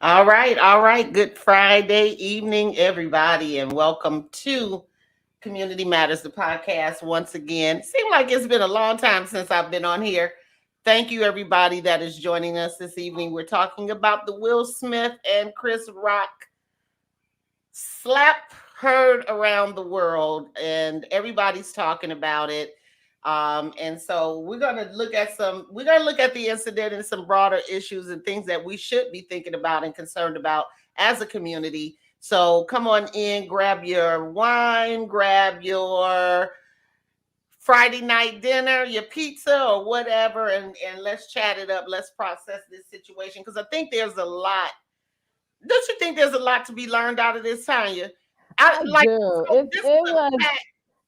All right, all right. Good Friday evening, everybody, and welcome to Community Matters, the podcast. Once again, seems like it's been a long time since I've been on here. Thank you, everybody that is joining us this evening. We're talking about the Will Smith and Chris Rock slap heard around the world, and everybody's talking about it. And so we're gonna look at the incident and some broader issues and things that we should be thinking about and concerned about as a community. So come on in, grab your wine, grab your Friday night dinner, your pizza or whatever, and let's chat it up. Let's process this situation because I think there's a lot. Don't you think there's a lot to be learned out of this, Tanya? I I like do. so this is a pack,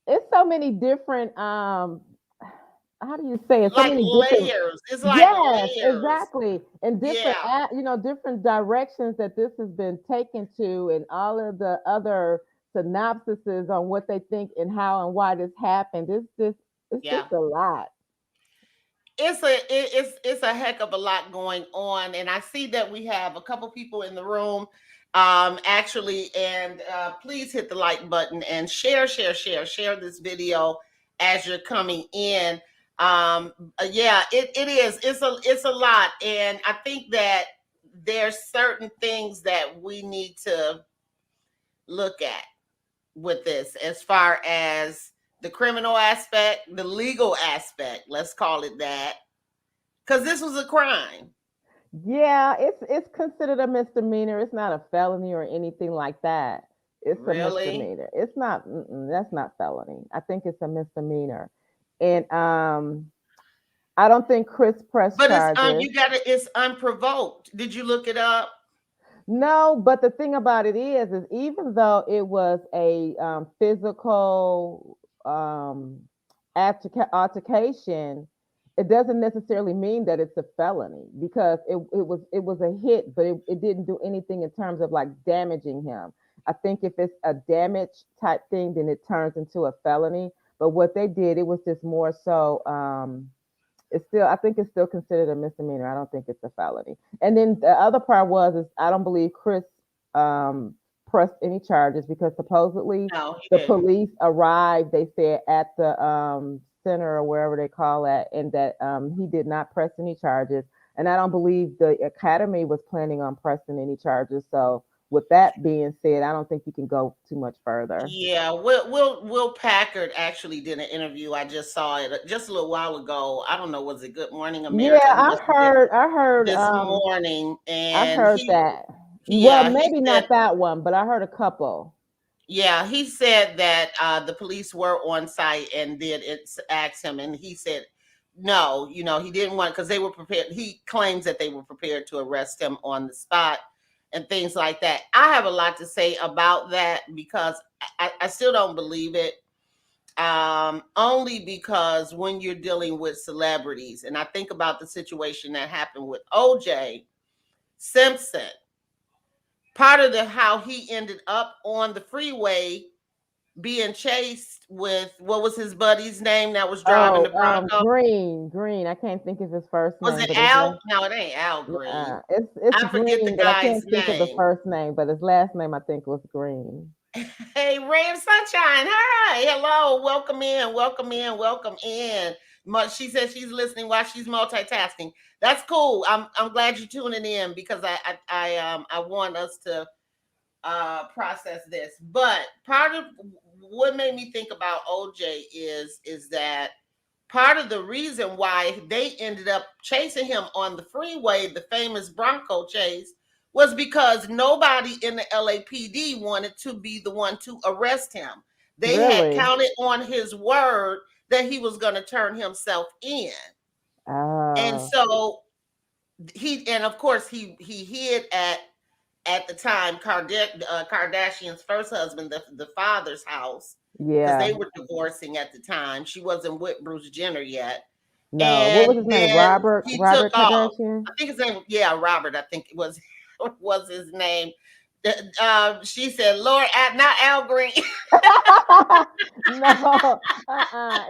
It's so many different how do you say it? So like many different. layers. It's like Yes, layers. exactly. And different Yeah, different directions that this has been taken to, and all of the other synopsises on what they think and how and why this happened. It's just yeah. a lot. It's a heck of a lot going on, and I see that we have a couple people in the room. Actually, and please hit the like button and share this video as you're coming in. Yeah, it is. It's a lot, and I think that there's certain things that we need to look at with this as far as the criminal aspect, the legal aspect, let's call it that, because this was a crime. Yeah, it's considered a misdemeanor. It's not a felony or anything like that. It's a Really? misdemeanor. It's not. That's not felony. I think it's a misdemeanor, and I don't think Chris pressed But it's charges. it's unprovoked. Did you look it up? No, but the thing about it is even though it was a physical altercation, it doesn't necessarily mean that it's a felony because it was a hit, but it didn't do anything in terms of like damaging him. I think if it's a damage type thing, then it turns into a felony. But what they did, it was just more so. It's still, I think it's still considered a misdemeanor. I don't think it's a felony. And then the other part is I don't believe Chris um, pressed any charges because supposedly No, he the didn't. police arrived, they said, at the center or wherever they call it, and that he did not press any charges. And I don't believe the academy was planning on pressing any charges. So with that being said, I don't think you can go too much further. Yeah, Will Packard actually did an interview. I just saw it just a little while ago. I don't know, was it Good Morning Yeah, America? He must have been this um morning, I and heard that. Well, yeah, he maybe said not that one, but I heard a couple. yeah, he said that the police were on site and did ask him, and he said no, he didn't want because they were prepared. He claims that they were prepared to arrest him on the spot and things like that. I have a lot to say about that because I still don't believe it. Only because when you're dealing with celebrities, and I think about the situation that happened with OJ Simpson, part of the how he ended up on the freeway being chased with what was his buddy's name that was driving Oh, the Bronco? Green. I can't think of his first Was name, it but his Al? last, No, it ain't Al Green. it's I forget the Green, but I guy's can't think of the name. first name. But his last name, I think, was Green. Hey, Ray of Sunshine. Hi. Hello. Welcome in. Welcome in. Welcome in. She says she's listening while she's multitasking. That's cool. I'm glad you're tuning in because I want us to process this. But part of what made me think about OJ is that part of the reason why they ended up chasing him on the freeway, the famous Bronco chase, was because nobody in the LAPD wanted to be the one to arrest him. They had Really? counted on his word that he was going to turn himself in. And Oh, so and of course he hid at the time Kardashian's first husband, the father's house, because they yeah. were divorcing at the time. She wasn't with Bruce Jenner yet. No. What And was his name? then Robert. he took Robert off. Kardashian. I think his name, yeah, Robert, I think it was was his name. She said, Lord, not Al Green. No.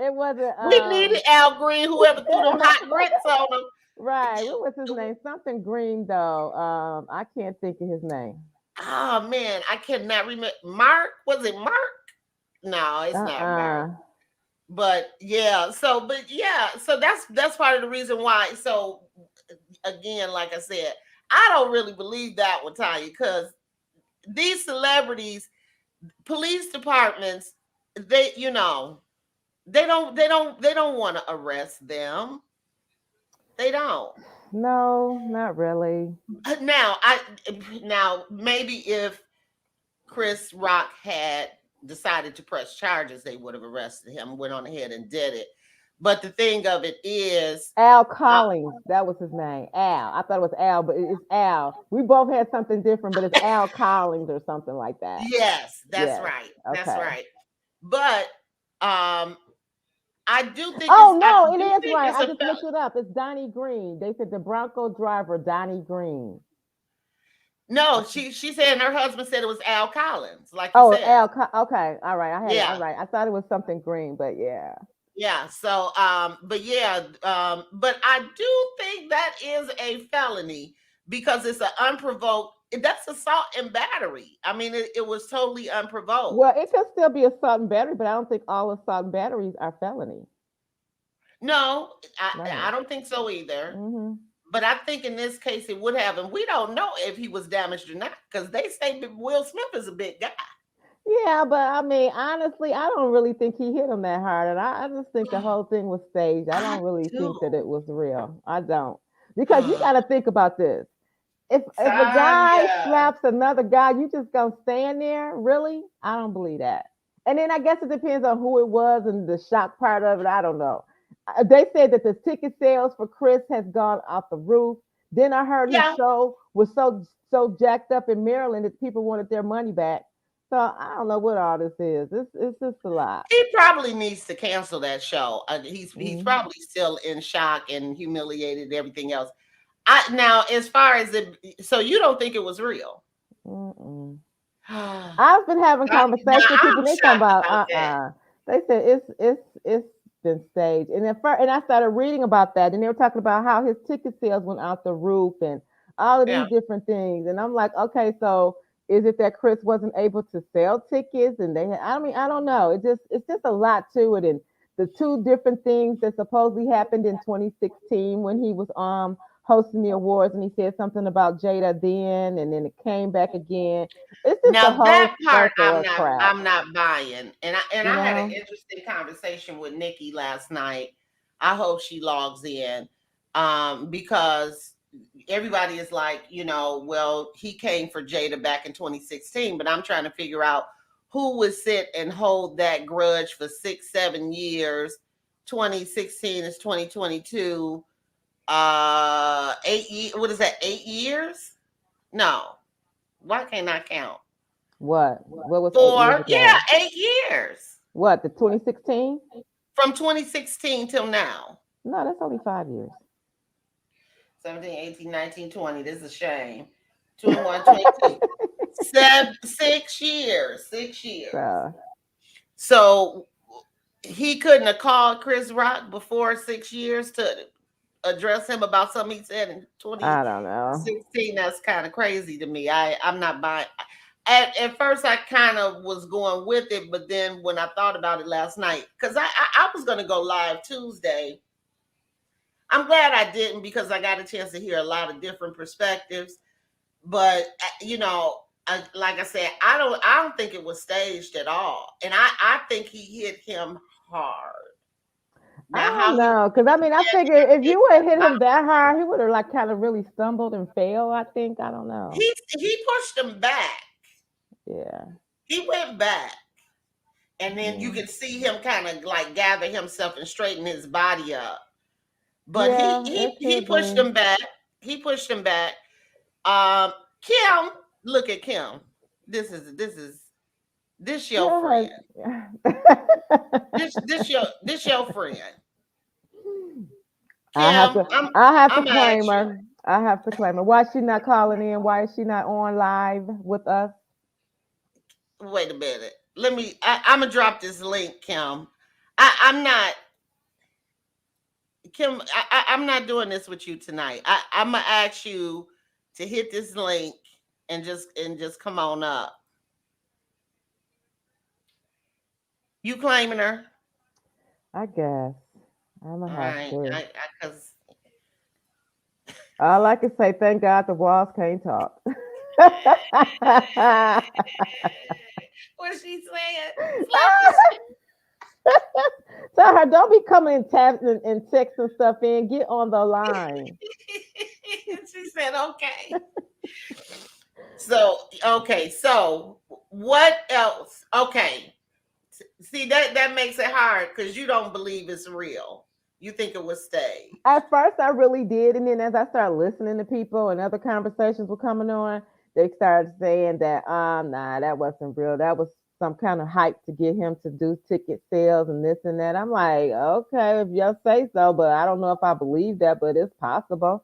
It wasn't. We needed Al Green, whoever threw them hot grits on him. Right. What was his name? Something Green though. I can't think of his name. Oh man, I cannot remember. Mark? Was it Mark? No, it's not Mark. Uh-uh. But yeah, so that's part of the reason why. So again, like I said, I don't really believe that one, Tanya, because these celebrities, police departments, they don't want to arrest them. They don't. No, not really. Now now maybe if Chris Rock had decided to press charges, they would have arrested him, went on ahead and did it. But the thing of it is, Al uh, Collins, that was his name. Al. I thought it was Al, but it's Al. We both had something different, but it's Al Collins or something like that. yes, that's Yes. right. That's Okay. right. But um, Oh I no, it do is think right. it's I a just felony. looked it up. It's Donnie Green. They said the Bronco driver, Donnie Green. No, she said, and her husband said it was Al Collins, like you Oh, said. Okay, all right. I had it. All Yeah, right. I thought it was something green, but yeah. yeah. So but yeah, but I do think that is a felony because it's an unprovoked. That's assault and battery. I mean, it was totally unprovoked. Well, it could still be assault and battery, but I don't think all assault and batteries are felony. No, I Right. don't think so either. Hmm. But I think in this case it would have, and we don't know if he was damaged or not because they say that Will Smith is a big guy. Yeah, but I mean, honestly, I don't really think he hit him that hard, and I just think the whole thing was staged. I I don't really think that do. it was real. I don't, because you got to think about this. If a guy Tanya. slaps another guy, you just gonna stand there? Really? I don't believe that. And then I guess it depends on who it was and the shock part of it. I don't know. They said that the ticket sales for Chris has gone off the roof. Then I heard his Yeah, show was so jacked up in Maryland that people wanted their money back. So I don't know what all this is. It's just a lot. he probably needs to cancel that show. He's Hmm. probably still in shock and humiliated and everything else. I now as far as it, so you don't think it was real? Mm-mm. now I've been having conversations with people. I'm They talking shocked about about that. They said it's been staged. And at first, and I started reading about that, and they were talking about how his ticket sales went out the roof and all of Yeah. these different things. And I'm like, okay, so is it that Chris wasn't able to sell tickets and they had, I mean, I don't know. It's just a lot to it. And the two different things that supposedly happened in 2016 when he was hosting the awards and he said something about Jada then and then it came back again. It's just a Now whole that part circle of crap, I'm not buying. And I you had an know? interesting conversation with Nikki last night. I hope she logs in. Because everybody is like, well, he came for Jada back in 2016, but I'm trying to figure out who would sit and hold that grudge for 6, 7 years. 2016 is 2022. 8 years. What is that? 8 years? No. Why can't I count? What was 8 years Yeah, ago? 8 years What, the 2016? from 2016 till now. No, that's only 5 years. 17, 18, 19, 20. This is a shame. 21, 22. 6 years. 6 years. So So he couldn't have called Chris Rock before 6 years to address him about something he said in I don't know. 2016. That's kind of crazy to me. I'm not buying. At first, I kind of was going with it, but then when I thought about it last night, because I was going to go live Tuesday. I'm glad I didn't because I got a chance to hear a lot of different perspectives. But like I said, I don't think it was staged at all, and I think he hit him hard. I Now, don't how he know. Cause I mean I figure reacted, if you would have hit him that hard, he would have like kind of really stumbled and failed, I think. I don't know. he pushed him back. Yeah. He went back, and then you Yeah. could see him kind of like gather himself and straighten his body up. But he Yeah, he it he could pushed be. him back. He pushed him back. Kim, look at Kim. This your friend. Yeah. This your friend. I have Kim, to I have to I'm gonna claim ask you. her. I have to claim her. Why is she not calling in? Why is she not on live with us? Wait a minute. I'm gonna drop this link, Kim. I'm not. Kim, I'm not doing this with you tonight. I'm gonna ask you to hit this link and just come on up. You claiming her? I guess I'm gonna All have right, to. because All I can say, thank God the walls can't talk. what she said, fluffy. Tell her, don't be coming and tapping and texting stuff in. Get on the line. She said, okay. So, okay. So, what else? Okay. See, that makes it hard because you don't believe it's real. You think it was staged. At first, I really did, and then as I started listening to people and other conversations were coming on, they started saying that, nah, that wasn't real. That was some kind of hype to get him to do ticket sales and this and that. I'm like, okay, if y'all say so, but I don't know if I believe that, but it's possible.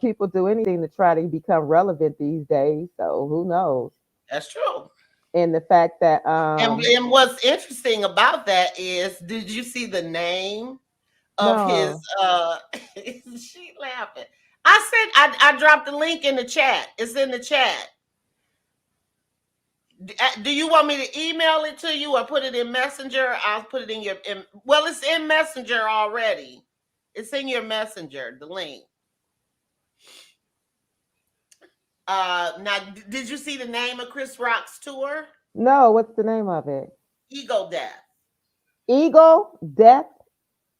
People do anything to try to become relevant these days, so who knows? That's true. And the fact that, And what's interesting about that is, did you see the name of his? no, She laughing. I dropped the link in the chat. It's in the chat. Do you want me to email it to you or put it in Messenger? I'll put it in your. Well, it's in Messenger already. It's in your Messenger. The link. Now, did you see the name of Chris Rock's tour? no, what's the name of it? Ego Death. Eagle Death.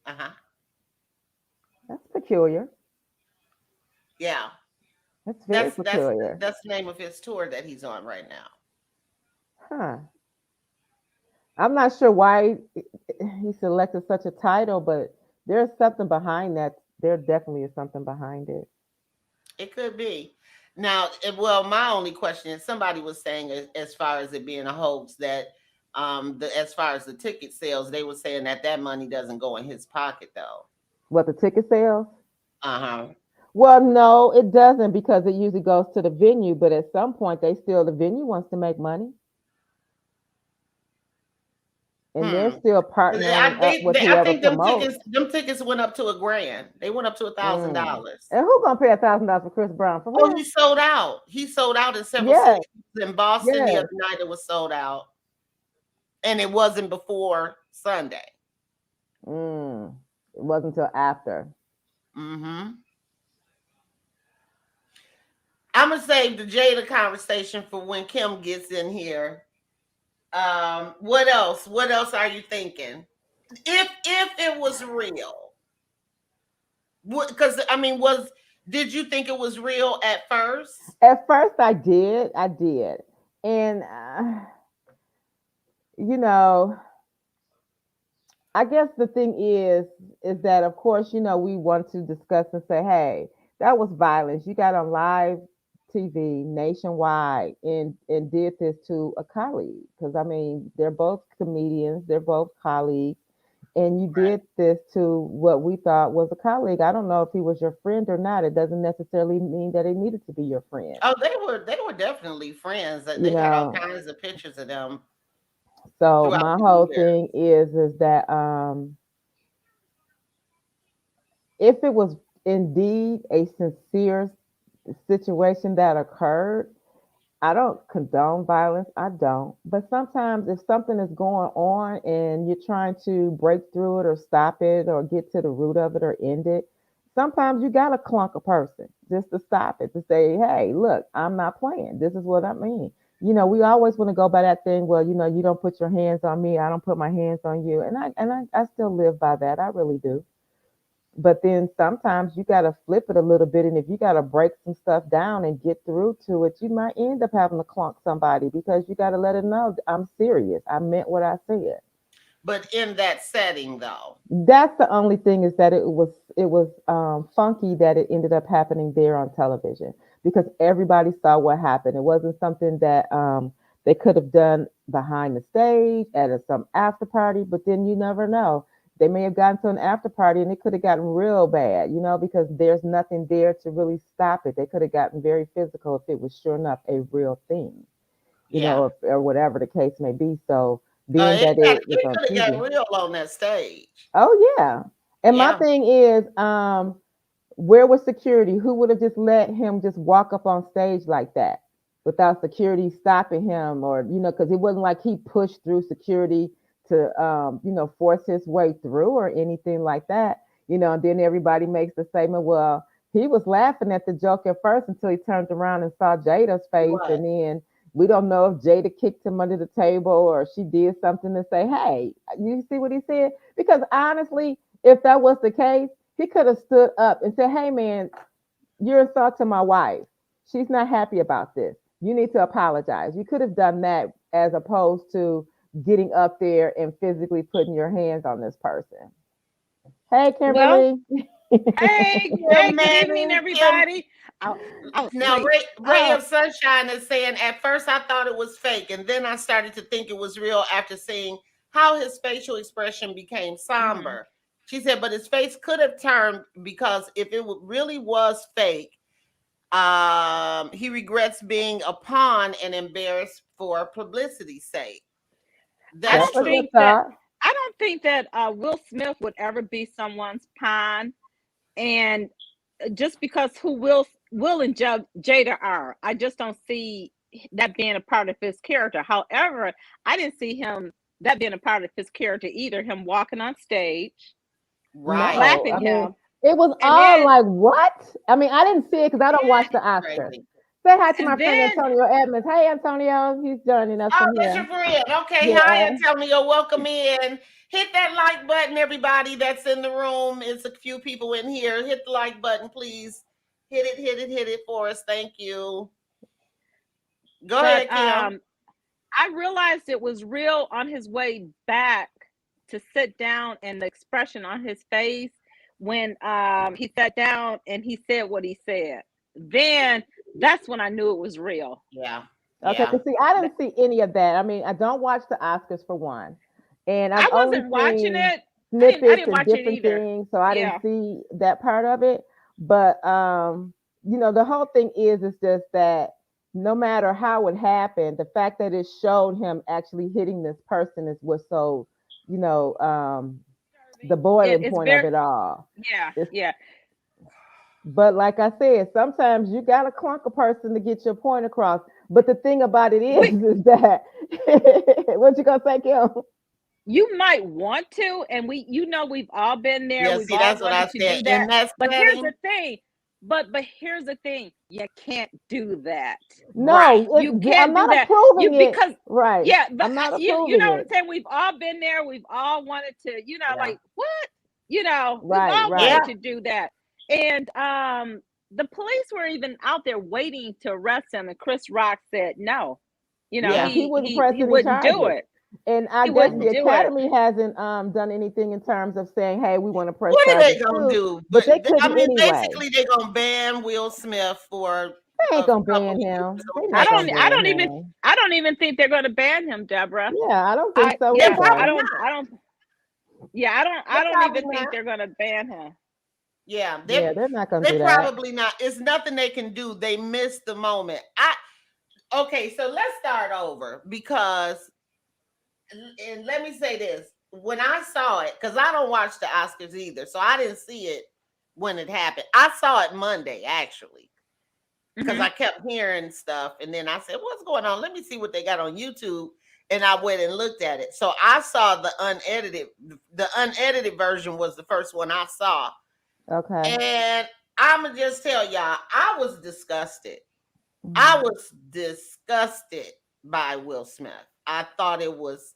Uh huh. That's peculiar. Yeah. That's very That's that's peculiar. that's the name of his tour that he's on right now. Huh. I'm not sure why he selected such a title, but there's something behind that. There definitely is something behind it. It could be. Now, well, my only question is, somebody was saying, as far as it being a hoax, that as far as the ticket sales, they were saying that money doesn't go in his pocket though. What, the ticket sales? Uh huh. Well, no, it doesn't because it usually goes to the venue, but at some point the venue wants to make money and they're Hmm. still partnering up with I whoever think them promotes. tickets went up to $1,000. They went up to a thousand Mm. dollars. And who gonna pay $1,000 for Chris Brown for Oh, real? he sold out. He sold out in several Yeah, cities. In Boston the yeah. other night, it was sold out, and it wasn't before Sunday. Mm. It wasn't until after. Mm-hmm. I'm gonna save the Jada conversation for when Kim gets in here. What else? What else are you thinking? If it was real, because I mean, did you think it was real at first? At first, I did, and you know, I guess the thing is that of course, we want to discuss and say, hey, that was violence. You got on live TV nationwide and did this to a colleague because I mean they're both comedians, they're both colleagues, and you Right. did this to what we thought was a colleague. I don't know if he was your friend or not. It doesn't necessarily mean that it needed to be your friend. Oh, they were definitely friends. You They got all know, kinds of pictures of them so throughout my the whole years. thing is that if it was indeed a sincere situation that occurred, I don't condone violence. I don't. But sometimes if something is going on and you're trying to break through it or stop it or get to the root of it or end it, sometimes you got to clunk a person just to stop it, to say, hey, look, I'm not playing. This is what I mean. We always want to go by that thing, well, you don't put your hands on me, I don't put my hands on you. And I still live by that. I really do. But then sometimes you got to flip it a little bit. And if you got to break some stuff down and get through to it, you might end up having to clunk somebody because you got to let it know I'm serious. I meant what I said. But in that setting, though, That's the only thing is that it was funky that it ended up happening there on television because everybody saw what happened. It wasn't something that they could have done behind the stage at some after party, but then you never know. They may have gotten to an after party and it could have gotten real bad, because there's nothing there to really stop it. They could have gotten very physical if it was sure enough a real thing, yeah, or whatever the case may be. So being that it was it on could have got TV. real on that stage. Oh yeah. And my Yeah. thing is, where was security? Who would have just let him just walk up on stage like that without security stopping him, or because it wasn't like he pushed through security to force his way through or anything like that. And then everybody makes the statement, well, he was laughing at the joke at first until he turned around and saw Jada's face, Right. and then we don't know if Jada kicked him under the table or she did something to say, hey, you see what he said? Because honestly, if that was the case, he could have stood up and said, hey, man, you're insulting my wife. She's not happy about this. You need to apologize. You could have done that as opposed to getting up there and physically putting your hands on this person. Hey, Well, Kimberly. hey, Yeah, hey, good evening, man. everybody. I was Now, like, Ray of Sunshine is saying, at first I thought it was fake, and then I started to think it was real after seeing how his facial expression became somber. She said, but his face could have turned because if it really was fake, he regrets being a pawn and embarrassed for publicity's sake. I That's That's don't a true. good think that thought. I don't think that Will Smith would ever be someone's pawn, and just because who Will and Jada are, I just don't see that being a part of his character. However, I didn't see him that being a part of his character either. Him walking on stage, Right. No, slapping I mean, him, it was and all then like, what? I mean, I didn't see it because I don't watch the Oscars. Crazy. Say hi to my and friend then Antonio Edmonds. Hey, Antonio. He's joining us Oh, from that's your here. friend. Okay. Hi, Yeah. Antonio. Welcome in. Hit that like button, everybody that's in the room. It's a few people in here. Hit the like button, please. Hit it for us. Thank you. Go but ahead, Kim. I realized it was real on his way back to sit down, and the expression on his face when he sat down and he said what he said. Then that's when I knew it was real. Yeah. Okay. Yeah. Because see, I Th- didn't see any of that. I mean, I don't watch the Oscars for one, and I've I only wasn't watching seen it. I snippets didn't and watch it different either. things, so I didn't Yeah. see that part of it. But the whole thing is just that no matter how it happened, the fact that it showed him actually hitting this person is what's so, you know, the boiling It's point of very it all. yeah, It's, yeah. but like I said, sometimes you gotta clunk a person to get your point across. But the thing about it We is that what you gonna say, Kim? You might want to, and we've all been there. Yeah. We've See, all that's what I wanted to said. do In that. that But here's setting, the thing. But here's the thing. You can't do that. right. No, You I'm can't do not that. approving You it. because Right. yeah, but I'm not you approving know what it. I'm saying? We've all been there. We've all wanted to, Yeah. like what? We've Right, all right. wanted Yeah. to do that. And the police were even out there waiting to arrest him, and Chris Rock said no. Yeah, Yeah. he wouldn't press He any wouldn't do charges. it. And I He guess wouldn't the Mhm. do it. academy hasn't done anything in terms of saying, hey, we want to press What are they charges gonna too, do? but they I couldn't mean, anyway. basically, they're gonna ban Will Smith for They ain't a gonna couple ban years. him. They're I not Okay. gonna don't I ban don't even him. I don't even think they're going to ban him, Deborah. Yeah, I don't think I so They're yeah, either. probably I not. don't yeah, They're I don't probably even think not. they're going to ban him. Yeah, Yeah, they're not gonna they're do that. probably not. It's nothing they can do. They missed the moment. Okay, so let's start over because, and let me say this: when I saw it, because I don't watch the Oscars either, so I didn't see it when it happened. I saw it Monday actually because Mhm. I kept hearing stuff, and then I said, "What's going on? Let me see what they got on YouTube." And I went and looked at it. So I saw the unedited. The unedited version was the first one I saw. Okay. And I'm gonna just tell y'all, I was disgusted. I Mhm. was disgusted by Will Smith. I thought it was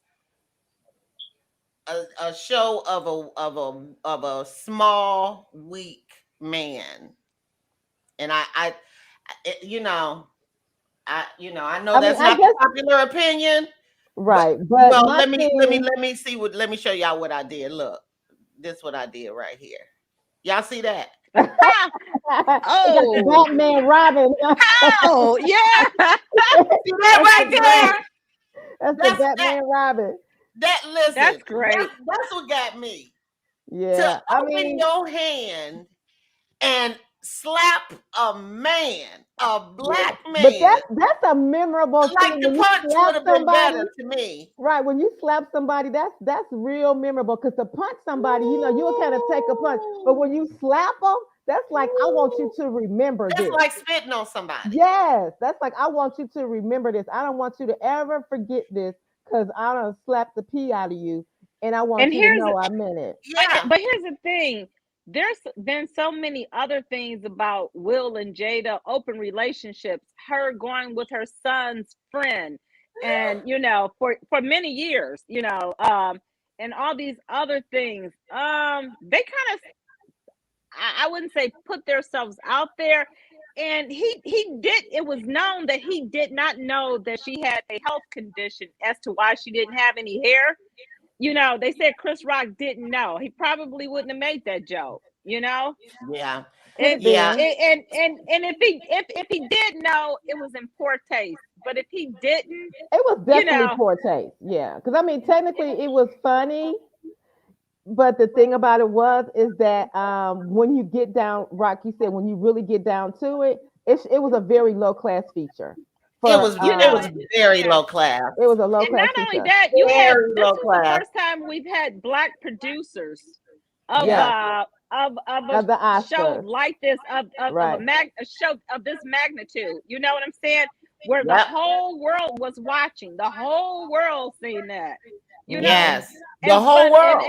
a show of a small, weak man. And I know I mean, that's I not the guess popular opinion, but right, but my let me see let me show y'all what I did. Look, this what I did right here. Y'all see that? Ah, they got the oh. Batman Robin. Oh, yeah. See that That's the right Bat. there? That's the That's that Batman Robin. listen, That's great. that's what got me. To Yeah, I open mean, your hand and slap a man, a black man. But that's a memorable like thing. the When you punch slap would have been somebody, better to me. right? When you slap somebody, that's real memorable. Because to punch somebody, you will kind of take a punch. But when you slap them, that's like, I want you to remember That's this. like spitting on somebody. Yes, that's like, I want you to remember this. I don't want you to ever forget this, because I don't slap the pee out of you, and I want you to know I meant it. Yeah. But here's the thing. There's been so many other things about Will and Jada, open relationships, her going with her son's friend, and for many years, and all these other things. They kind of, I wouldn't say put themselves out there. And he did, it was known that he did not know that she had a health condition as to why she didn't have any hair. They said Chris Rock didn't know. He probably wouldn't have made that joke, Yeah. And Yeah. and if he did know, it was in poor taste. But if he didn't, it was definitely poor taste. Yeah, because I mean, technically, it was funny. But the thing about it is that when you get down, Rocky said, when you really get down to it, it was a very low class feature. It was very low class. It was a low and class. Not only feature. that, this was the first time we've had Black producers of a show like this, of a show of this magnitude. You know what I'm saying? Where the whole world was watching, the whole world seen that. Yes, the whole world.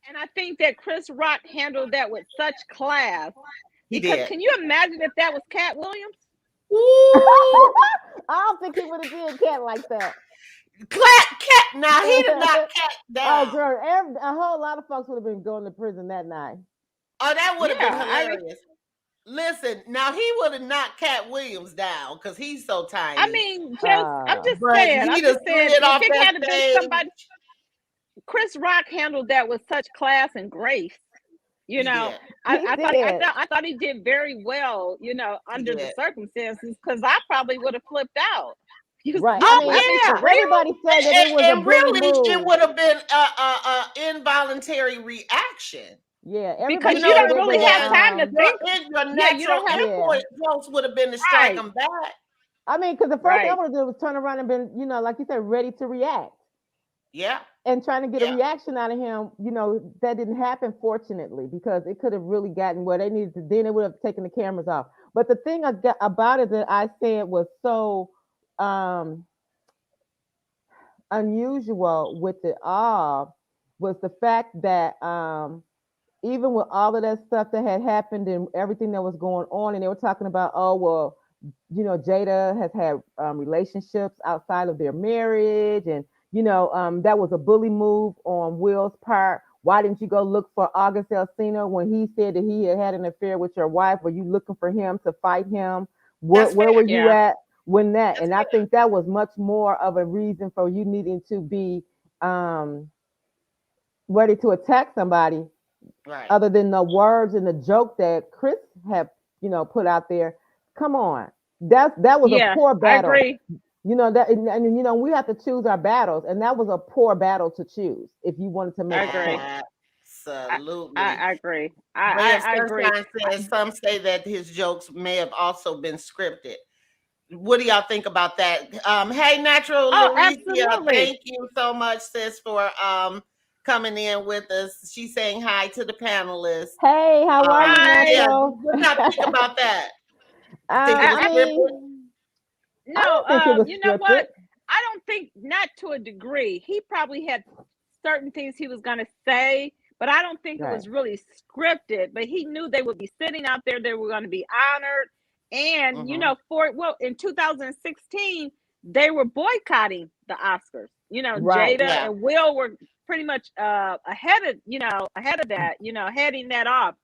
And I think that Chris Rock handled that with such class. He did. Can you imagine if that was Cat Williams? I don't think he would have did Cat like that. Cat. Now he did not Cat down. Oh, girl, a whole lot of folks would have been going to prison that night. Oh, that would have been hilarious. Listen, now he would have knocked Cat Williams down because he's so tiny. I mean, I'm just saying. If it had been somebody, Chris Rock handled that with such class and grace. I thought he did very well, under the circumstances, because I probably would have flipped out. Right. Everybody said that it was a really move. It would have been an involuntary reaction. Yeah, because you don't really have time to think. Your natural impulse would have been to strike them back. I mean, because the first thing I would have done was turn around and been, like you said, ready to react. Yeah. And trying to get a reaction out of him, that didn't happen, fortunately, because it could have really gotten where they needed to. Then they would have taken the cameras off. But the thing about it that I said was so unusual with it all was the fact that even with all of that stuff that had happened and everything that was going on, and they were talking about, Jada has had relationships outside of their marriage, and that was a bully move on Will's part. Why didn't you go look for August Alsina when he said that he had an affair with your wife? Were you looking for him to fight him? Where were you at when that? And I think that was much more of a reason for you needing to be ready to attack somebody, other than the words and the joke that Chris had, put out there. Come on, that was a poor battle. I agree. That, and we have to choose our battles, and that was a poor battle to choose if you wanted to make. I agree. Absolutely, I agree. I agree. Some say that his jokes may have also been scripted. What do y'all think about that? Hey, Natural Louisa, thank you so much, sis, for coming in with us. She's saying hi to the panelists. Hey, how are you, Natural? What do y'all think about that? No, you know what? I don't think, not to a degree. He probably had certain things he was going to say, but I don't think it was really scripted. But he knew they would be sitting out there. They were going to be honored. And, in 2016, they were boycotting the Oscars. Jada and Will were pretty much ahead of that, heading that off.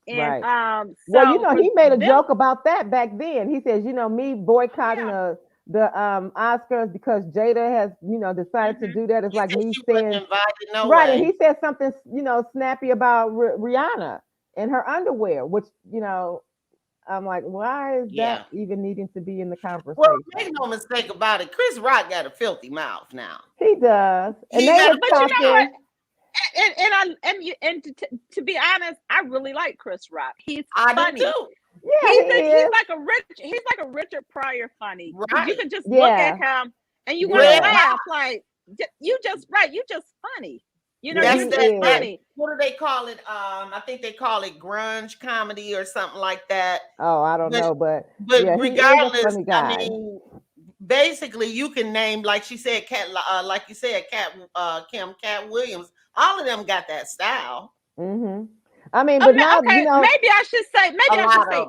And he made a joke about that back then. He says, me boycotting the Oscars because Jada has, decided to do that. It's like me saying, and he said something, snappy about Rihanna and her underwear, which, I'm like, why is that even needing to be in the conversation? Well, make no mistake about it. Chris Rock got a filthy mouth now. He does. And they were talking. To be honest, I really like Chris Rock. He's I do funny. too. Yeah, He's like a Richard Pryor funny. Right. You can just look at him and you want to Red laugh. Like you just funny. You know, That's you're that. just funny. What do they call it? I think they call it grunge comedy or something like that. Oh, I don't know, but But yeah, regardless, he is a funny guy. I mean, basically, you can name, like she said, like you said, Cat Williams. All of them got that style. Mm-hmm. I mean, but now, okay, you know, maybe I should say A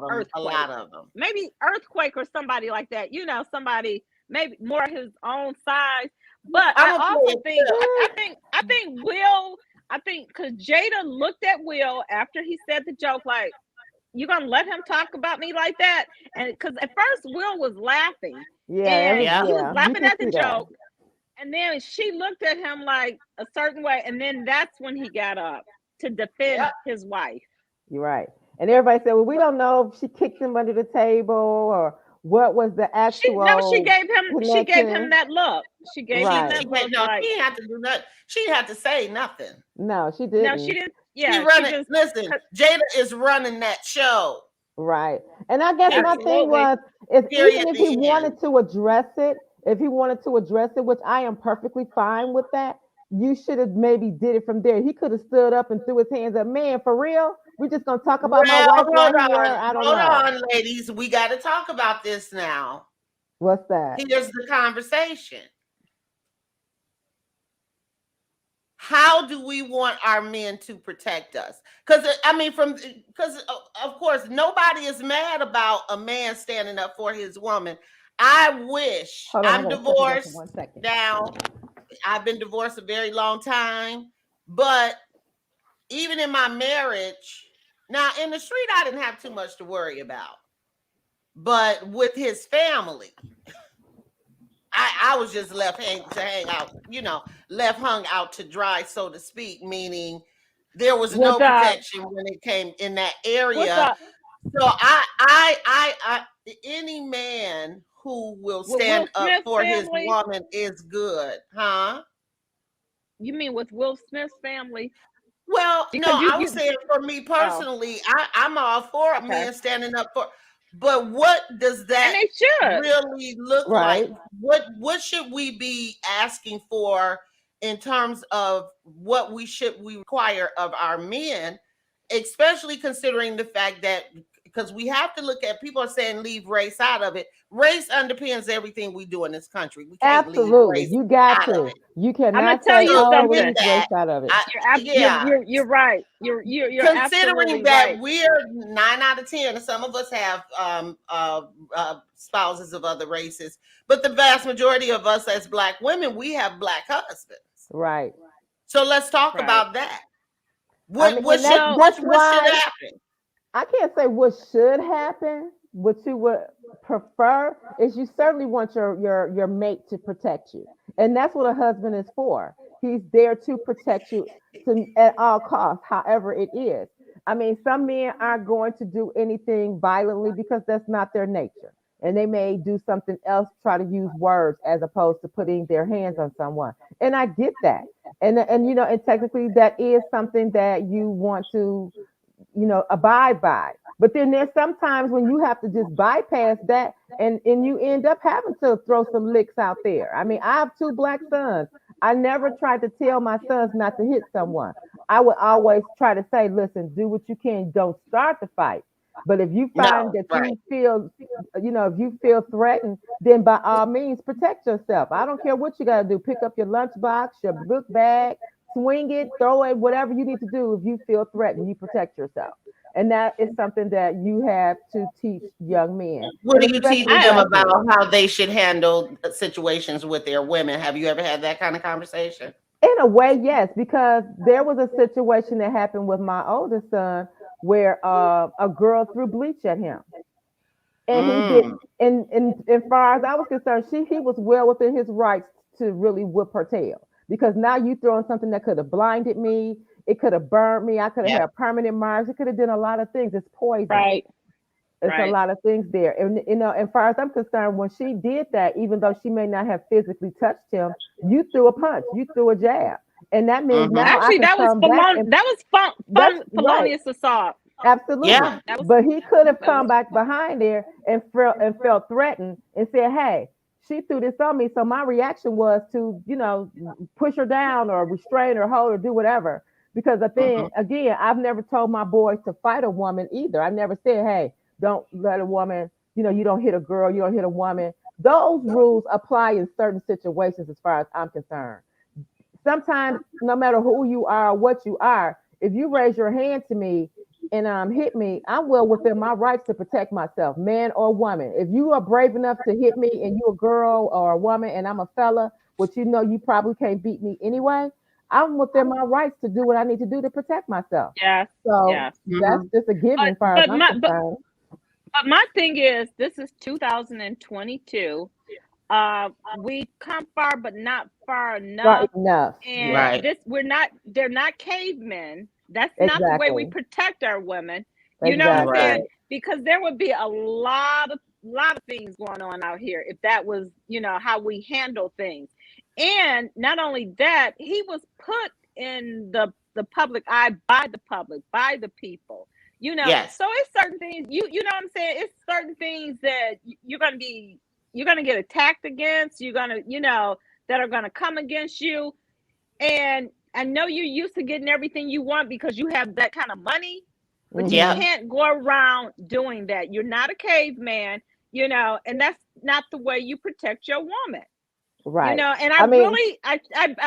Earthquake. lot of them. Maybe Earthquake or somebody like that. You know, somebody maybe more his own size. But I also think I think because Jada looked at Will after he said the joke, like, you gonna let him talk about me like that? And because at first Will was laughing, he was laughing at the joke, and then she looked at him like a certain way, and then that's when he got up to defend his wife. You're right. And everybody said, well, we don't know if she kicked him under the table or what was the actual. She gave him that look. She gave him that look. No, she didn't have to do nothing. She didn't have to say nothing. No, she didn't. No, she didn't. Yeah, listen, Jada is running that show. Right. And I guess my thing was, even if he wanted to address it, which I am perfectly fine with that, you should have maybe did it from there. He could have stood up and threw his hands up. Man, for real? We're just going to talk about my wife right here? I don't know. Hold on, ladies. We got to talk about this now. What's that? Here's the conversation. How do we want our men to protect us? Because of course, nobody is mad about a man standing up for his woman. I wish I'm divorced now. I've been divorced a very long time, but even in my marriage, now in the street, I didn't have too much to worry about. But with his family, I was just left hang out, left hung out to dry, so to speak, meaning there was no protection when it came in that area. So I any man who will stand up for his woman is good, huh? You mean with Will Smith's family? Well, I was saying for me personally, I'm all for a man standing up for. But what does that really look like? What should we be asking for in terms of what we require of our men, especially considering the fact that, because we have to look at, people are saying leave race out of it. Race underpins everything we do in this country. We can't leave race you got out to. of it. You cannot I'm gonna tell you something. Race out of it. You're right. You're considering that right. We're 9 out of 10, and some of us have spouses of other races, but the vast majority of us as Black women, we have Black husbands. Right. So let's talk about that. What should happen? I can't say what should happen. What you would prefer is you certainly want your mate to protect you. And that's what a husband is for. He's there to protect you at all costs, however it is. I mean, some men aren't going to do anything violently because that's not their nature. And they may do something else, try to use words as opposed to putting their hands on someone. And I get that. And technically that is something that you want to, abide by. But then there's sometimes when you have to just bypass that and you end up having to throw some licks out there. I mean, I have 2 Black sons. I never tried to tell my sons not to hit someone. I would always try to say, listen, do what you can. Don't start the fight. But if you find you feel, if you feel threatened, then by all means, protect yourself. I don't care what you got to do. Pick up your lunchbox, your book bag, swing it, throw it, whatever you need to do. If you feel threatened, you protect yourself. And that is something that you have to teach young men. What do you teach them about how they should handle situations with their women? Have you ever had that kind of conversation? In a way, yes, because there was a situation that happened with my oldest son where a girl threw bleach at him. And he did. And as far as I was concerned, he was well within his rights to really whip her tail. Because now you throwing something that could have blinded me. It could have burned me. I could have had permanent marks. It could have done a lot of things. It's poison. Right. It's a lot of things there. And, as far as I'm concerned, when she did that, even though she may not have physically touched him, you threw a punch, you threw a jab. And that means now I Actually, can that was come back and that's right. felonious assault. Absolutely. Yeah. But he could have come back behind there and felt threatened and said, hey, she threw this on me. So my reaction was to, push her down or restrain her, hold her, do whatever. Because again, I've never told my boys to fight a woman either. I never said, hey, don't let a woman, you don't hit a girl, you don't hit a woman. Those rules apply in certain situations as far as I'm concerned. Sometimes, no matter who you are or what you are, if you raise your hand to me and hit me, I'm well within my rights to protect myself, man or woman. If you are brave enough to hit me and you a girl or a woman and I'm a fella, which you probably can't beat me anyway, I'm within my rights to do what I need to do to protect myself. Yeah. So Yeah. that's just a given as far as I'm concerned. But my thing is, this is 2022. We come far, but not far enough. And Right. they're not cavemen. That's not the way we protect our women. You know what I'm saying? Because there would be a lot of things going on out here if that was, how we handle things. And not only that, he was put in the public eye by the public, by the people. Yes. So it's certain things, you know what I'm saying? It's certain things that you're gonna get attacked against, you're gonna, that are gonna come against you. And I know you're used to getting everything you want because you have that kind of money, but you can't go around doing that. You're not a caveman, and that's not the way you protect your woman. Right. And I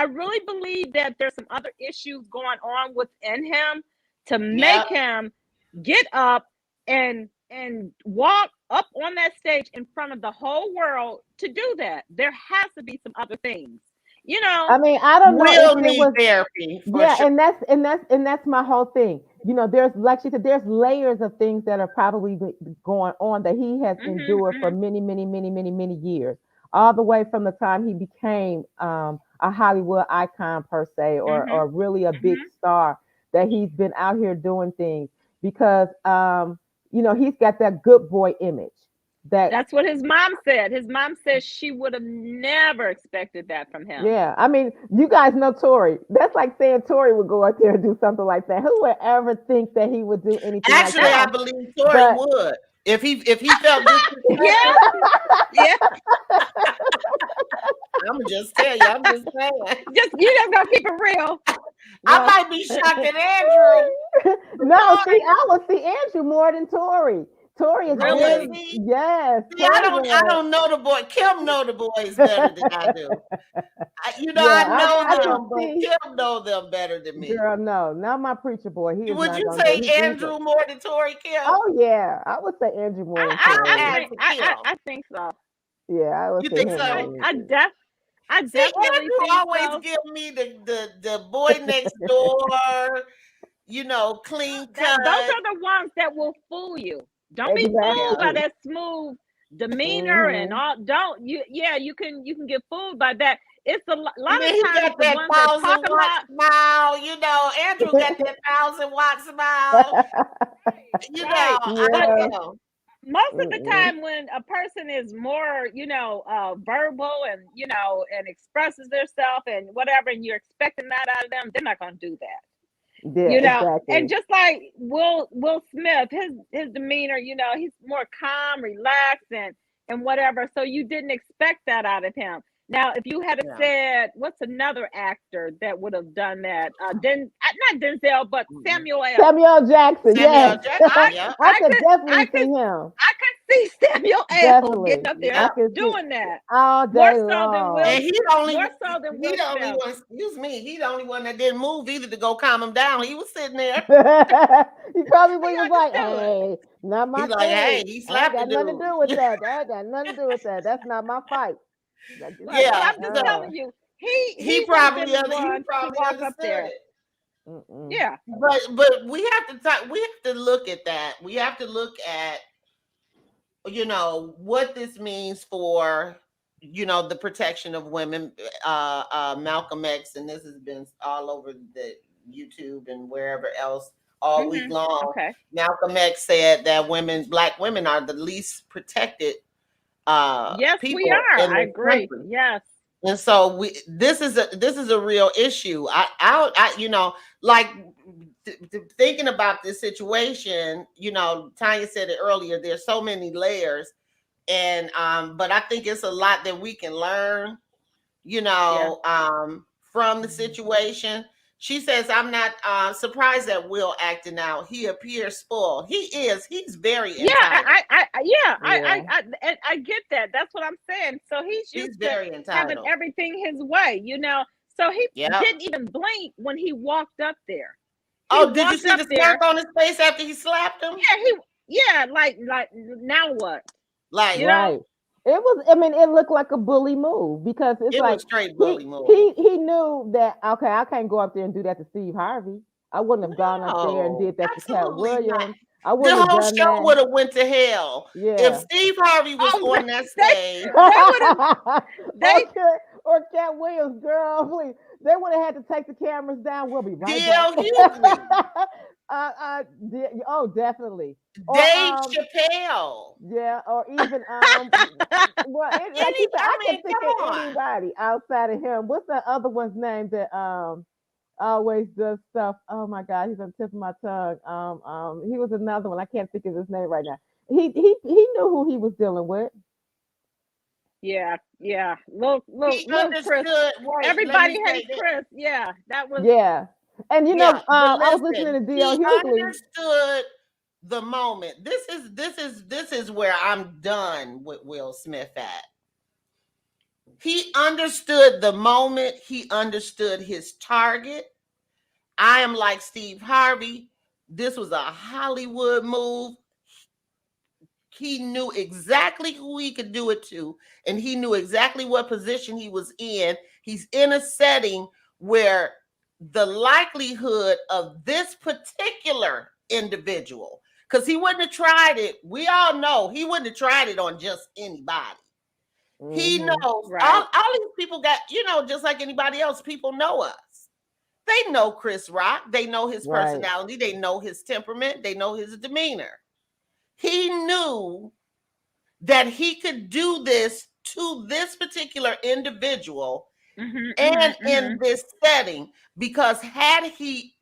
really believe that there's some other issues going on within him to make him get up and walk up on that stage in front of the whole world to do that. There has to be some other things, I mean, I don't know Will if it need was therapy. sure. and that's my whole thing. There's, like she said, there's layers of things that are probably going on that he has endured for many, many, many, many, many years, all the way from the time he became a Hollywood icon per se, or really a big star, that he's been out here doing things because he's got that good boy image. That's what his mom said. His mom said she would have never expected that from him. Yeah, I mean, you guys know Tory. That's like saying Tory would go out there and do something like that. Who would ever think that he would do anything Actually, like that? I believe Tory would. If he felt yeah. I'm gonna just tell you. I'm just saying. You just gotta keep it real. I might be shocked at Andrew. No, I would see Andrew more than Tory. Tory is really? Yes. See, I don't know the boy. Kim know the boys better than I do. I know them, but Kim know them better than me. Girl, no, not my preacher boy. Would you say Andrew more than Tory, Kim? Oh yeah, I would say Andrew more than Tory. I think so. Yeah, I would. You say think him so? more. I definitely Andrew think always so. give me the boy next door, clean cut. Those are the ones that will fool you. Don't be fooled by that smooth demeanor and all. You can get fooled by that. It's a lot of times he got that 1,000-watt smile. Andrew got that 1,000-watt smile. I know. Most of the time when a person is more, verbal and, and expresses themselves and whatever, and you're expecting that out of them, they're not going to do that. Yeah, exactly. And just like Will Smith, his demeanor, he's more calm, relaxed, and whatever. So you didn't expect that out of him. Now, if you had said, what's another actor that would have done that? Not Denzel, but Samuel L. Samuel Jackson. Samuel Jackson. I could definitely see him. I could see Samuel L. getting up there doing that all day long. And he the only one. Excuse me. He the only one that didn't move either to go calm him down. He was sitting there. He probably was like, "Hey, not my thing. Like, hey, he slapped got nothing to do with that. That got nothing to do with that. That's not my fight." I'm just telling you, he probably understood it. Yeah, but we have to talk. We have to look at that. We have to look at what this means for the protection of women. Malcolm X, and this has been all over the YouTube and wherever else all week long. Okay. Malcolm X said that Black women are the least protected yes, people we are. in I agree. country. Yes. And so this is a real issue. I you know, like thinking about this situation, you know, Tanya said it earlier, there's so many layers, and but I think it's a lot that we can learn, you know, from the situation. She says, I'm not surprised at Will acting out. He appears spoiled. He's very entitled. I get that. That's what I'm saying. So he's used to very having entitled. everything his way, you know. So he didn't even blink when he walked up there. Did you see the smirk on his face after he slapped him? Yeah, like now what? Like, you know? It was, I mean, it looked like a bully move because it's like was straight bully move. He knew that, okay, I can't go up there and do that to Steve Harvey. I wouldn't have gone up there and did that to Cat Williams. I wouldn't the have whole done show that. would have went to hell. Yeah. If Steve Harvey was on that stage. Or Cat Williams, girl, please. They would have had to take the cameras down. We'll be right back. Definitely. Dave Chappelle. Yeah, or even well, I can think of anybody outside of him. What's the other one's name that always does stuff? Oh my God, he's on the tip of my tongue. He was another one. I can't think of his name right now. He knew who he was dealing with. Yeah. Look, Chris. Everybody hates Chris. Yeah, that was. Yeah, and you know, I was listening to D.L. Hughley. He understood the moment. This is where I'm done with Will Smith at. He understood the moment. He understood his target. I am like Steve Harvey. This was a Hollywood move. He knew exactly who he could do it to, and he knew exactly what position he was in. He's in a setting where the likelihood of this particular individual, because he wouldn't have tried it. We all know he wouldn't have tried it on just anybody. Mm-hmm. He knows all these people got, you know, just like anybody else, people know us. They know Chris Rock. They know his personality. They know his temperament. They know his demeanor. He knew that he could do this to this particular individual in this setting, because had he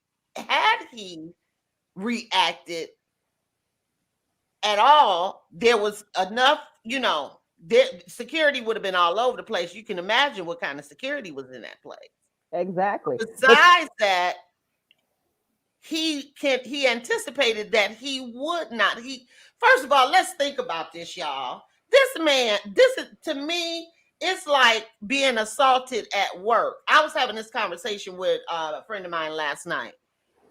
reacted at all, there was enough, you know, security would have been all over the place. You can imagine what kind of security was in that place. Exactly. Besides that, he anticipated that he would not. First of all, let's think about this, y'all. This man, this is, to me, it's like being assaulted at work. I was having this conversation with a friend of mine last night.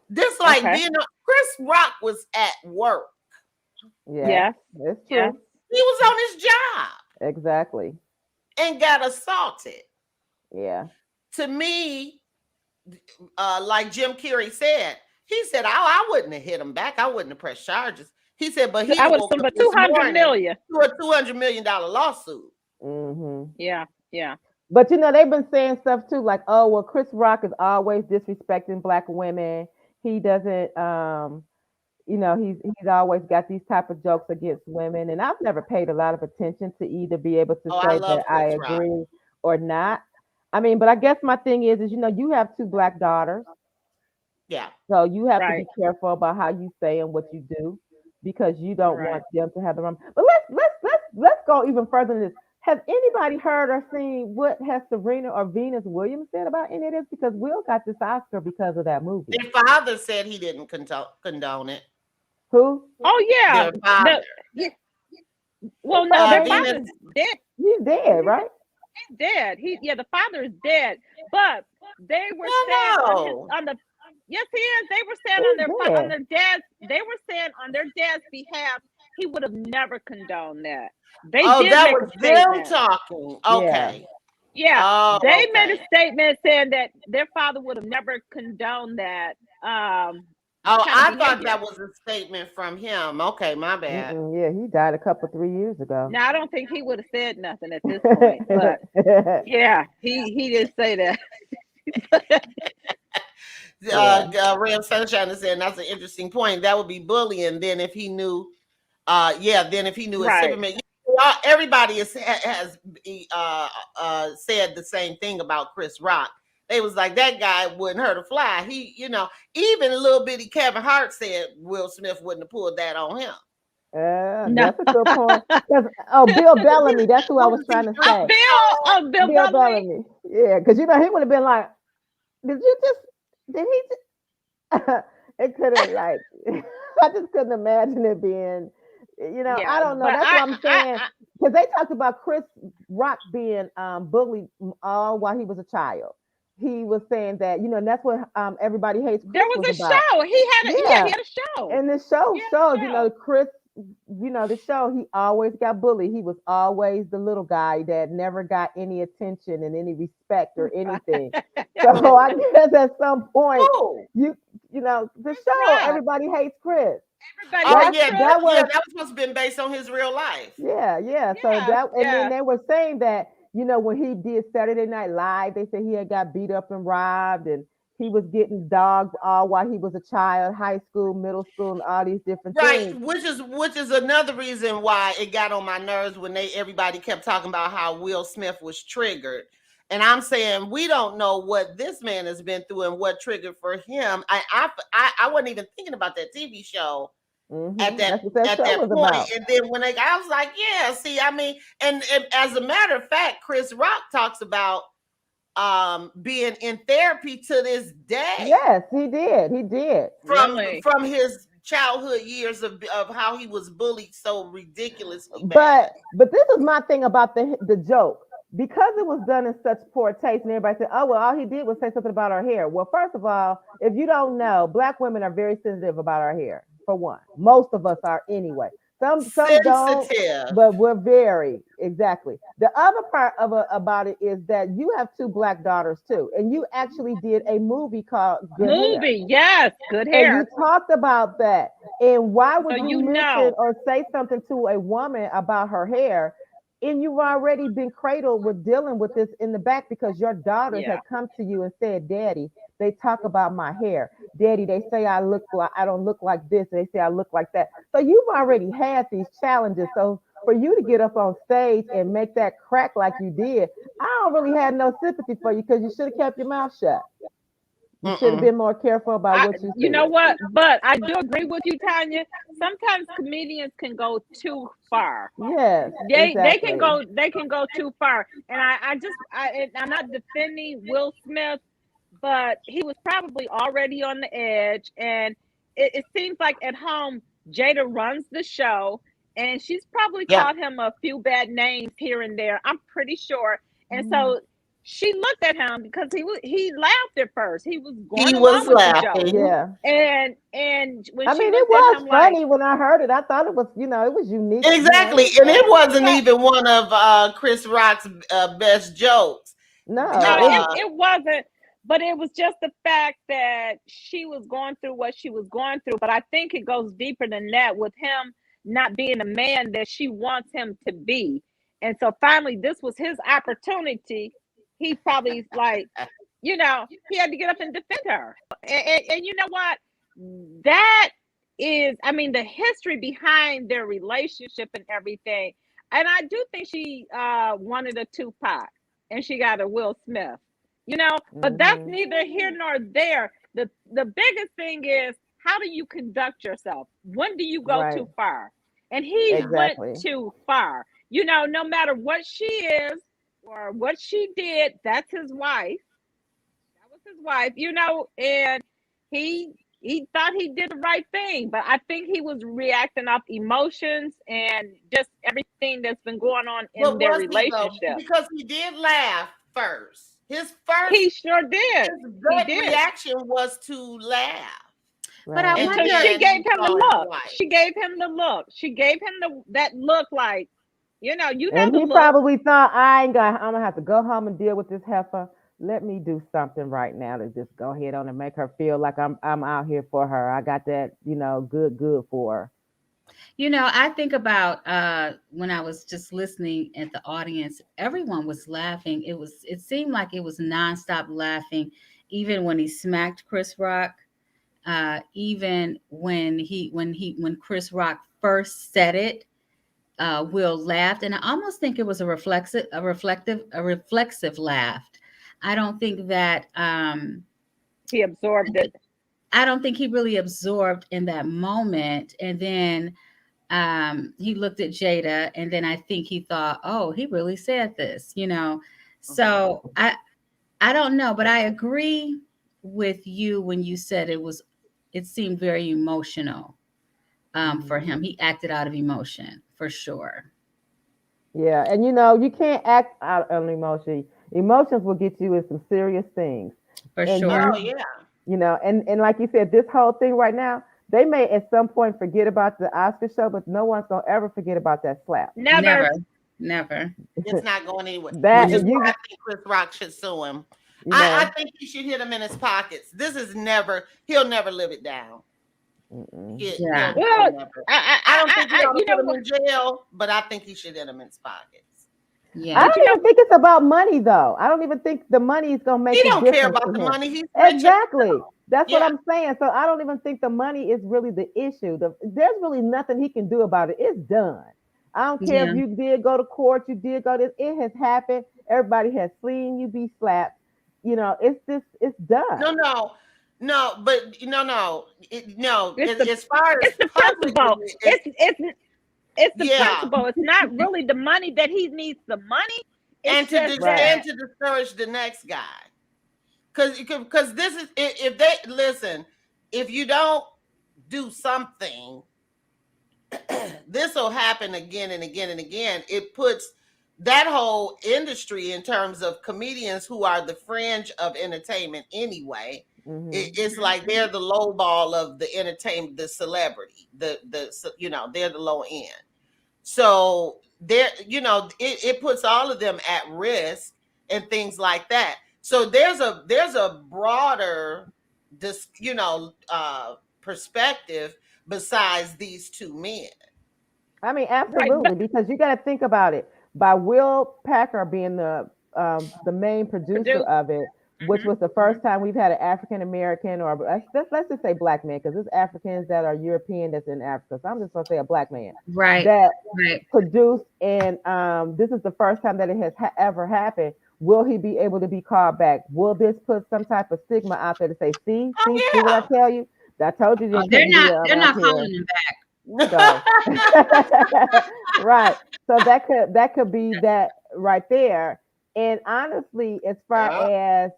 This like being Chris Rock was at work. Yeah, it's true. Yeah. He was on his job. Exactly. And got assaulted. Yeah. To me, like Jim Carrey said, he said, I wouldn't have hit him back. I wouldn't have pressed charges. He said, but I would have $200 million to a $200 million lawsuit. Mm-hmm. Yeah. But you know, they've been saying stuff too, like, oh, well, Chris Rock is always disrespecting Black women. He doesn't, you know, he's always got these type of jokes against women. And I've never paid a lot of attention to either be able to say that I agree or not. I mean, but I guess my thing is, you know, you have 2 Black daughters. Yeah. So you have to be careful about how you say and what you do, because you don't want them to have the wrong. But let's go even further than this. Has anybody heard or seen what has Serena or Venus Williams said about any of this? Because Will got this Oscar because of that movie. Their father said he didn't condone it. Who? Oh yeah. Their father. Well, no, their father's dead. He's dead, right? He's dead. The father is dead. But they were saying on the yes, he is. They were saying on their dad's. They were saying on their dad's behalf, he would have never condoned that. They did that make was a statement. them talking. Okay. Yeah. They made a statement saying that their father would have never condoned that. I thought that was a statement from him. Okay, my bad. Yeah, he died 3 years ago. Now I don't think he would have said nothing at this point, but yeah, he didn't say that. Ray of Sunshine is saying that's an interesting point. That would be bullying. Then if he knew, then if he knew his temperament, everybody is said the same thing about Chris Rock. They was like, that guy wouldn't hurt a fly. He, even little bitty Kevin Hart said Will Smith wouldn't have pulled that on him. No. That's a good point. Bill Bellamy. That's who I was trying to say. Bill Bellamy. Yeah, because he would have been like, did he just it could have like I just couldn't imagine it being, I don't know. That's what I'm saying. Because they talked about Chris Rock being bullied all while he was a child. He was saying that, and that's what everybody hates Chris. There was a show. He had a show. And the show showed, Chris, the show, he always got bullied. He was always the little guy that never got any attention and any respect or anything. So I guess at some point, the show, everybody hates Chris. That was supposed to be based on his real life. Yeah. So then they were saying that, when he did Saturday Night Live, they said he had got beat up and robbed, and he was getting dogged all while he was a child, high school, middle school, and all these different things. Which is another reason why it got on my nerves when everybody kept talking about how Will Smith was triggered. And I'm saying, we don't know what this man has been through and what triggered for him. I wasn't even thinking about that TV show at that point. About. And then when I was like, yeah, see, I mean, and as a matter of fact, Chris Rock talks about being in therapy to this day. Yes, he did. From his childhood years of how he was bullied so ridiculously bad. But this is my thing about the joke. Because it was done in such poor taste, and everybody said, oh, well, all he did was say something about our hair. Well, first of all, if you don't know, Black women are very sensitive about our hair, for one. Most of us are anyway. Some don't, but we're very, exactly. The other part about it is that you have 2 Black daughters too, and you actually did a movie called Good Hair. Yes, Good Hair. And you talked about that. And why would you mention or say something to a woman about her hair? And you've already been cradled with dealing with this in the back because your daughters had come to you and said, Daddy, they talk about my hair. Daddy, they say I don't look like this. They say I look like that. So you've already had these challenges. So for you to get up on stage and make that crack like you did, I don't really have no sympathy for you because you should have kept your mouth shut. You should have been more careful about what you said. You know what? But I do agree with you, Tanya. Sometimes comedians can go too far. Yes, they can go too far. And I'm not defending Will Smith, but he was probably already on the edge. And it seems like at home, Jada runs the show, and she's probably called him a few bad names here and there. I'm pretty sure. And so she looked at him because he laughed at first. He was laughing, And when it was funny when I heard it. I thought it was, it was unique. Exactly, and it wasn't even one of Chris Rock's best jokes. No, it wasn't. But it was just the fact that she was going through what she was going through. But I think it goes deeper than that with him not being a man that she wants him to be. And so finally, this was his opportunity. He probably he had to get up and defend her. And you know what? That is, the history behind their relationship and everything. And I do think she wanted a Tupac and she got a Will Smith, but that's neither here nor there. The biggest thing is, how do you conduct yourself? When do you go too far? And he went too far. No matter what she is, or what she did, that's his wife. That was his wife, and he thought he did the right thing, but I think he was reacting off emotions and just everything that's been going on in their relationship. Because he did laugh first. He sure did. His gut reaction was to laugh. But I wonder, she gave him the look. She gave him the look. She gave him that look like, and he probably thought, I'm gonna have to go home and deal with this heifer. Let me do something right now to just go ahead on and make her feel like I'm out here for her. I got that, good for her. I think about when I was just listening at the audience, everyone was laughing. It seemed like it was nonstop laughing, even when he smacked Chris Rock, even when Chris Rock first said it. Will laughed, and I almost think it was a reflexive laugh. I don't think that He absorbed it. I don't think he really absorbed in that moment, and then he looked at Jada, and then I think he thought, oh, he really said this, you know. So I don't know, but I agree with you when you said it seemed very emotional for him. He acted out of emotion for sure. Yeah, and you know, you can't act out on emotion. Emotions will get you in some serious things. For And sure. Oh yeah. you know, and like you said, this whole thing right now, they may at some point forget about the Oscar show, but no one's gonna ever forget about that slap. Never. Never. Never. It's not going anywhere. That Which is you, why I think Chris Rock should sue him. you know, I think he should hit him in his pockets. He'll never live it down. Yeah. Well, Never. I don't think he ought to you know put him what? in jail, but I think he should hit him in his pockets. I Yeah. don't even think it's about money though. I don't even think the money is gonna make He a don't difference care about to the him. money. He's rich. Exactly. That's what Yeah. I'm saying. So I don't even think the money is really the issue. There's really nothing he can do about it. It's done. I don't care Yeah. if you did go to court, you did go this. It has happened. Everybody has seen you be slapped. You know, it's done. No, but no. It's As far as It's the principle. publicly, It's the Yeah. principle. It's not really the money that he needs the money. and It's to just Right. and to discourage the next guy, because this is if they listen, if you don't do something, this will happen again and again and again. It puts that whole industry in terms of comedians who are the fringe of entertainment anyway. Mhm. It's like they're the low ball of the entertainment, the celebrity, they're the low end. So it puts all of them at risk and things like that. So there's a broader perspective besides these two men. I mean, right. absolutely, because you got to think about it. By Will Packer being the main producer Produce. of it, which Mhm. was the first time we've had an African American, or let's just say black man, because it's Africans that are European that's in Africa. So I'm just gonna say a black man Right. that Right. produced, and this is the first time that it has ever happened. Will he be able to be called back? Will this put some type of stigma out there to say, see what I Yeah. tell you? I told you Oh, this they're couldn't be not around here. calling him back. So right. So that could be that right there. And honestly, as far as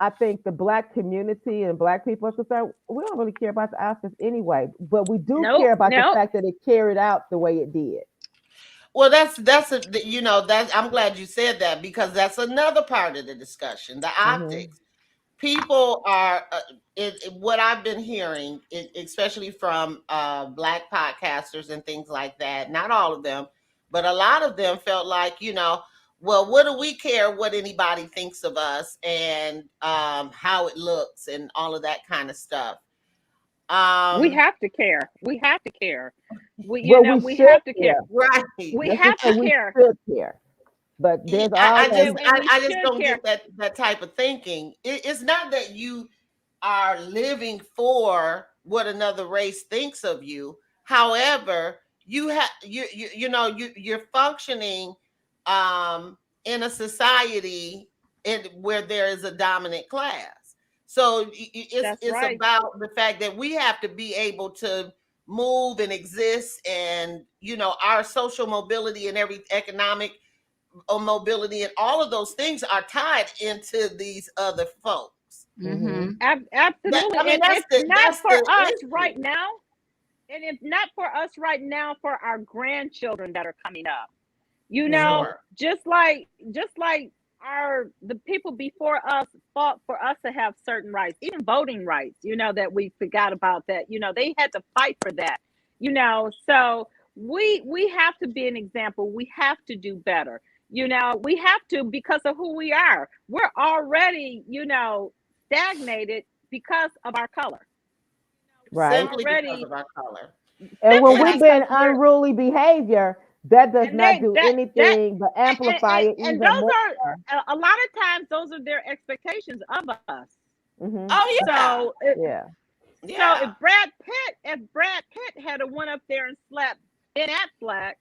I think the black community and black people are concerned, we don't really care about the Oscars anyway, but we do Nope, care about nope. the fact that it carried out the way it did. Well, I'm glad you said that, because that's another part of the discussion, the optics. People are what I've been hearing, especially from black podcasters and things like that. Not all of them, but a lot of them felt like, well, what do we care what anybody thinks of us and how it looks and all of that kind of stuff. We have to care. We have to care. We should have to care. Right. We Let's have just say to we care. should care. But there's I always just And we I just should don't care. get that type of thinking. It's not that you are living for what another race thinks of you. However, you're functioning in a society where there is a dominant class. So That's it's right. about the fact that we have to be able to move and exist, and our social mobility and every economic mobility and all of those things are tied into these other folks. Mm-hmm. Absolutely. I mean, And that's if not that's for the us issue. right now, and if not for us right now, for our grandchildren that are coming up, Sure. just like the people before us fought for us to have certain rights, even voting rights, that we forgot about that. They had to fight for that. So we have to be an example. We have to do better. We have to, because of who we are. We're already, stagnated because of our color. right. Simply because Already, of our color. And when And we've been unruly behavior, that does and not do anything but amplify it and even those more. are a lot of times those are their expectations of us. Mhm. Oh yeah. So Yeah. Yeah. if Brad Pitt had went up there and slapped Ben Affleck,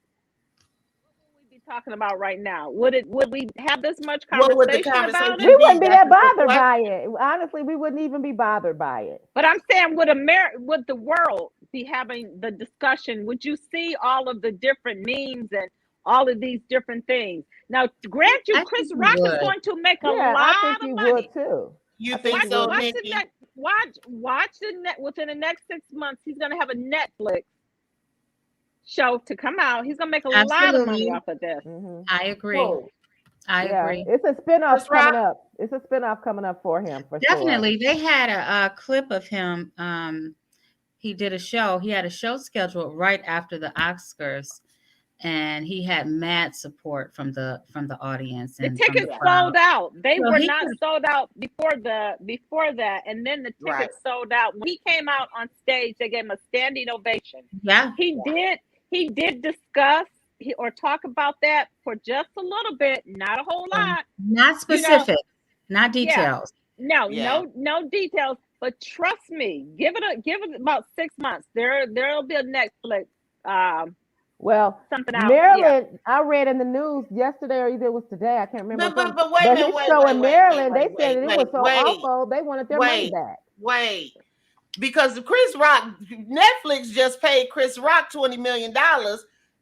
you talking about right now? Would we have this much What would the conversation about conversation it? We wouldn't be That's that a good bothered by question. it. Honestly, we wouldn't even be bothered by it. But I'm saying, would the world be having the discussion? Would you see all of the different memes and all of these different things? Now, grant you, I Chris think we Rock is would. going to make a Yeah, I think lot you of would money. too. You I think think you so, would. Watch the Nikki? watch the net within the next 6 months. He's going to have a Netflix show to come out. He's going to make a lot of money Absolutely. off of this. Mhm. I agree. Whoa. I Yeah, agree. it's a spinoff Chris Rock? coming up. It's a spinoff coming up for him for sure. Definitely. They had a clip of him. He did a show. He had a show scheduled right after the Oscars, and he had mad support from the audience The and from the tickets crowd. sold out. They So were he not could- sold out before that, and then the tickets Right. sold out. When he came out on stage, they gave him a standing ovation. Yeah. He did discuss or talk about that for just a little bit, not a whole lot. Not specific, not details. No, Yeah. no details. But trust me, give it about 6 months. There'll be a Netflix Well, something out. Maryland, I read in the news yesterday or either it was today. I can't remember. But wait a But minute, his wait, show wait, in wait, Maryland, wait, they said wait, it was so wait, awful they wanted their money wait. back. Wait, because Chris Rock, Netflix just paid Chris Rock $20 million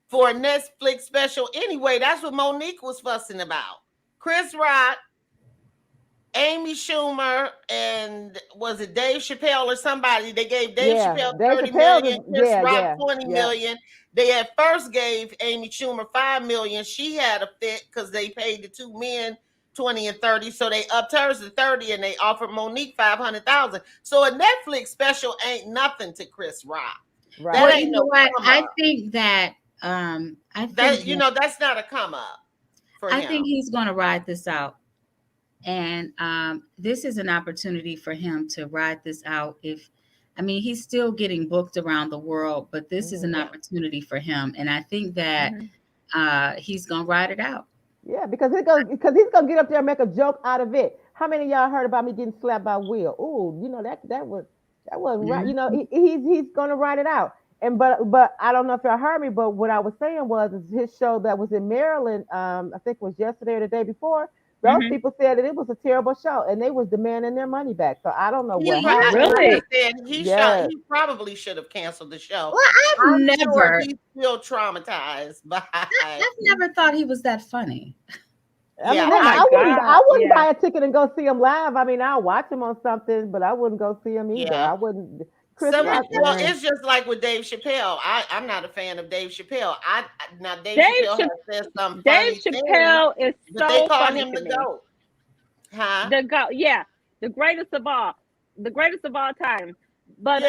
for a Netflix special anyway. That's what Monique was fussing about. Chris Rock, Amy Schumer, and was it Dave Chappelle or somebody? They gave Dave Chappelle Dave 30 Chappelle million, is- Chris yeah, Rock yeah, 20 yeah. million. They at first gave Amy Schumer 5 million. She had a fit because they paid the two men 20 and 30. So they upped hers to 30 and they offered Monique 500,000. So a Netflix special ain't nothing to Chris Rock. Right. That Well, ain't you know no what? come I up. think that That's not a come up for him. I think he's going to ride this out, and this is an opportunity for him to ride this out. He's still getting booked around the world, but this is an Yeah. opportunity for him, and I think that he's going to ride it out. Yeah, because he's gonna get up there and make a joke out of it. How many of y'all heard about me getting slapped by Will? Oh, that wasn't right. He's gonna write it out. And but I don't know if y'all heard me, but what I was saying was is his show that was in Maryland, I think it was yesterday or the day before. Those people said that it was a terrible show and they was demanding their money back. So I don't know what happened. Really? He probably should have canceled the show. Well, I'm sure he's still traumatized by. I've never thought he was that funny. I wouldn't buy a ticket and go see him live. I mean, I'll watch him on something, but I wouldn't go see him either. Yeah. I wouldn't. It's just like with Dave Chappelle. I'm not a fan of Dave Chappelle. Dave Chappelle has said something funny. Dave Chappelle is so they call funny him to the me. GOAT. Huh? The GOAT, yeah, the greatest of all time. But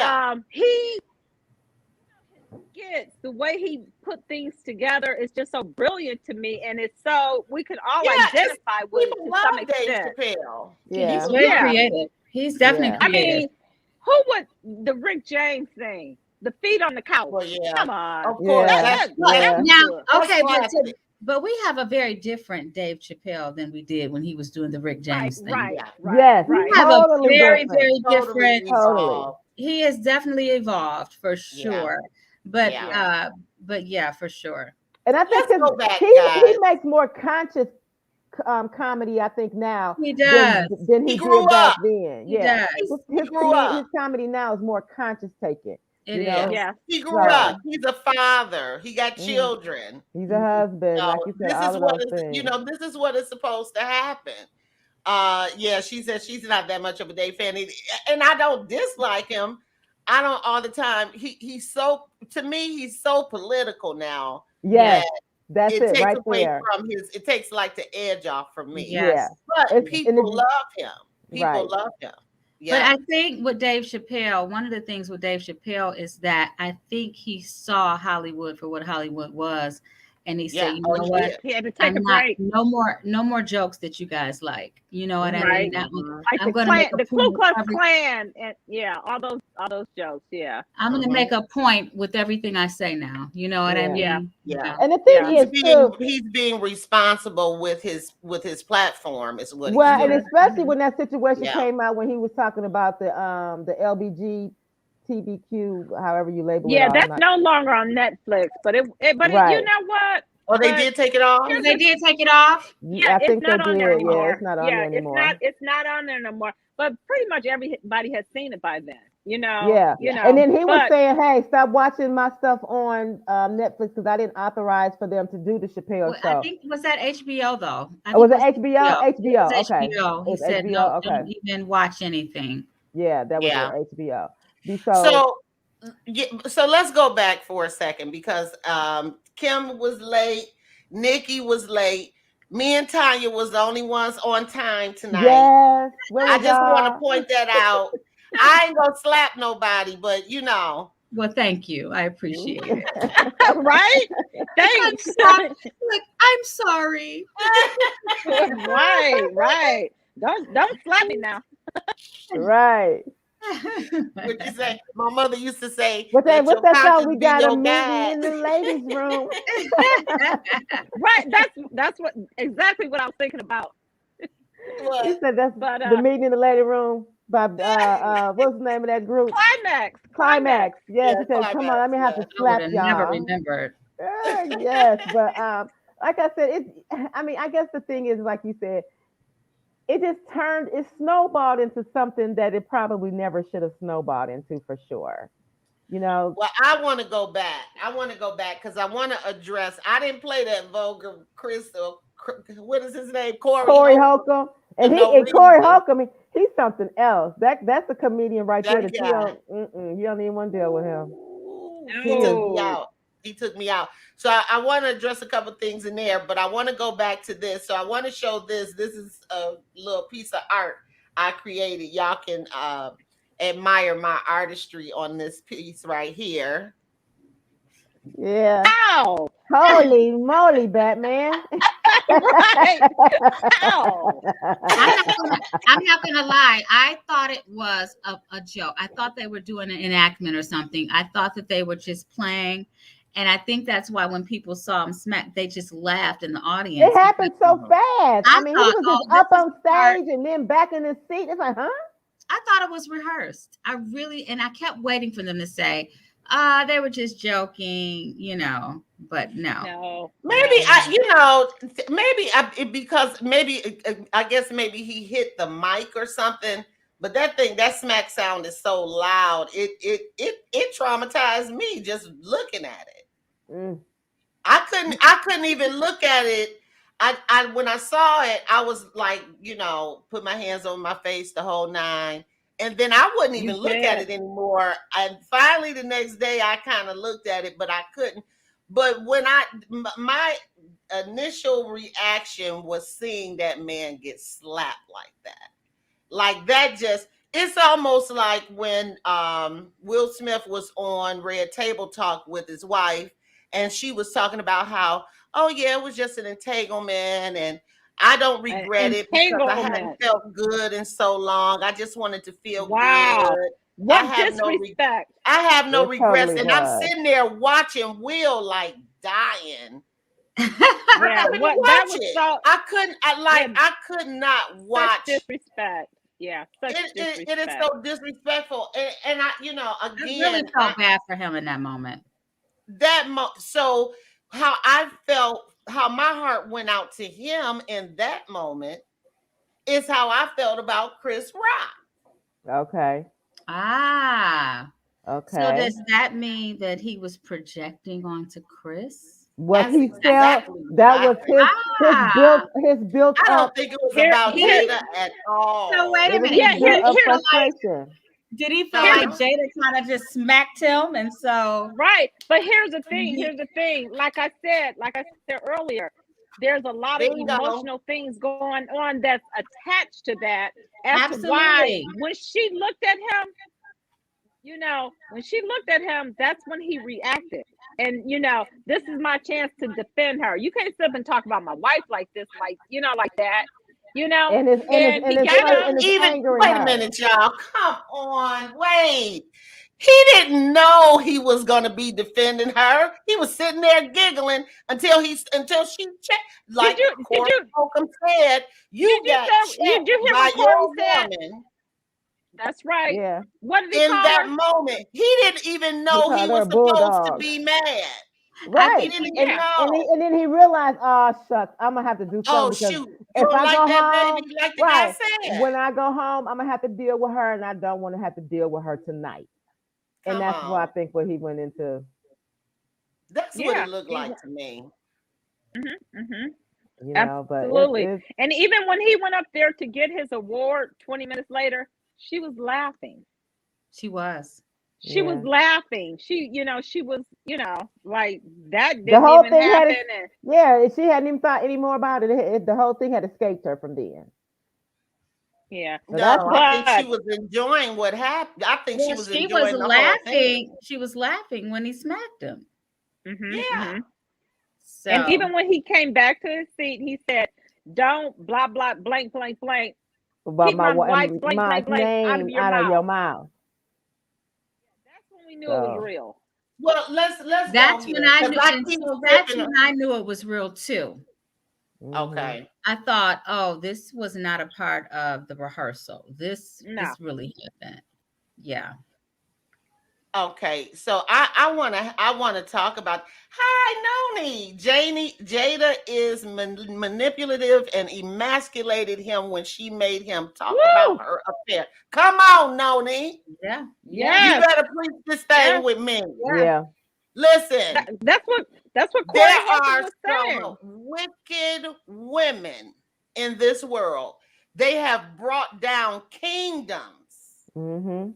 he gets the way he put things together is just so brilliant to me, and it's so we can all identify with it to some extent. Dave Chappelle. Yeah. He's very creative. He's definitely creative. I mean, who would the Rick James thing? The feet on the couch. Well, yeah. Come on. Of course. Yeah. Now, okay, That's but we have a very different Dave Chappelle than we did when he was doing the Rick James thing. Right. Yes. Right. We have Totally a very, different. very different. Totally. He has definitely evolved for sure. But for sure. And I think Let's go back, he guys. makes more conscious comedy, I think, now He does. than he grew did back up. then. He Yeah. does. His grew up. comedy now is more conscious taking. It You know? is. Yeah. He grew Right. up. He's a father. He got children. He's a husband, like you said, all of those things. This is what is supposed to happen. She said she's not that much of a Dave fan, and I don't dislike him. I don't all the time. He's so, to me, he's so political now. Yes, that's it takes right away there. from it takes like the edge off from me. Yes. But people love him. People love him. Yeah. But I think with Dave Chappelle, one of the things with Dave Chappelle is that I think he saw Hollywood for what Hollywood was. And he said, you know what? He had to take a break. No more jokes that you guys like. You know what I mean? Like I'm going to make the Ku Klux Klan, and all those jokes. Yeah, I'm going to make a point with everything I say now. You know what I mean? Yeah. And the thing is, he's being responsible with his platform is what. Well, he's and doing. especially when that situation came out when he was talking about the LBGTBQ, however you label it. Yeah, that's no longer on Netflix, but you know what? Oh, they But did take it off? here's They did take it off. yeah, I it's think they not on there did. Yeah, anymore. it's not on there anymore. It's not on there no more. But pretty much everybody has seen it by then. Yeah. You know. And then he was but saying, "Hey, stop watching my stuff on Netflix because I didn't authorize for them to do the Chappelle Well, show." I think was that HBO though. I Was think it HBO? HBO. It was Okay. HBO. He It's said HBO. no, Okay. don't even watch anything. Yeah, that was Yeah. HBO. So let's go back for a second because Kim was late, Nikki was late, me and Tanya was the only ones on time tonight. Yes. I just want to point that out. I ain't gonna slap nobody, but Well, thank you. I appreciate it. right? Thanks. I'm sorry. Right. Don't slap me now. Right. What you say? My mother used to say, What's that song? We got a your movie guide. in the ladies' room. Right. That's exactly what I was thinking about. He said that's But the meeting in the lady room by what's the name of that group? Climax. Yes, Yeah, he said, come on, let me have to I slap would have never y'all. remembered. Yes, but like I said, I guess the thing is, like you said, it snowballed into something that it probably never should have snowballed into for sure. Well, I want to go back. Because I want to address. I didn't play that vulgar Crystal. What is his name? Corey Holcomb. And Corey Holcomb, he's something else. That's a comedian right there that you don't even want to deal with him. He took me out. So I want to address a couple things in there, but I want to go back to this. So I want to show this. This is a little piece of art I created. Y'all can admire my artistry on this piece right here. Yeah. Ow! Holy moly, Batman. Right. Ow. I'm not gonna lie. I thought it was a joke. I thought they were doing an enactment or something. I thought that they were just playing. And I think that's why when people saw him smack, they just laughed in the audience. It happened so fast. I mean, he was just up on stage and then back in his seat. It's like, huh? I thought it was rehearsed. And I kept waiting for them to say, they were just joking, but no. Maybe I guess maybe he hit the mic or something. But that smack sound is so loud. It traumatized me just looking at it. I couldn't even look at it. I when I saw it, I was like, put my hands on my face the whole nine. And then I wouldn't even look at it anymore. And finally the next day I kind of looked at it, but I couldn't. But when my initial reaction was seeing that man get slapped like that. Like that it's almost like when Will Smith was on Red Table Talk with his wife, and she was talking about how, oh yeah, it was just an entanglement, and I don't regret it because I hadn't felt good in so long. I just wanted to feel good. What disrespect. I have no regrets. Totally and I'm sitting there watching Will like dying. Yeah, I could not watch disrespect. Yeah, it is so disrespectful, and I, again, I really felt bad for him in that moment. So how I felt, how my heart went out to him in that moment, is how I felt about Chris Rock. Okay. Okay. So does that mean that he was projecting onto Chris? Was he still? That was his built I don't up. think it was about Jada at all. So wait a minute. Did he feel like Jada kind of just smacked him, and so right? But here's the thing. Like I said earlier, there's a lot of emotional things going on that's attached to that. As to why when she looked at him, that's when he reacted. And this is my chance to defend her. You can't sit up and talk about my wife like this, like that. And it's wait a minute, y'all. Come on, wait. He didn't know he was gonna be defending her. He was sitting there giggling until she checked. Like Corey Holcomb said, you got checked by your woman. That's right. Yeah. What did he in that moment? He didn't even know he was supposed to be mad. Right. He didn't And, know. and then he realized, oh shucks, I'm gonna have to do Oh something because shoot, you if don't I like go that home, baby, like the guy right, said. when I go home, I'm gonna have to deal with her, and I don't want to have to deal with her tonight. And Come that's why I on, think what he went into, that's what it Yeah. looked like to me. Mm-hmm. but Absolutely. it's And even when he went up there to get his award 20 minutes later, she was laughing. She was. She was yeah. laughing. She was, like that The didn't whole even thing had happen. it. Yeah, she hadn't even thought any more about it. The whole thing had escaped her from then. Yeah. So No, that's I think she But was enjoying what happened. I think she Well, was she was enjoying the whole thing. laughing. She was laughing when he smacked him. Yeah. hmm and So even when he came back to his seat, he said, "Don't blah blah blank blank blank. about Keep my wife's blank my blank blank out of name your out of your mouth." mouth. That's when we knew it was So real. Well, let's go that's when here I because knew, I and keep so that's skipping. when I knew it was real too. mhm. Okay. I thought, oh, this was not a part of the rehearsal. This No. really happened. Yeah. Okay, so I wanna talk about. Hi, Noni. Jada is manipulative and emasculated him when she made him talk about Woo! her affair. Come on, Noni. Yeah. Yeah. You Yes. better preach this thing Yes. with me. Yeah. Yeah. Listen, That's what there Corey Holcomb are was some saying. wicked women in this world. They have brought down kingdoms. Mhm.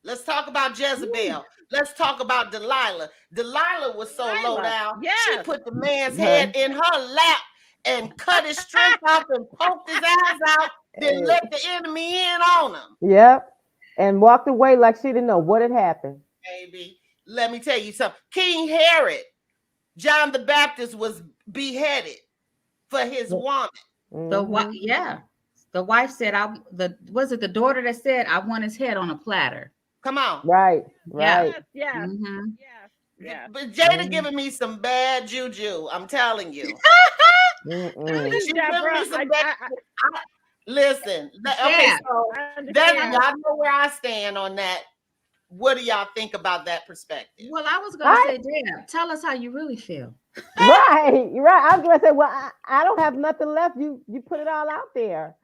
Let's talk about Woo. Jezebel. Let's talk about Delilah. Delilah was so low Lila. down. She Yes. put the man's head Her. in her lap and cut his strength off and poked his eyes out, then let the enemy in on him. Yep. And walked away like she didn't know what had happened. Baby, let me tell you something. King Herod, John the Baptist was beheaded for his woman. Mhm. Yeah. The wife said, was it the daughter that said, I want his head on a platter? Come on. Right. Yeah. Right. Yes. Yes. Mm-hmm. Yes. Yes. But Jada Mhm. giving me some bad juju. I'm telling you. Mm-mm. She giving Deborah, me some bad. Listen, okay, Yeah. so I that's understand. y'all know where I stand on that. What do y'all think about that perspective? Well, I was going to I say, Dad, tell us how you really feel. right. Right. I was gonna say, well, I don't have nothing left. You put it all out there.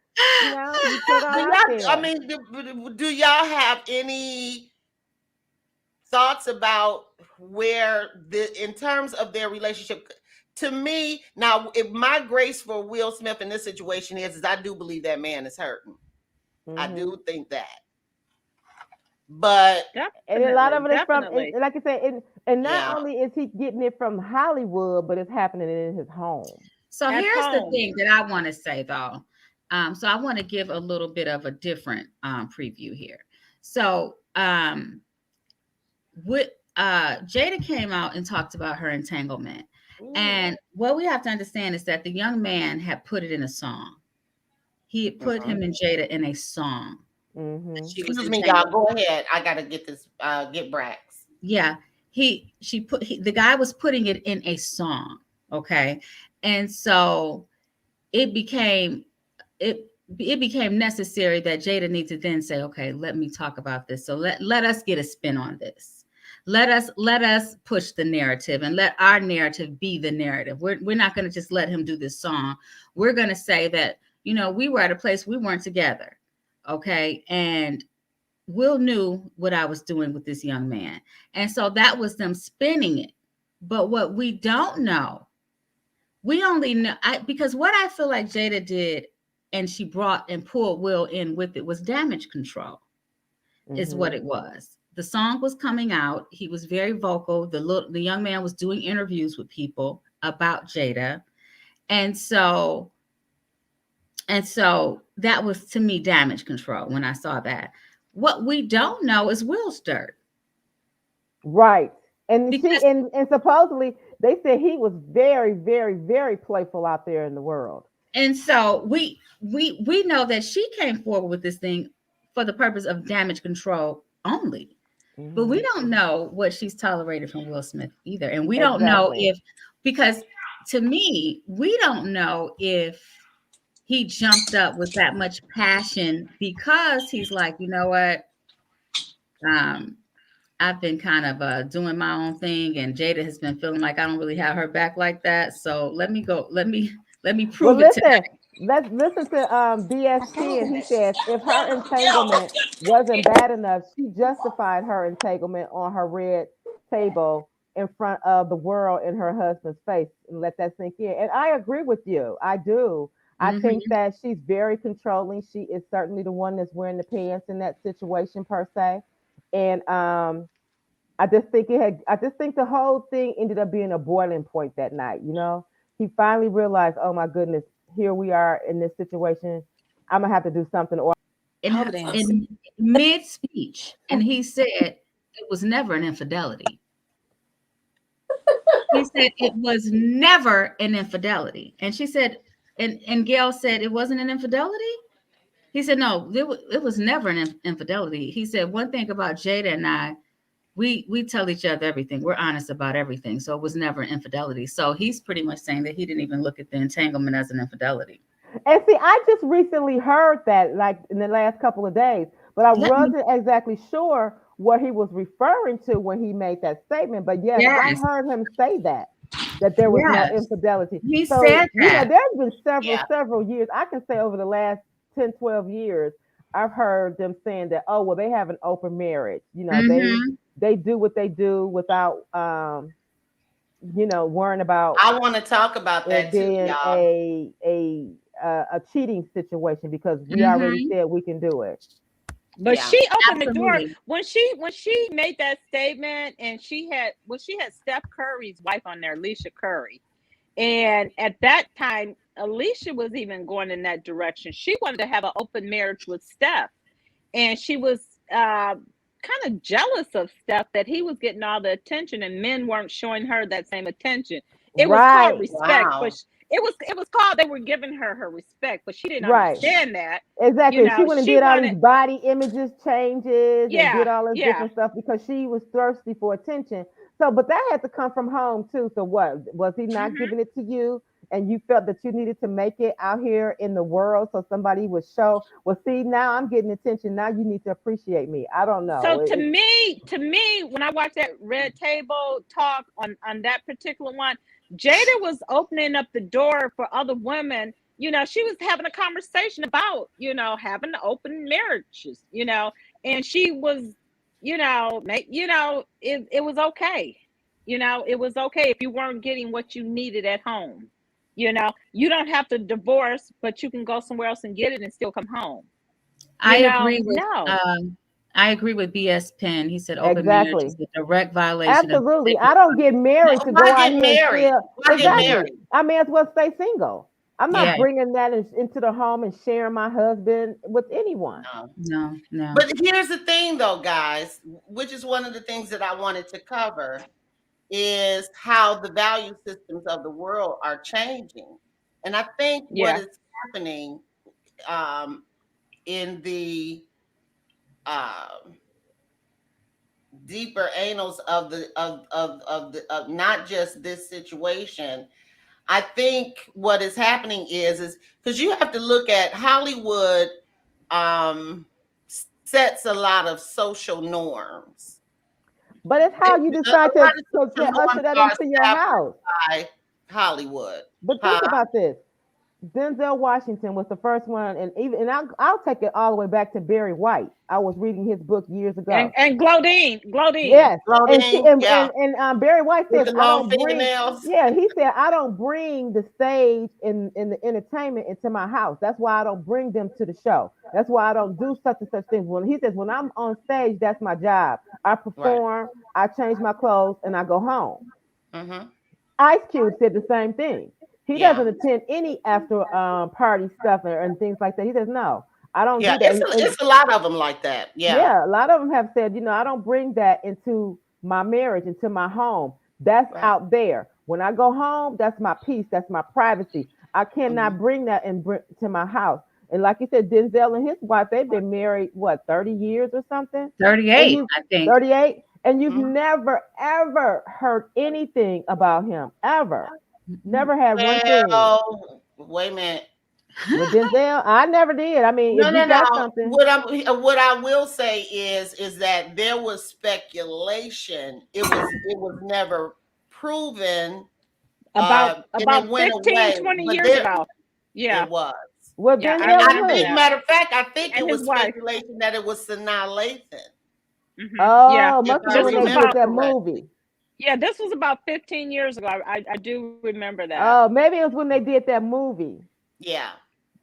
You put it all Do out y'all? I there. mean, do y'all have any thoughts about where in terms of their relationship? To me, now, if my grace for Will Smith in this situation is I do believe that man is hurting. I Mhm. do think that, but And a lot Definitely. of it is from, Definitely. like I said, and not yeah, only is he getting it from Hollywood, but it's happening in his home. So At here's the home. thing that I want to say, though. So I want to give a little bit of a different preview here. So Jada came out and talked about her entanglement. ooh, And what we have to understand is that the young man had put it in a song. He had put him and Jada in a song. Mm-hmm. She was excuse me, y'all. entangled. Go ahead. I gotta get this. Get Brax. Yeah, the guy was putting it in a song. Okay, and so it became it became necessary that Jada needs to then say, okay, let me talk about this. So let us get a spin on this. Let us push the narrative and let our narrative be the narrative. We're not going to just let him do this song. We're going to say that, we were at a place we weren't together. Okay. And Will knew what I was doing with this young man. And so that was them spinning it. But what we don't know, we only know because what I feel like Jada did and she brought and pulled Will in with it was damage control, is what it was. The song was coming out. He was very vocal. The young man was doing interviews with people about Jada. And so that was, to me, damage control when I saw that. What we don't know is Will's dirt. Right. And Because, and supposedly they said he was very, very, very playful out there in the world. and so we know that she came forward with this thing for the purpose of damage control only. But we don't know what she's tolerated from Will Smith either. And we don't know because to me, we don't know if he jumped up with that much passion because he's like, you know what? I've been kind of doing my own thing, and Jada has been feeling like I don't really have her back like that. So let me go. Let me Well, prove it to. listen, let's listen to BSP, and he says if her entanglement wasn't bad enough, she justified her entanglement on her red table in front of the world in her husband's face, and let that sink in. And I agree with you. I do. I think that she's very controlling. She is certainly the one that's wearing the pants in that situation per se. And I just think I just think the whole thing ended up being a boiling point that night. You know, he finally realized, oh my goodness, here we are in this situation. I'm gonna have to do something. Or in mid speech, and he said it was never an infidelity. He said it was never an infidelity, and she said, and Gail said it wasn't an infidelity. He said no, it was never an infidelity. He said one thing about Jada and I. We tell each other everything. We're honest about everything. So it was never an infidelity. So he's pretty much saying that he didn't even look at the entanglement as an infidelity. And see, I just recently heard that, like in the last couple of days, but I wasn't exactly sure what he was referring to when he made that statement. But yes, I heard him say that there was no infidelity. He said that. You know, there's been several years. I can say over the last 10, 12 years, I've heard them saying that, oh, well, they have an open marriage. You know, they do what they do without, you know, worrying about. I want to talk about that too, y'all. A cheating situation, because we already said we can do it. But she opened the door when she made that statement, and she had Steph Curry's wife on there, Alicia Curry, and at that time, Alicia was even going in that direction. She wanted to have an open marriage with Steph, and she was kind of jealous of Steph that he was getting all the attention and men weren't showing her that same attention. It was called respect, but it was called they were giving her respect, but she didn't understand that. Exactly. You know, she went and did all these body images changes and did all this different stuff because she was thirsty for attention. So, but that had to come from home too. So what, was he not giving it to you? And you felt that you needed to make it out here in the world so somebody would show, well, see, now I'm getting attention. Now you need to appreciate me. I don't know. So to me, when I watched that red table talk on that particular one, Jada was opening up the door for other women. You know, she was having a conversation about, you know, having open marriages, you know, and she was, you know, it was okay. You know, it was okay if you weren't getting what you needed at home. You know, you don't have to divorce, but you can go somewhere else and get it and still come home. I agree with BS Penn. He said open marriage is a direct violation. Absolutely. I don't get married to go out here and still. I may as well stay single. I'm not bringing that into the home and sharing my husband with anyone. No. But here's the thing, though, guys, which is one of the things that I wanted to cover, is how the value systems of the world are changing. And I think what is happening in the deeper annals of not just this situation, I think what is happening is because you have to look at Hollywood sets a lot of social norms. But it's how you decide to usher that into your house. By Hollywood. But think about this. Denzel Washington was the first one, and I'll take it all the way back to Barry White. I was reading his book years ago. And Glodine. Yes. Glodine, and Barry White said, he said, I don't bring the stage and the entertainment into my house. That's why I don't bring them to the show. That's why I don't do such and such things. When he says, when I'm on stage, that's my job. I perform, I change my clothes, and I go home. Mm-hmm. Ice Cube said the same thing. He doesn't attend any after party stuff and things like that. He says, no, I don't do that. It's a lot of them like that. Yeah, a lot of them have said, I don't bring that into my marriage, into my home. That's out there. When I go home, that's my peace. That's my privacy. I cannot bring that to my house. And like you said, Denzel and his wife, they've been married, 30 years or something? 38, I think. 38? And you've never, ever heard anything about him, ever. Never had one thing. Wait a minute. With Denzel, I never did. I mean, No, if no, you got no. something, What I will say is that there was speculation. It was never proven, and About it went 15, away. 20 But years there ago. Yeah. it was. with Yeah, I And Denzel I remember think, and who? that. matter of fact, I think it And his was wife. speculation that it was Sanaa Lathan, Yeah. Oh, if must have I been This when was they did about, remember that correctly. movie. yeah, this was about 15 years ago. I do remember that. Oh, maybe it was when they did that movie. Yeah.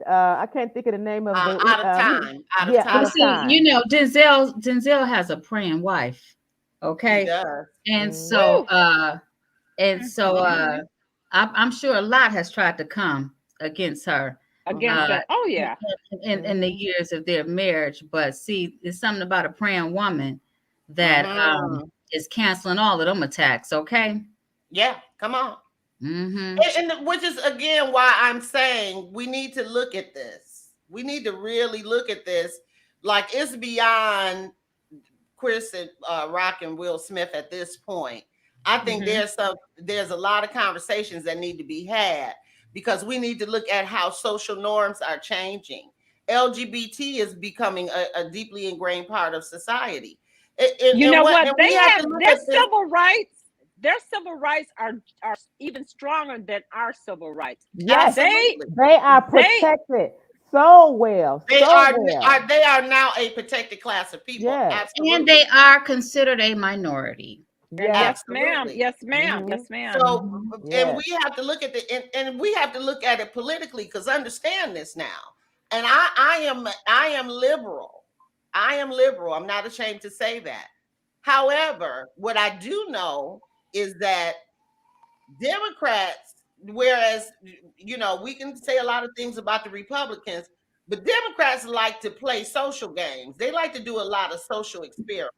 I can't think of the name of the. Out of time. Out of Yeah, out But of time. see, you time. know, Denzel has a praying wife. He Okay. does. And Mm. so Woo. and so Mhm. I'm sure a lot has tried to come against her Against Mm-hmm. uh that. Oh yeah. in the Mhm. years of their marriage. But see, it's something about a praying woman that Mm-hmm. is canceling all of them attacks, okay? Yeah. Come on. Mm-hmm. And which is again why I'm saying we need to look at this. We need to really look at this. Like it's beyond Chris and Rock and Will Smith at this point. I think Mhm. there's a lot of conversations that need to be had because we need to look at how social norms are changing. LGBT is becoming a deeply ingrained part of society. You know what? And They we have have to look their at this. civil rights. Their civil rights are even stronger than our civil rights. Yes, They Absolutely. they are they protected so well, They so are well. they are now a protected class of people. Yes, And Absolutely. they are considered a minority. and yes. yes, ma'am. Absolutely. Yes, ma'am. Hmm. Yes, ma'am. So, Mm-hmm. and Yes. we have to look at and we have to look at it politically because understand this now. And I am liberal. I am liberal. I'm not ashamed to say that. However, what I do know is that Democrats, whereas we can say a lot of things about the Republicans, but Democrats like to play social games. They like to do a lot of social experiments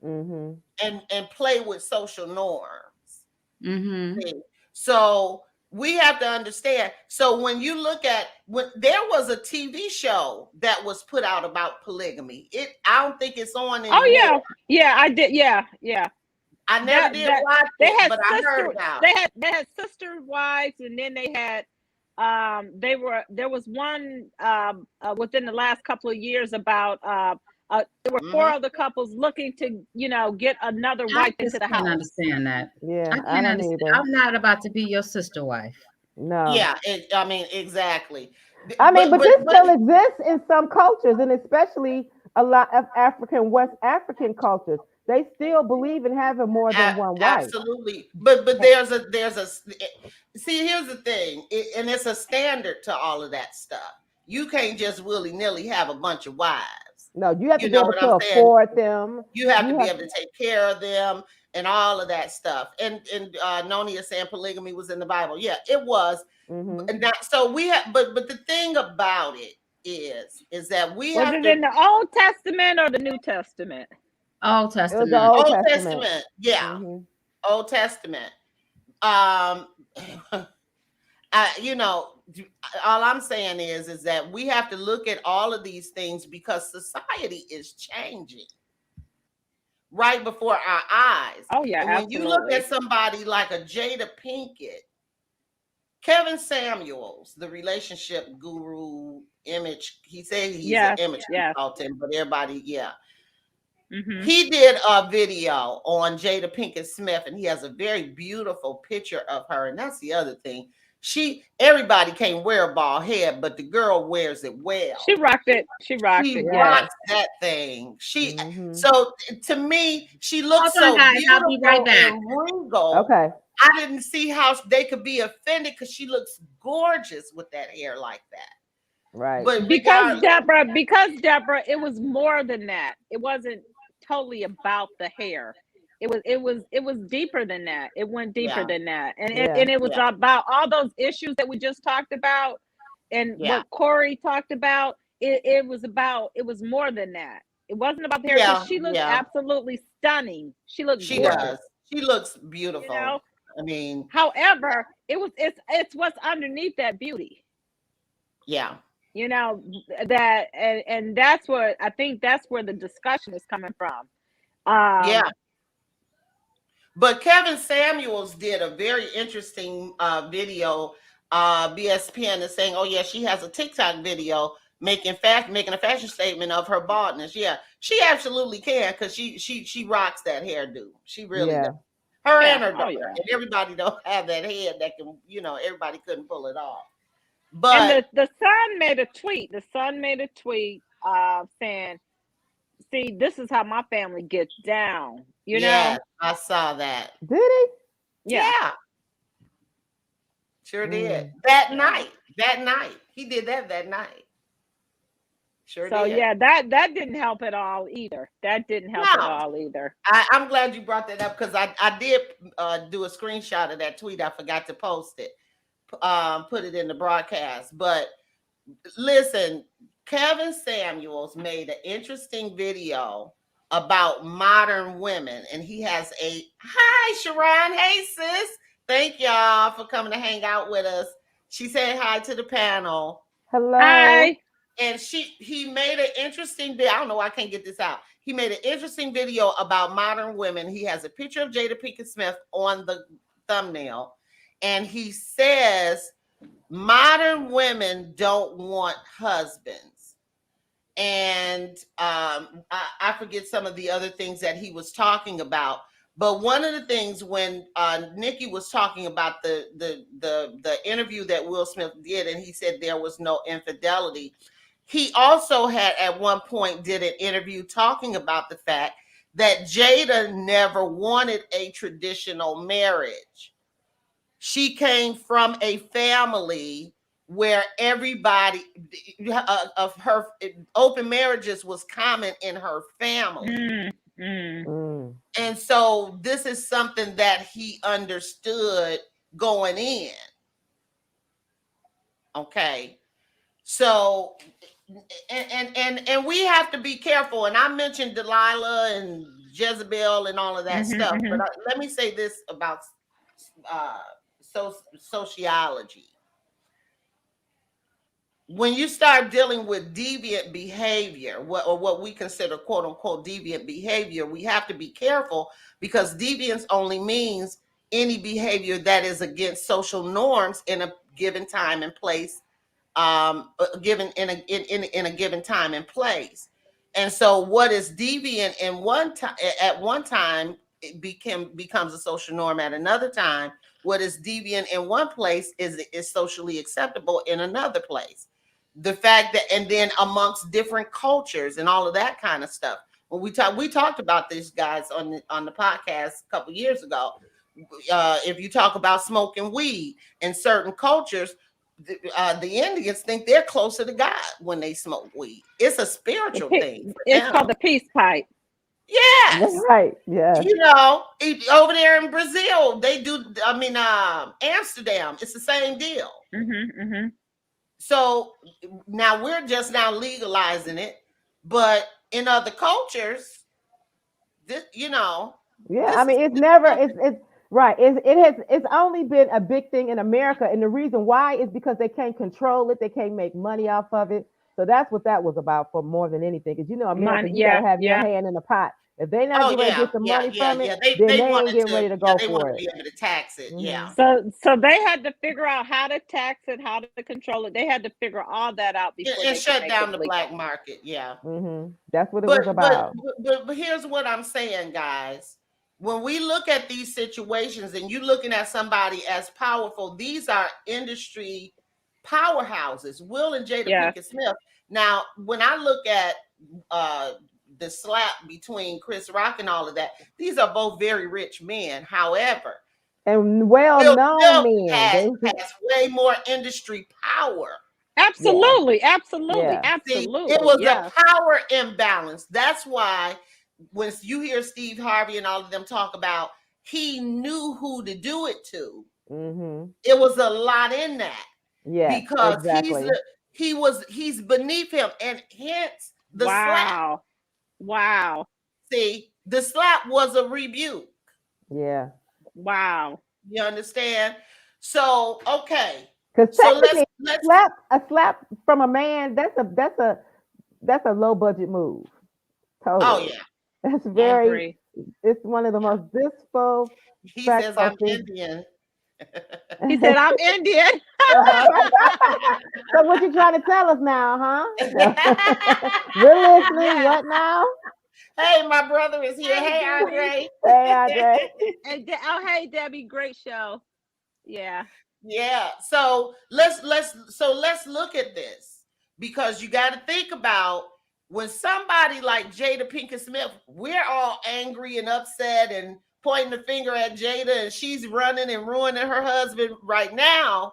Hmm. and play with social norms. Mm-hmm. See? So we have to understand. So when you look at when there was a TV show that was put out about polygamy, I don't think it's on Oh anymore. yeah. Yeah, I did. Yeah, yeah. I never That did watch they it, had but I heard about it. they had sister wives, and then they had there was one within the last couple of years about there were four Mhm. other couples looking to get another I wife into just the can't house. understand that. Yeah, I I can't don't understand. either. I'm not about to be your sister wife. No. Yeah, I mean exactly. I mean, but this But still exists in some cultures, and especially a lot of West African cultures. They still believe in having more than one wife. Absolutely. But there's a see, here's the thing, and it's a standard to all of that stuff. You can't just willy-nilly have a bunch of wives. No, you have to You be know able what to I'm saying? afford them. You have to You be have able to take care of them and all of that stuff. And Noni is saying polygamy was in the Bible. Yeah, it was. hmm And that, so we have, but the thing about it is that we Was have it to in the Old Testament or the New Testament? Old It was the Testament. Old Old Testament. Testament. Yeah, Hmm. Old Testament. Um, you know, all I'm saying is that we have to look at all of these things because society is changing right before our eyes. Oh yeah, And when you look absolutely. at somebody like a Jada Pinkett, Kevin Samuels, the relationship guru, image, he said he's an Yes, image yes. consultant, but everybody, yeah. Hmm. He did a video on Jada Pinkett-Smith, and he has a very beautiful picture of her. And that's the other thing. Everybody can't wear a bald head, but the girl wears it well. She rocked it. She rocked She it. Yes. Yes. rocks that thing. Hmm. So to me, she Hold looks on, so guys. I'll be right beautiful back. and regal. Okay. I didn't see how they could be offended because she looks gorgeous with that hair like that. Right. But Because regardless, Deborah, it was more than that. It wasn't totally about the hair. It was deeper than that. It went deeper yeah, than that. And Yeah. it was yeah, about all those issues that we just talked about and yeah, what Corey talked about. It was more than that. It wasn't about the hair because yeah, she looked yeah. absolutely stunning. She looked She gorgeous, does. She looks you know. beautiful. I mean, However, it's what's underneath that beauty. yeah, You know, that and that's what I think that's where the discussion is coming from. yeah. um But Kevin Samuels did a very interesting video BSPN is saying, oh yeah, she has a TikTok video making a fashion statement of her baldness. Yeah, she absolutely can, because she rocks that hairdo. She really does. Her and her daughter. And everybody don't have that head that can, everybody couldn't pull it off. But and the son made a tweet. The son made a tweet saying, "See, this is how my family gets down." You know? I saw that. Did he? Yeah. Sure did. That night. He did that night. Sure so did. yeah, that didn't help at all either. That didn't help at all either. I'm glad you brought that up, because I did do a screenshot of that tweet. I forgot to post it, put it in the broadcast. But listen, Kevin Samuels made an interesting video about modern women, and he has a hi Sharon, hey sis, thank y'all for coming to hang out with us. She said hi to the panel. Hello. Hi. And he made an interesting video. I don't know why I can't get this out. He made an interesting video about modern women. He has a picture of Jada Pinkett-Smith on the thumbnail, and he says modern women don't want husbands. And I forget some of the other things that he was talking about. But one of the things, when Nikki was talking about the interview that Will Smith did, and he said there was no infidelity, he also had at one point did an interview talking about the fact that Jada never wanted a traditional marriage. She came from a family where everybody of her open marriages was common in her family. And so this is something that he understood going in. Okay. So and we have to be careful. And I mentioned Delilah and Jezebel and all of that stuff. But let me say this about sociology. When you start dealing with deviant behavior, or what we consider quote unquote deviant behavior, we have to be careful, because deviance only means any behavior that is against social norms in a given time and place, given in a given time and place. And so what is deviant at one time, it becomes a social norm at another time. What is deviant in one place is socially acceptable in another place. The fact that, and then amongst different cultures and all of that kind of stuff. When we talked about this, guys, on the podcast a couple years ago. If you talk about smoking weed in certain cultures, the Indians think they're closer to God when they smoke weed. It's a spiritual thing. It's called the peace pipe. Yes. That's right. Yeah. Over there in Brazil, they do. Amsterdam, it's the same deal. So now we're just now legalizing it, but in other cultures, Yeah, I mean, it's right. It's only been a big thing in America, and the reason why is because they can't control it, they can't make money off of it. So that's what that was about, for more than anything. Because America, you gotta have your hand in the pot. If they not going to get some money from it, then they ain't getting ready to go they for want it. to be able to tax it. So they had to figure out how to tax it, how to control it. They had to figure all that out before and shut down the black market. That's what it was about. But here's what I'm saying, guys. When we look at these situations and you looking at somebody as powerful, these are industry powerhouses. Will and Jada Pinkett-Smith. Now, when I look at the slap between Chris Rock and all of that, these are both very rich men. However, and well-known men, has way more industry power. Absolutely. See, it was a power imbalance. That's why when you hear Steve Harvey and all of them talk about, he knew who to do it to. It was a lot in that. Because exactly. he's beneath him, and hence the slap. Wow. See, the slap was a rebuke. Wow. You understand? So, okay. Because technically, a slap from a man, that's a low budget move. Totally. Oh yeah. That's very. It's one of the most blissful. He says I'm Indian, He said, I'm Indian. So what you trying to tell us now, huh? We're listening. Yes. What now? Hey, my brother is here. Hey, Hey, Andre. Hey, Andre. And oh, hey, Debbie, great show. Yeah. Yeah. So let's look at this, because you got to think about when somebody like Jada Pinkett-Smith, we're all angry and upset and pointing the finger at Jada, and she's running and ruining her husband right now.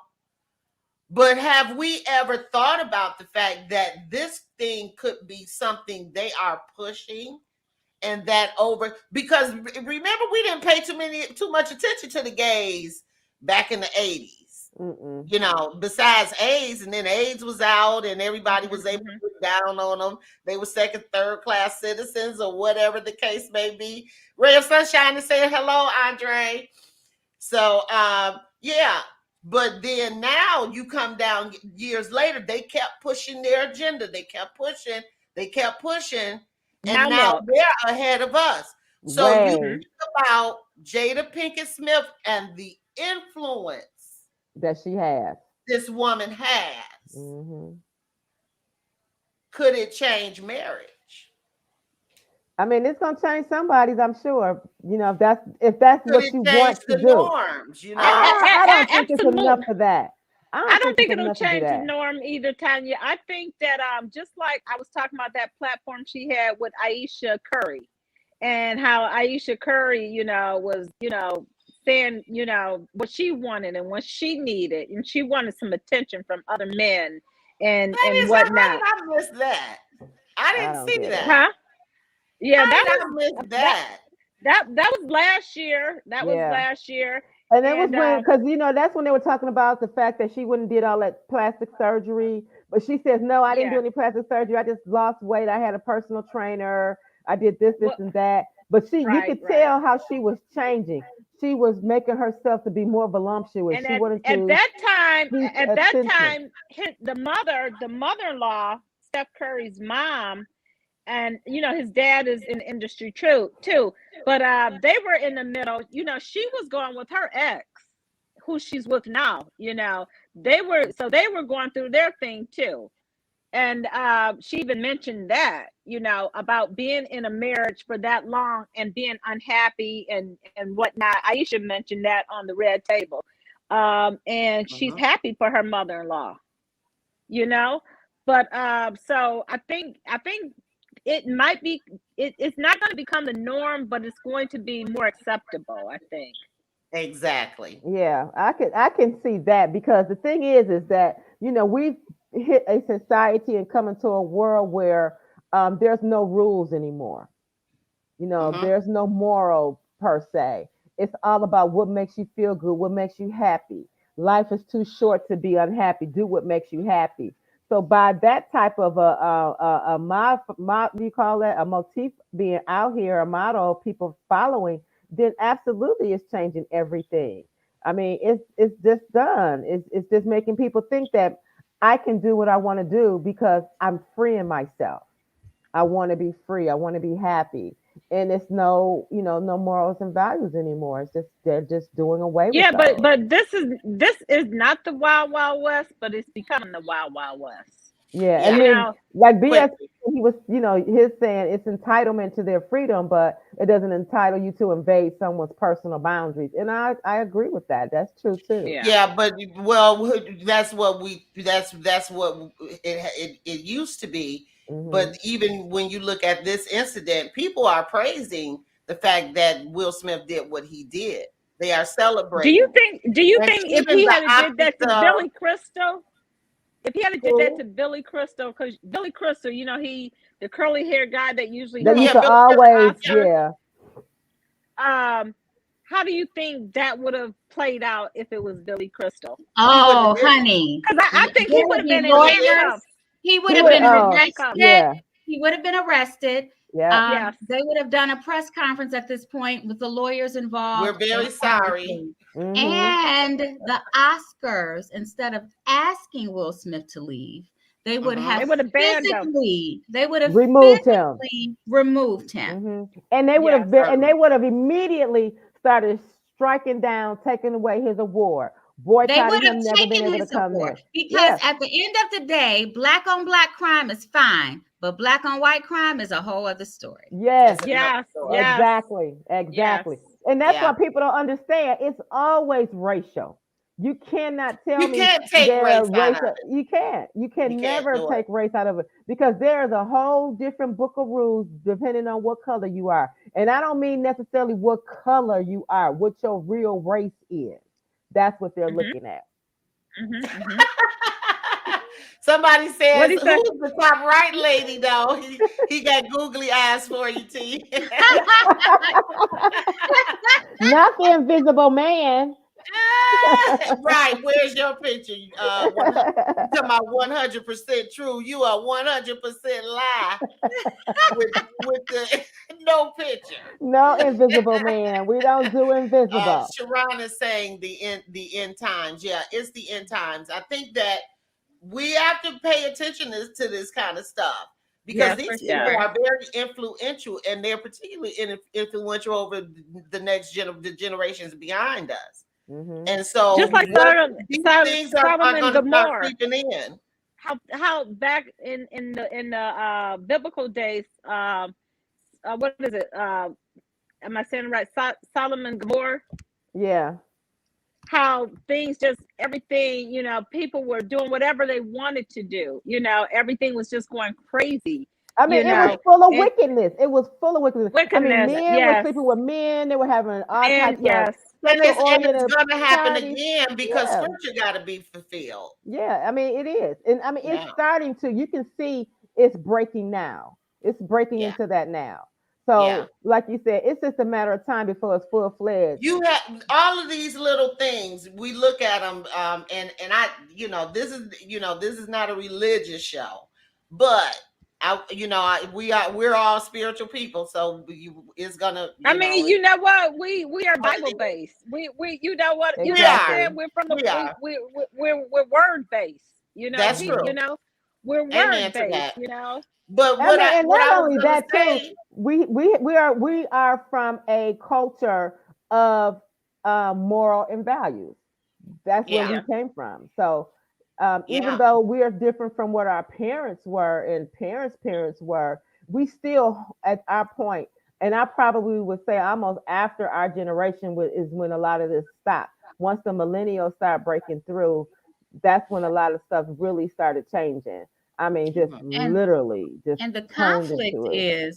But have we ever thought about the fact that this thing could be something they are pushing, and that over, because remember, we didn't pay too much attention to the gays back in the 80s. You know, besides AIDS, and then AIDS was out and everybody was able to put down on them. They were second, third class citizens or whatever the case may be. Ray of Sunshine is saying hello, Andre. So yeah, but then now you come down years later, they kept pushing their agenda. They kept pushing, and now they're ahead of us. So you think about Jada Pinkett-Smith and the influence that she has, this woman has. Could it change marriage? I mean, it's gonna change somebody's, I'm sure. You know, if that's Could what it you change want to the do. norms? You know, I don't think it's Absolutely. enough for that. I don't think it'll change the norm either, Tanya. I think that just like I was talking about that platform she had with Aisha Curry, and how Aisha Curry, you know, was, you know, saying, you know, what she wanted and what she needed, and she wanted some attention from other men and whatnot. I missed that. I didn't see that. Huh? Yeah, I missed that. That was last year. That was last year. And it was when, because you know, that's when they were talking about the fact that she wouldn't did all that plastic surgery. But she says, no, I didn't do any plastic surgery. I just lost weight. I had a personal trainer. I did this, and that. But you could tell how she was changing. She was making herself to be more voluptuous. And she wanted to at that time, the mother-in-law, Steph Curry's mom, and you know, his dad is in the industry too. But they were in the middle. You know, she was going with her ex, who she's with now. You know, they were going through their thing too. And she even mentioned that, you know, about being in a marriage for that long and being unhappy and whatnot. Aisha mentioned that on the red table. And she's happy for her mother-in-law, you know. But so I think it might be, it's not going to become the norm, but it's going to be more acceptable, I think. Exactly. Yeah, I can see that, because the thing is that, you know, we've hit a society and come into a world where there's no rules anymore. You know, there's no moral per se. It's all about what makes you feel good, what makes you happy. Life is too short to be unhappy. Do what makes you happy. So by that type of what do you call that? A motif being out here, a motto people following, then absolutely it's changing everything. I mean, it's just done. It's just making people think that I can do what I want to do because I'm freeing myself. I want to be free. I want to be happy. And it's no morals and values anymore. It's just they're just doing away with those. but this is not the Wild Wild West, but it's becoming the Wild Wild West. Yeah, and then like BS, he was, you know, his saying it's entitlement to their freedom, but it doesn't entitle you to invade someone's personal boundaries. And I agree with that. That's true too. Yeah, but that's what it used to be. But even when you look at this incident, people are praising the fact that Will Smith did what he did. They are celebrating. Do you think if he had did that to Billy Crystal? If he had did that to Billy Crystal, because Billy Crystal, you know, the curly hair guy that usually used to always, how do you think that would have played out if it was Billy Crystal? Oh, honey, because I think he would have been in handcuffs. He would have been arrested. Yeah. He would have been arrested. Yeah. They would have done a press conference at this point with the lawyers involved. We're very sorry. And the Oscars, instead of asking Will Smith to leave, they would have physically, they would have removed him. And they would have immediately started striking down, taking away his award, They boycotting would have him, never been taken able to his come award there. because Yeah, at the end of the day, black on black crime is fine, but black on white crime is a whole other story. yes, That's another Yes, story. yes, exactly, yes. exactly. And that's why Yeah. people don't understand. It's always racial. You cannot tell You me can't take they're race out of racial. it. You can't. You can You can't never do it. take race out of it because there's a whole different book of rules depending on what color you are. And I don't mean necessarily what color you are, what your real race is. That's what they're Mm-hmm, looking at. mm-hmm. Somebody What says, he say? "Who's the top right lady?" Though he got googly eyes for you, T. Not the invisible man. Right. Where's your picture? You talking about 100% true? You are 100% lie with the no picture. No invisible man. We don't do invisible. Sharon is saying the end times. Yeah, it's the end times. I think that we have to pay attention to this kind of stuff because Yes, these for people sure. are very influential and they're particularly influential over the next the generations behind us. Mhm. And so Just like these things are Solomon going to start Gomorrah. creeping in. How back in the biblical days, what is it? Am I saying it right? Solomon Gomorrah. Yeah. How things just everything, people were doing whatever they wanted to do. Everything was just going crazy. I mean, it was full of And wickedness. It was full of wickedness. I mean, wickedness. men were Yes, sleeping with men. They were having all and types of yes, And sexual it's oriented going to happen parties. again because Yeah. scripture got to be fulfilled. Yeah. I mean, it is. And I mean, it's Yeah. starting to, you can see it's breaking now. It's breaking Yeah. into that now. Yeah. So, like you said, it's just a matter of time before it's full fledged. You have all of these little things. We look at them, and I, this is not a religious show, but we're all spiritual people, so it's gonna, I mean, you know what? We are Bible based. We you know what? You know what I'm saying? We're from the we are. we're word based. That's true. We're Amen word to based. that. But I mean, and what not I was only gonna that say, too, we are from a culture of moral and values. That's where yeah, we came from. So even yeah, though we are different from what our parents were and parents were, we still at our point, and I probably would say almost after our generation is when a lot of this stopped. Once the millennials start breaking through, that's when a lot of stuff really started changing. I mean, just and literally just and turned into it.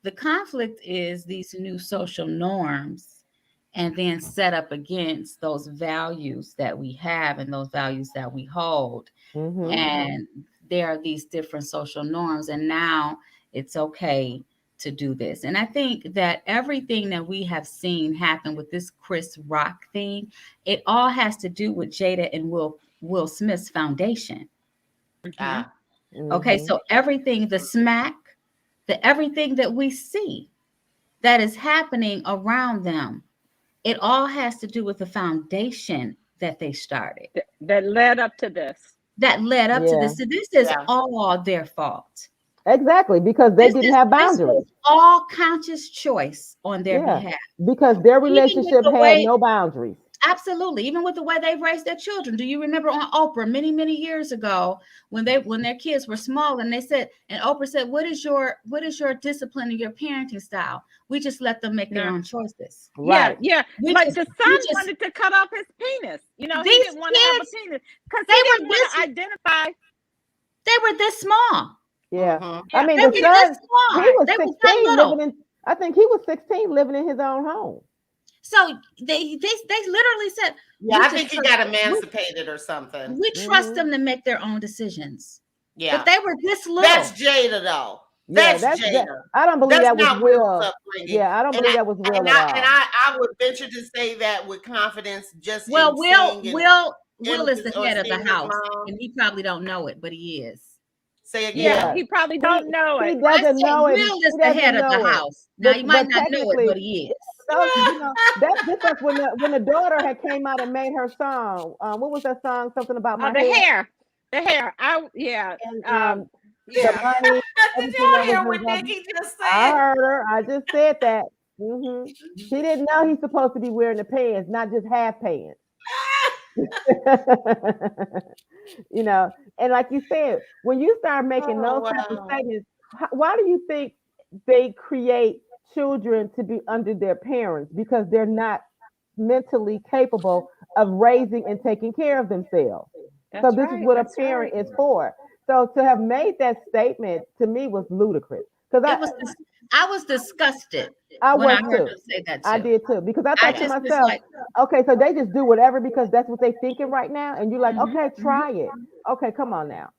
the conflict is these new social norms and then set up against those values that we have and those values that we hold. Mm-hmm. And there are these different social norms, and now it's okay to do this. And I think that everything that we have seen happen with this Chris Rock thing, it all has to do with Jada and Will Smith's foundation. ah, Okay, Mm-hmm. so everything, the smack, everything that we see that is happening around them, it all has to do with the foundation that they started, that led up to this. that led up to Yeah, this. So this is yeah. all their fault. exactly, because they didn't have This was boundaries. all conscious choice on their Yeah, behalf. because their Even with relationship the had way, no boundaries. absolutely, even with the way they've raised their children. Do you remember on Oprah many years ago when their kids were small and they said, and Oprah said, what is your discipline and your parenting style? We just let them make their Yeah. own choices. Right. Yeah. We Like just, the we son just wanted to cut off his penis. He these didn't want to have a kids, penis because they he were didn't want to this identify. they were this small. Yeah. Mm-hmm. I mean, They the were this son, he small. was They were that 16 living little. in, I think he was 16 living in his own home. So they literally said, Yeah, we I just think he trust, got emancipated or something. we trust them to make their own decisions. Yeah, But they were this little. that's Jada though. Yeah, That's that. Jada. I don't believe That's that was not Will's Will. upbringing. Yeah, I don't And believe that was Will at all. I would venture to say that with confidence, just Well, in seeing Will is the images or head of the seeing his house, mom. and he probably don't know it, but he is. Say Yeah, again. he probably don't know He it. I doesn't said know it. Will is He the head doesn't of the know it. house. Now you might not know it, technically, but he is. those, that's different when the daughter had came out and made her song. What was that song? Something about my The hair. hair. And the Yeah. money, Did everything y'all that was hear what involved. Nikki just I said? heard her. I just said that. Hmm. He didn't know he's supposed to be wearing the pants, not just half pants. You know, and like you said, when you start making Oh those types of wow. statements, why do you think they create children to be under their parents? Because they're not mentally capable of raising and taking care of themselves. So That's this is right. what a That's parent right. is for. So to have made that statement to me was ludicrous. Because It was. I was disgusted I when I was heard too. them say that I too. did too. Because I I thought to just was myself, like, okay, so they just do whatever because that's what they thinking right now. And you're like, mhm, okay, try it. Okay, come on now.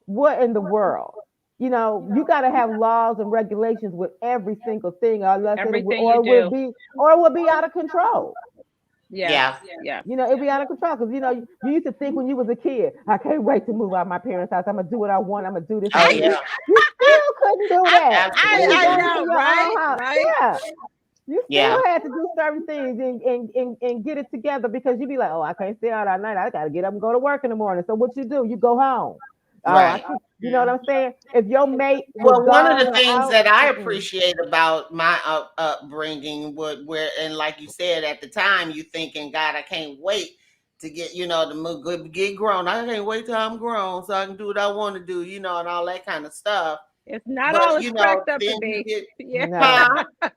What in the world? You know, you got to have laws and regulations with every single thing, or else Everything or you it will do. be, or it will be out of control. Yes. Yeah. Yes. You know, it'll be out of control because you used to think when you was a kid, I can't wait to move out of my parents' house. I'm gonna do what I want. I'm gonna do this. I'm Oh gonna do this. yeah. You still couldn't do I, that when you I got Absolutely. into know, your right? own house. Right. Yeah, you Yeah. still had to do certain things and get it together because you'd be like, oh, I can't stay out all night. I got to get up and go to work in the morning. So what you do? You go home. Oh, I Right. can't. You know what I'm saying? If your mate was Well, one of gone the or things out, that I mm-mm. appreciate about my upbringing would where and like you said at the time, you thinking, God, I can't wait to get to get grown. I can't wait till I'm grown so I can do what I want to do, and all that kind of stuff. It's not all But it's cracked up to then you be. get, Yeah. No. huh?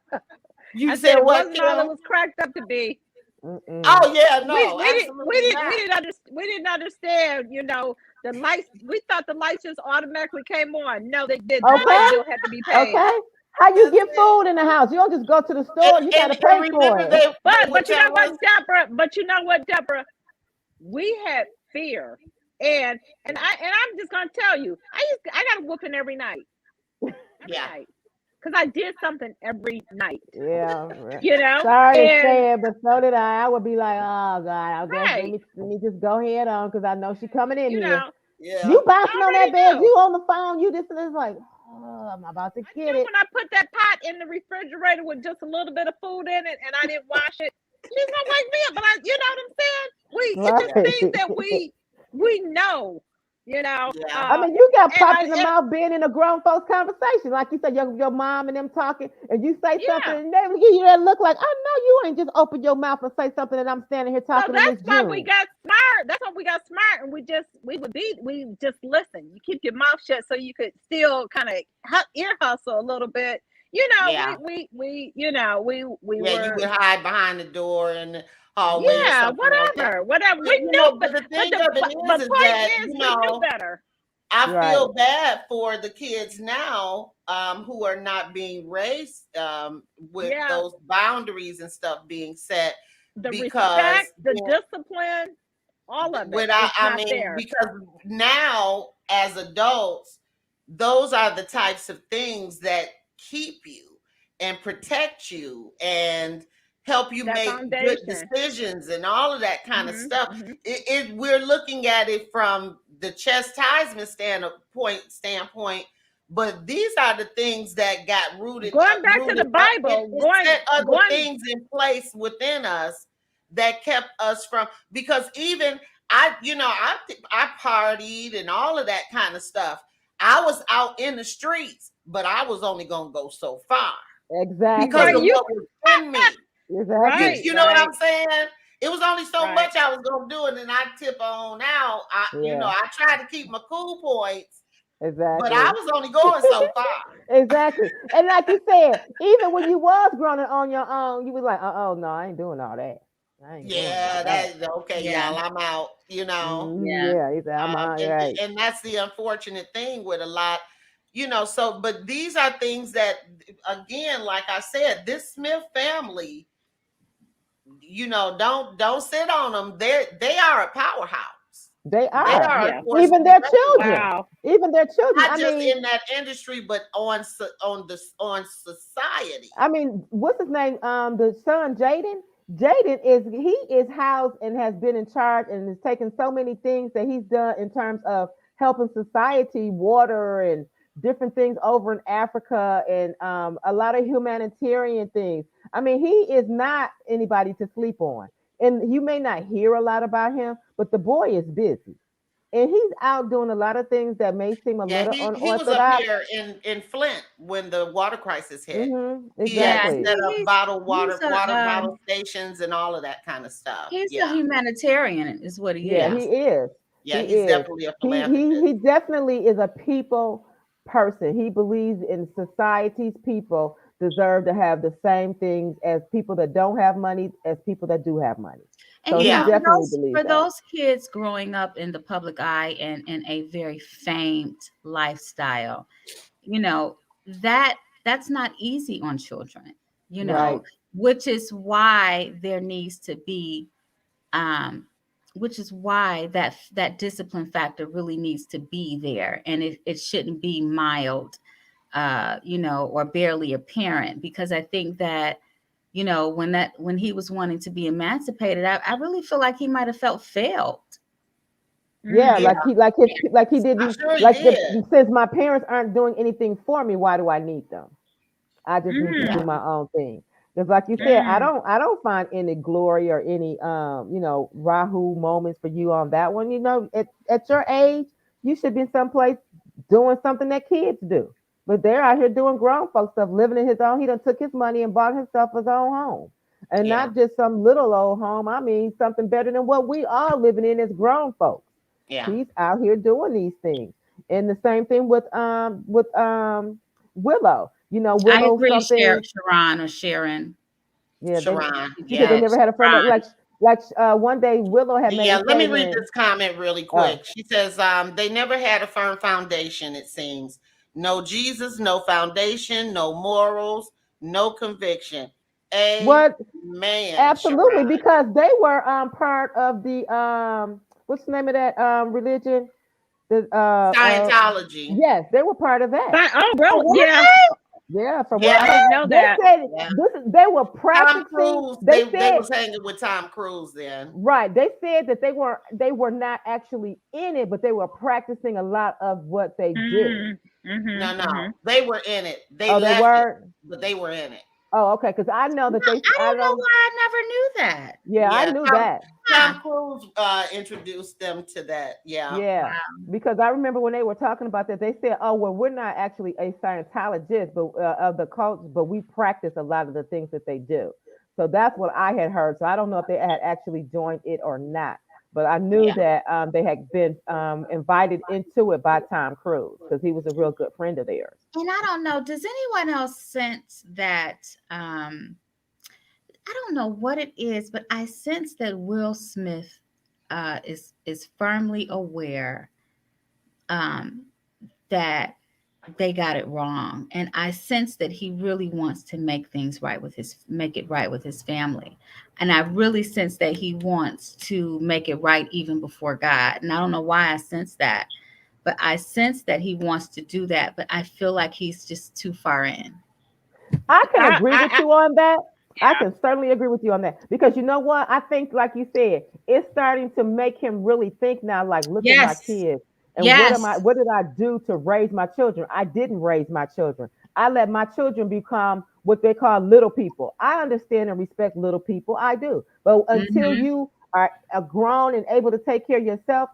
You I said said it what, wasn't all it Kim? was cracked up to be. Mm-mm. Oh yeah, We no, we didn't we absolutely didn't we not. didn't understand the lights. We thought the lights just automatically came on. No, they didn't. The light Okay. bill had to be paid. Okay. How you That's get it. food in the house? You don't just go to the store. You got to And pay for remember it. they would But you know tell what, us. Deborah? But you know what, Deborah? We had fear, and I'm just gonna tell you, I got a whooping every Yeah. night, because I did something every night. Yeah. Right. You know, Sorry to and say it, but so did I. I would be like, oh God, I guess let right, me let me just go ahead on because I know she coming in you here. know, Yeah. You I bouncing on that already bed, knew. you on the phone, you just is like, oh, I'm about to I get knew it. when I put that pot in the refrigerator with just a little bit of food in it, and I didn't wash it, she's gonna wake me up. But you know what I'm saying? It's just Yeah. Right. things that we know, you know. Yeah. I mean, you got And popped in the mouth being in a grown folks conversation. Like you said, your mom and them talking, and you say something, yeah. and they give you that look like, I know you ain't just open your mouth and say something, and I'm standing here So talking to Miss that's why we June. got smart. That's why we got smart, and we just listen. You keep your mouth shut so you could still kind of ear hustle a little bit. You know, Yeah. we Yeah, you were, would hide behind the door in the hallway or yeah, something like that. whatever. But We knew, but the but thing of it but is point that, is, we knew better. I Right. feel bad for the kids now who are not being raised with Yeah, those boundaries and stuff being set the because respect, the discipline, all of it without is I not mean there. because now as adults those are the types of things that keep you and protect you and help you That make good foundation. decisions and all of that kind of Hmm. stuff. Hmm. We're looking at it from the chastisement standpoint, but these are the things that got Going back to the rooted up. Bible, It set other going. things in place within us that kept us from, because even I partied and all of that kind of stuff. I was out in the streets, but I was only gonna go so far because Right, of Exactly. you what was in me. You Exactly. right, you know what right, I'm saying? It was only so right. much I was gonna do, and then I tip on out. Yeah. I tried to keep my cool points, but I Exactly. was only going so far. Exactly. And like you said, even when you was growing on your own, you was like, oh no, I ain't doing all that. I ain't doing all Yeah, that. that okay, yeah, y'all. I'm out. yeah. Yeah, he said, I'm all And right. that's the unfortunate thing with a lot, so but these are things that, again, like I said, this Smith family, don't sit on them. They are a powerhouse. They They are. are a Yeah. force to Even be their reckoned with, children. Wow. Even their children. not just in that industry but on society. What's his name? The son, Jaden. Jaden is housed and has been in charge and has taken so many things that he's done in terms of helping society, water and different things over in Africa and a lot of humanitarian things. I mean, he is not anybody to sleep on. And you may not hear a lot about him, but the boy is busy. and he's out doing a lot of things that may seem a Yeah, little he was up unorthodox. here in Flint when the water crisis hit. He had Yeah, Exactly. set up bottled he's water a bottle stations and all of that kind of stuff. he's a Yeah, humanitarian, is what he Yeah, yeah, he is. is. yeah. He He's is. definitely a He philanthropist. definitely is a people person. He believes in society's people deserve to have the same things as people that don't have money as people that do have money. And So you he know, Yeah, definitely believes for that. those kids growing up in the public eye and in a very famed lifestyle, you know, that's not easy on children, you Right. know, which is why there needs to be um which is why that discipline factor really needs to be there, and it shouldn't be mild, you know, or barely apparent, because I think that, you know, when he was wanting to be emancipated, I really feel like he might have felt failed. Yeah, yeah. like he I'm didn't sure he like the did. since my parents aren't doing anything for me, why do I need them? I just need to Yeah, do my own thing. Because like you said, yeah, I don't find any glory or any you know, Rahu moments for you on that one. You know, at your age, you should be someplace doing something that kids do. But they're out here doing grown folk stuff, living in his own. He done took his money and bought himself his own home. And yeah, not just some little old home. I mean something better than what we are living in as grown folks. yeah. He's out here doing these things. And the same thing with Willow. You know, I Willow agree, something. Sharon or Sharon. Yeah, they Sharon. she said they Yeah, never had a friend Sharon. like one day Willow had made yeah. a Let me read statement. this comment really Oh, quick. She says, they never had a firm foundation, it seems. No Jesus, no foundation, no morals, no conviction. what? Amen, Absolutely, Sharon. because they were part of the what's the name of that religion? The Scientology. yes, they were part of that. Oh, Oh, really? were Yeah, Yeah, from what Yeah, I I heard, didn't know they that. said yeah. they were Tom practicing. Cruise, They they said was hanging with Tom Cruise then. right. They said that they were not actually in it, but they were practicing a lot of what they do. Mm, No, mm-hmm, no, mm-hmm. they were in it. They Oh, they left it, were. but they were in it. Oh, okay. Because I know No, that they. I I don't know know. why I never knew that. Yeah, I Yeah, knew Tom that. Huh. Tom Cruise introduced them to that. Yeah, Yeah, Wow. because I remember when they were talking about that, they said, "Oh, well, we're not actually a Scientologist, but of the cult, but we practice a lot of the things that they do." So that's what I had heard. So I don't know if they had actually joined it or not, but I knew yeah. that they had been invited into it by Tom Cruise because he was a real good friend of theirs. And I don't know, does anyone else sense that I don't know what it is, but I sense that Will Smith is firmly aware um, that they got it wrong, and I sense that he really wants to make it right with his family, and I really sense that he wants to make it right even before God. And I don't know why I sense that, but I sense that he wants to do that. But I feel like he's just too far in. I can agree with I you on that. I yeah. can certainly agree with you on that because you know what? I think, like you said, it's starting to make him really think now. Like, look at my Yes, kids, and what am I? yes. What did I do to raise my children? I didn't raise my children. I let my children become what they call little people. I understand and respect little people. I do, but until Hmm. you are grown and able to take care of yourself,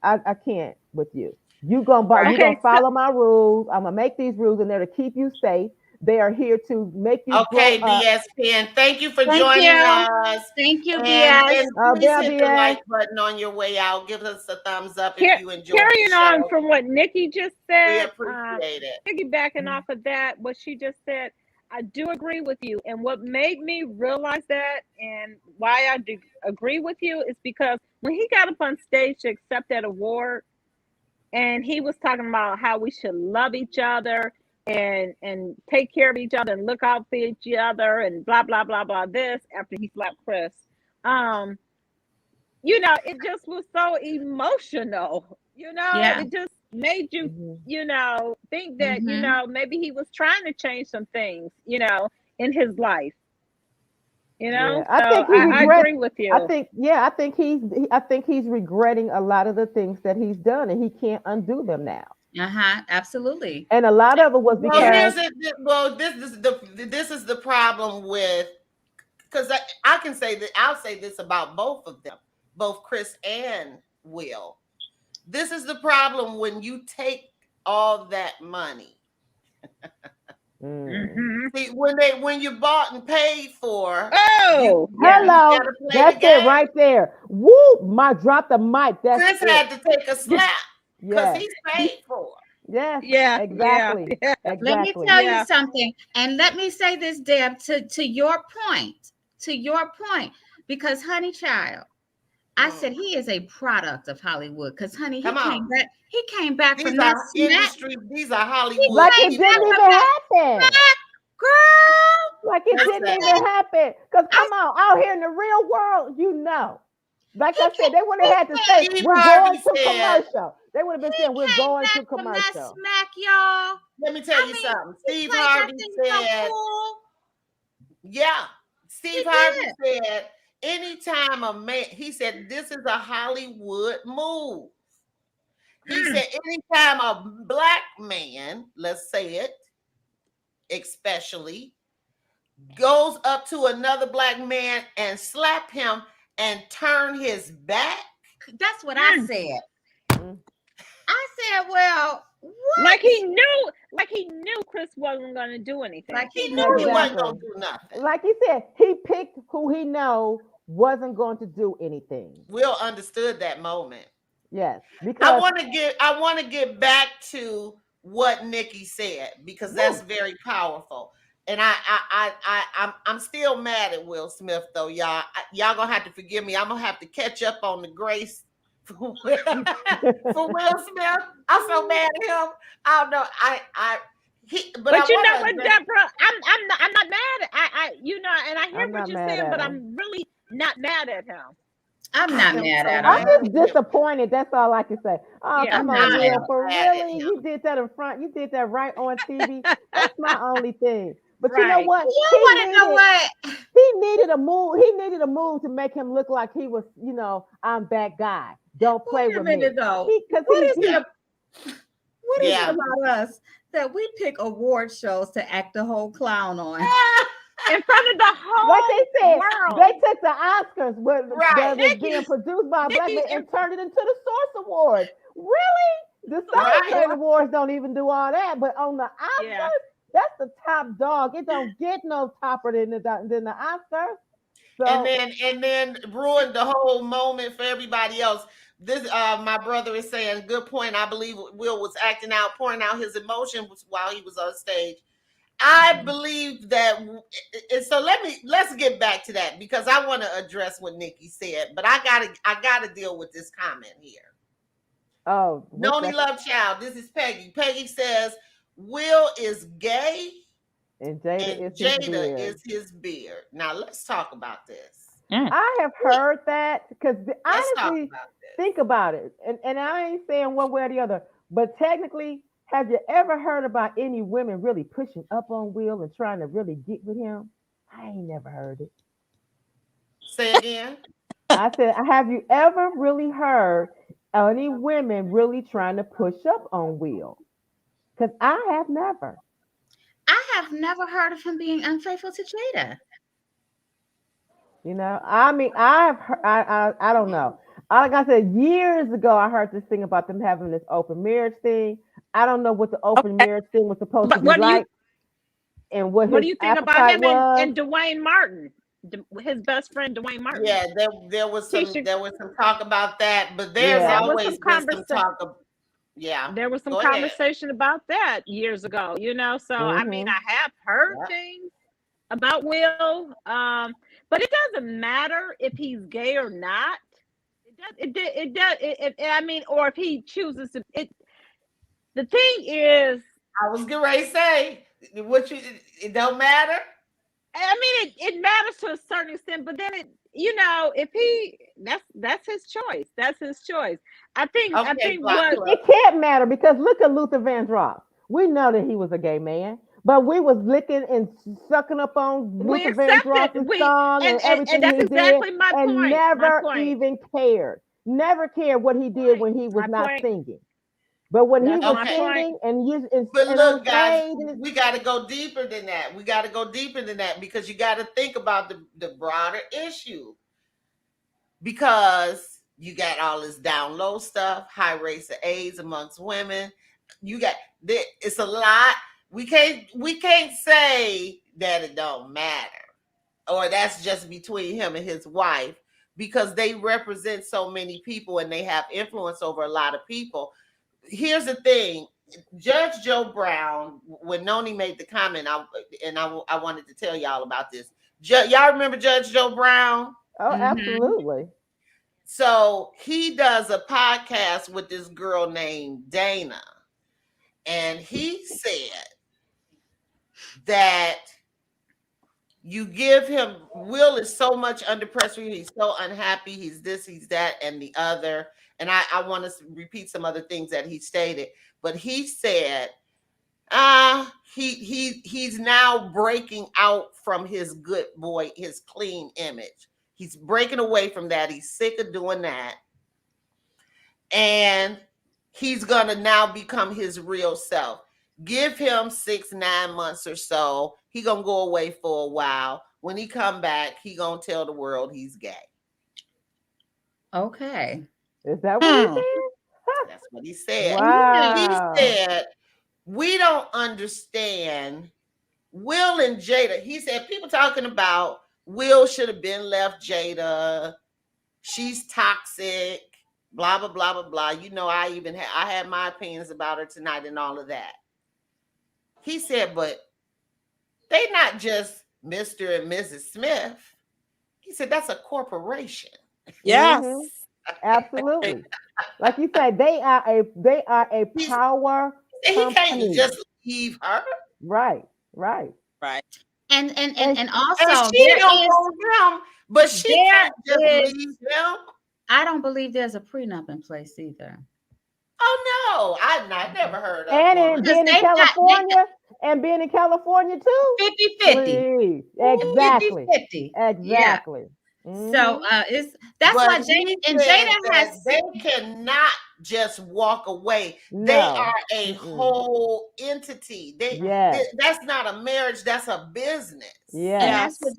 I can't with you. You Right. gonna Okay, so follow my rules. I'm gonna make these rules, and they're to keep you safe. They are here to make you grow Okay, up. BSPN. Thank you for Thank joining you. us. Thank you, And BS. then Oh, please there hit the BS. like button on your way out. Give us a thumbs up if Car- you enjoyed the carrying on show. from what Nikki just We said, appreciate it. piggybacking off of that, what she just said, I do agree with you. And what made me realize that and why I do agree with you is because when he got up on stage to accept that award, and he was talking about how we should love each other and take care of each other and look out for each other and blah blah blah blah this after he slapped Chris. Um, it just was so emotional. Yeah. It just made you, Mhm. think that, Hmm. maybe he was trying to change some things, in his life, Yeah, So I think he I regrets. agree with I you. think, yeah, I think he's regretting a lot of the things that he's done, and he can't undo them now. Uh-huh. Absolutely. And a lot of it was Well, Yeah. because, here's it. Well, this is the problem with, because I can say that I'll say this about both of them, both Chris and Will. This is the problem when you take all that money. See, when you bought and paid for, Oh, hello, gotta play that's the game. it right there. Woo, drop the mic. That's Chris it. had to take a slap because Yes, he's paid for. yes, yeah, exactly, yeah. Let me exactly. tell Yeah. you something, and let me say this, Deb, to your point, because honey child, I said he is a product of Hollywood. Because honey, Come on. he came back These from that are smack. industry. These are Hollywood. Like it came didn't back even from that happen. girl. Like it didn't even happen. Because come on, out here in the real world, you know. Like I said, they would have had to say, Steve we're Harvey going to said- commercial. They would have been He saying, we're came going back to from that commercial. smack, y'all. Let me tell you mean, something. he Steve played that Harvey thing so said, cool. yeah. Steve He Harvey said, anytime a man, he said, this is a Hollywood move. He said, anytime a black man, let's say it, especially, goes up to another black man and slap him and turn his back. That's what I said. I said, well, what? Like he knew Chris wasn't going to do anything. Like He he knew he Exactly. wasn't going to do nothing. Like he said, he picked who he know wasn't going to do anything. Will understood that moment. Yes, I because want to get back to what Nikki said because that's very powerful. And I'm still mad at Will Smith though, y'all. Y'all gonna have to forgive me. I'm gonna have to catch up on the grace for Will Smith. I'm so mad at him. I don't know. But you know what, Deborah? I'm not mad. I and I hear I'm what not you're mad saying, at but him. I'm really not mad at him. I'm not mad at I'm him. just disappointed. That's all I can say. Oh, Yeah, come I'm on, not Will. mad. For Mad at really? him. You did that in front. You did that right on TV. That's my only thing. But you know Right. what? You want to know what? He needed a move. He needed a move to make him look like he was, I'm that guy. Don't play Wait a with me. minute, though. Because What is it Yeah. about us that we pick award shows to act the whole clown on? In front of the whole like they said, world. they took the Oscars that was Nikki, being produced by a black Nikki, man and turned it into the Source Awards. Really? The Soul Train Awards don't even do all that, but on the Oscars, that's the top dog. It don't get no topper than the Oscars. So, and then ruined the whole moment for everybody else. This my brother is saying, good point. I believe Will was acting out, pouring out his emotions while he was on stage. I believe that, and so let's get back to that because I want to address what Nikki said, but I gotta deal with this comment here. oh, Noni Love Child, this is Peggy. Peggy says Will is gay and Jada is his beard. Now let's talk about this. I have heard that because Let's talk honestly, about this. think about it, and I ain't saying one way or the other, but technically, have you ever heard about any women really pushing up on Will and trying to really get with him? I ain't never heard it. Say again. I said, have you ever really heard any women really trying to push up on Will? Because I have never. I have never heard of him being unfaithful to Jada. I mean, I don't know. Like I said, years ago, I heard this thing about them having this open marriage thing. I don't know what the open marriage thing was supposed to be like, and what do you think about him and Dwayne Martin, his best friend Dwayne Martin? Yeah, there was some talk about that, but there's Yeah. always been some talk of, there was some Go conversation about that years ago. So I mean, I have heard things about Will, but it doesn't matter if he's gay or not. It does. I mean, or if he chooses to. The thing is, I was getting ready to say, it don't matter. I mean, it matters to a certain extent, but then if that's his choice. That's his choice. I think what it can't matter because look at Luther Vandross. We know that he was a gay man, but we was licking and sucking up on Luther Vandross's song and everything and that's he exactly did, my and point. never even cared. Never cared what he did when he was not singing. But when he was singing but look, guys, we got to go deeper than that. We got to go deeper than that because you got to think about the broader issue. Because You got all this down low stuff, high rates of AIDS amongst women. It's a lot. We can't say that it don't matter, or that's just between him and his wife, because they represent so many people and they have influence over a lot of people. Here's the thing. Judge Joe Brown, when Noni made the comment, I wanted to tell y'all about this. Y'all remember Judge Joe Brown? Oh, absolutely. So he does a podcast with this girl named Dana. And he said that you give him, Will is so much under pressure. He's so unhappy. He's this, he's that, and the other. And I want to repeat some other things that he stated. But he said he's now breaking out from his good boy, his clean image. He's breaking away from that. He's sick of doing that. And he's going to now become his real self. Give him 6-9 months or so. He going to go away for a while. When he come back, he going to tell the world he's gay. Okay. Is that what he said? That's what he said. Wow. He said, we don't understand Will and Jada. He said, people talking about Will should have been left Jada. She's toxic. Blah, blah, blah, blah, blah. You know, I had my opinions about her tonight and all of that. He said, but they not just Mr. and Mrs. Smith. He said, that's a corporation. Yes. Absolutely. Like you said, they are a power He company. can't just leave her. Right. And And also she there don't is, want him, but she there can't just is- leave him. I don't believe there's a prenup in place either. Oh no, I never heard of And one. being in they got- California, and being in California too. 50-50. Please. Exactly. 50-50. Exactly. So that's why But Jada he and said Jada that has they cannot just walk away. No. They are a whole entity. Yes. That's not a marriage, that's a business. Yes. And that's what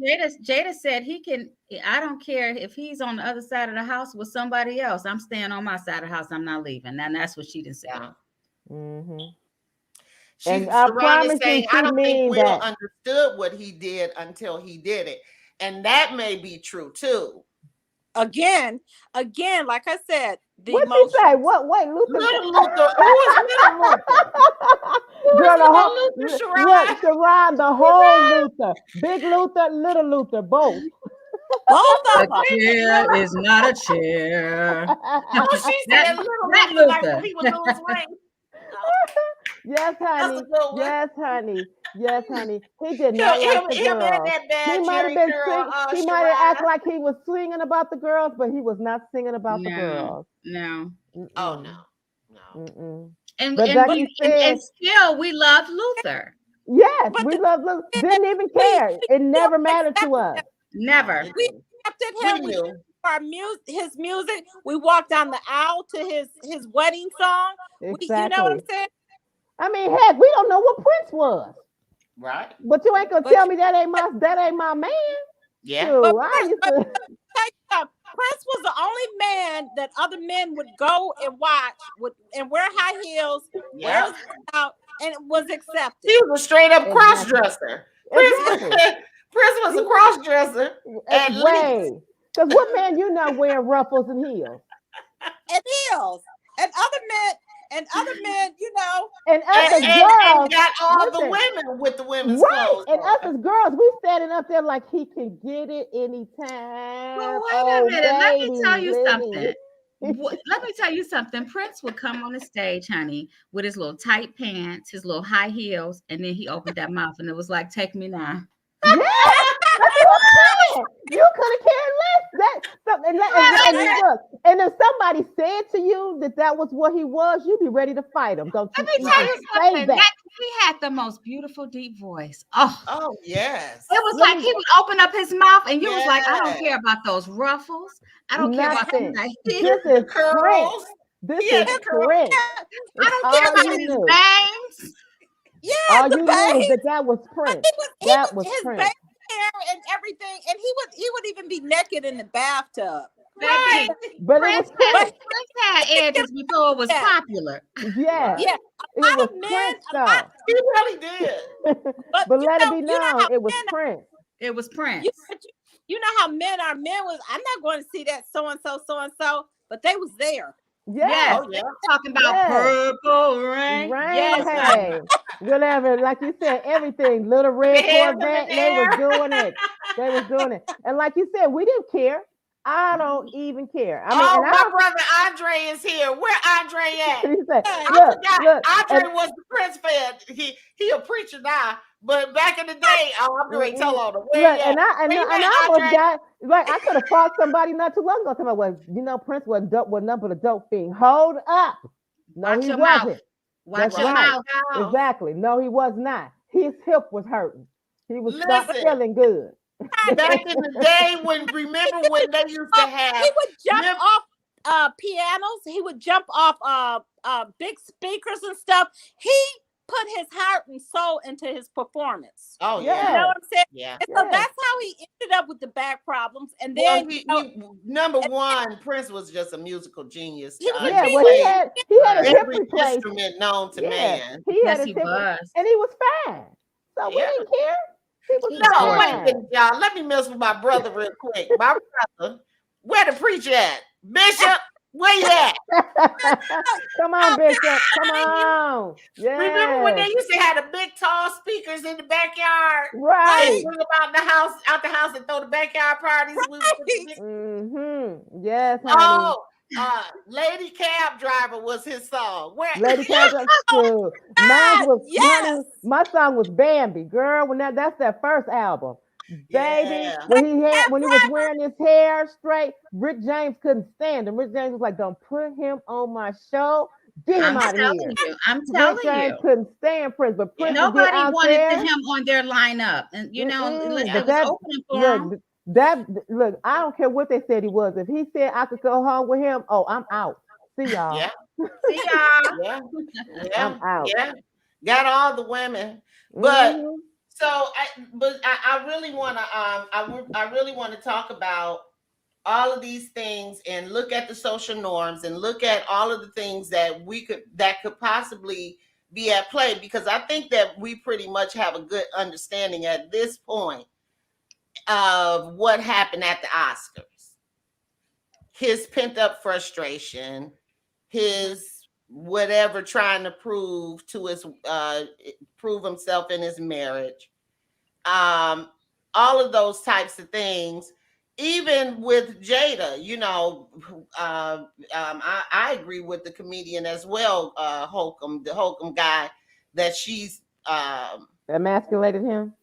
Jada said. He can. I don't care if he's on the other side of the house with somebody else. I'm staying on my side of the house. I'm not leaving. And that's what she did say. Yeah. Mm-hmm. She's And I promise saying, you, I she don't think mean Will that. understood what he did until he did it. And that may be true too. Again, like I said, the What she emotions. say? What? Wait, Luther. Little Luther, who is Little Luther? Girl, the whole Luther, look, Sharon, the whole Luther, big Luther, little Luther, both. Both of them. chair is not a chair. Oh, she said Little that Luther, like Luther. when he would lose weight. Yes, That's honey. a good one. Yes, honey. Yes, honey. He did not like the Him and girls. that He bad might have Jerry been girl, he might have Shirai. acted like he was singing about the girls, but he was not singing about the girls. No. Oh no. Mm-mm. And But and, like we, you and, said- and still we love Luther. Yes, But we love didn't even care. It never mattered to us. Never. We accepted him. We knew. Our his music. We walked down the aisle to his wedding song. Exactly. You know what I'm saying? I mean, heck, we don't know what Prince was. Right? But you ain't gonna tell me that ain't my man. Yeah. Shoot, But I used to Prince was the only man that other men would go and watch and wear high heels, Yeah. wear out, and it was accepted. He was a straight up Exactly. cross dresser. Exactly. Prince was a cross dresser. At Way. Because what man you not wearing ruffles and heels? And heels. And other men, you know. And us as And girls, got all the listen. women with the women's right? clothes. And us on. as girls, we standing up there like he can get it anytime. Well, wait Oh, a minute. Let me baby, tell you baby. something. Let me tell you something. Prince would come on the stage, honey, with his little tight pants, his little high heels, and then he opened that mouth and it was like, "Take me now." Yeah, that's what I'm saying. You could have cared less. And if somebody said to you that was what he was, you'd be ready to fight him. Don't you? Let me tell you say something. that. He had the most beautiful deep voice. Oh, Oh yes. it was Let like me- he would open up his mouth and you was like, I don't Yes. care about those ruffles. I don't care about Nothing. that This hair. is Prince. Curls. This Yeah, is the curls. Prince. I don't care all about you his knew. bangs. Yeah, All the you knew bangs. was that was Prince. He That was was his Prince. back hair and everything, and he would even be naked in the bathtub. Right. but it was Prince. Prince had edges before it was Yeah. popular. Yeah, Yeah, it a lot was of men, Prince a lot, though. He really did. but But you let it know, be you know known, how it was men, Prince. It was Prince. you, but you know how men are. Men was, I'm not going to see that so and so, but they was there. Yeah, Oh yeah. Talking about yeah. purple rain. Rain, Yes, honey. hey, whatever. Like you said, everything. Little Red Hands in Corvette, the they was air. doing it. They was doing it. And like you said, we didn't care. I don't even care. I mean, Oh, and I my don't. brother Andre is here. Where Andre at? He said, Hey, I look, forgot. look, Andre and, was the Prince fan. He a preacher now, but back in the day, oh, I'm going to tell on him. Where look, you and at? I and, Where you and at, I almost Andre? got like I could have fought somebody not too long ago. Talking about, well, you know, Prince was dope, was nothing but a dope fiend. Hold up, no, Watch he your wasn't. mouth. Watch That's your right. mouth. Exactly. No, he was not. His hip was hurting. He was not Listen, feeling good. back in the day remember when they used to have, he would jump remember- off pianos. He would jump off big speakers and stuff. He put his heart and soul into his performance. oh You Yeah. yeah, know what I'm saying? yeah. And so Yeah. that's how he ended up with the back problems. And Well, then number one, Prince was just a musical genius. He was a Yeah, well, Played he had his hip every replaced. instrument known to Yeah, man. he had Yes, his he hip, was. and he was fine. So we Yeah. didn't care. He was He No, was wait a fine. minute, y'all. Let me mess with my brother real quick. My brother, where the preacher at? Bishop, where you at? Come on, Bishop. Come on. Remember when they Yeah. used to have the big tall speakers in the backyard? And Right. bring them out the house and throw the backyard parties. We would put the big- Mm-hmm. Yes, honey. oh, Lady Cab Driver was his song. Where Lady Cancer School. Mine was yes. honey, my song was Bambi, girl. When that's that first album. Baby, Yeah. when he was wearing his hair straight, Rick James couldn't stand him. Rick James was like, "Don't put him on my show. Get him I'm out of telling here." you. I'm Rick telling James you. couldn't stand Prince, but Prince would get Nobody out wanted there. him on their lineup. And you know, Mm-mm. it was opening for him. Look, I don't care what they said he was. If he said I could go home with him, oh, I'm out. See y'all. Yeah. See y'all. Yeah. I'm Yeah. out. Yeah. Got all the women. But Mhm. so I really want to I really want to talk about all of these things and look at the social norms and look at all of the things that could possibly be at play, because I think that we pretty much have a good understanding at this point of what happened at the Oscars. His pent up frustration, his whatever trying to prove to his prove himself in his marriage, all of those types of things. Even with Jada, you know, I agree with the comedian as well, Holcomb, the Holcomb guy, that she's Emasculated him.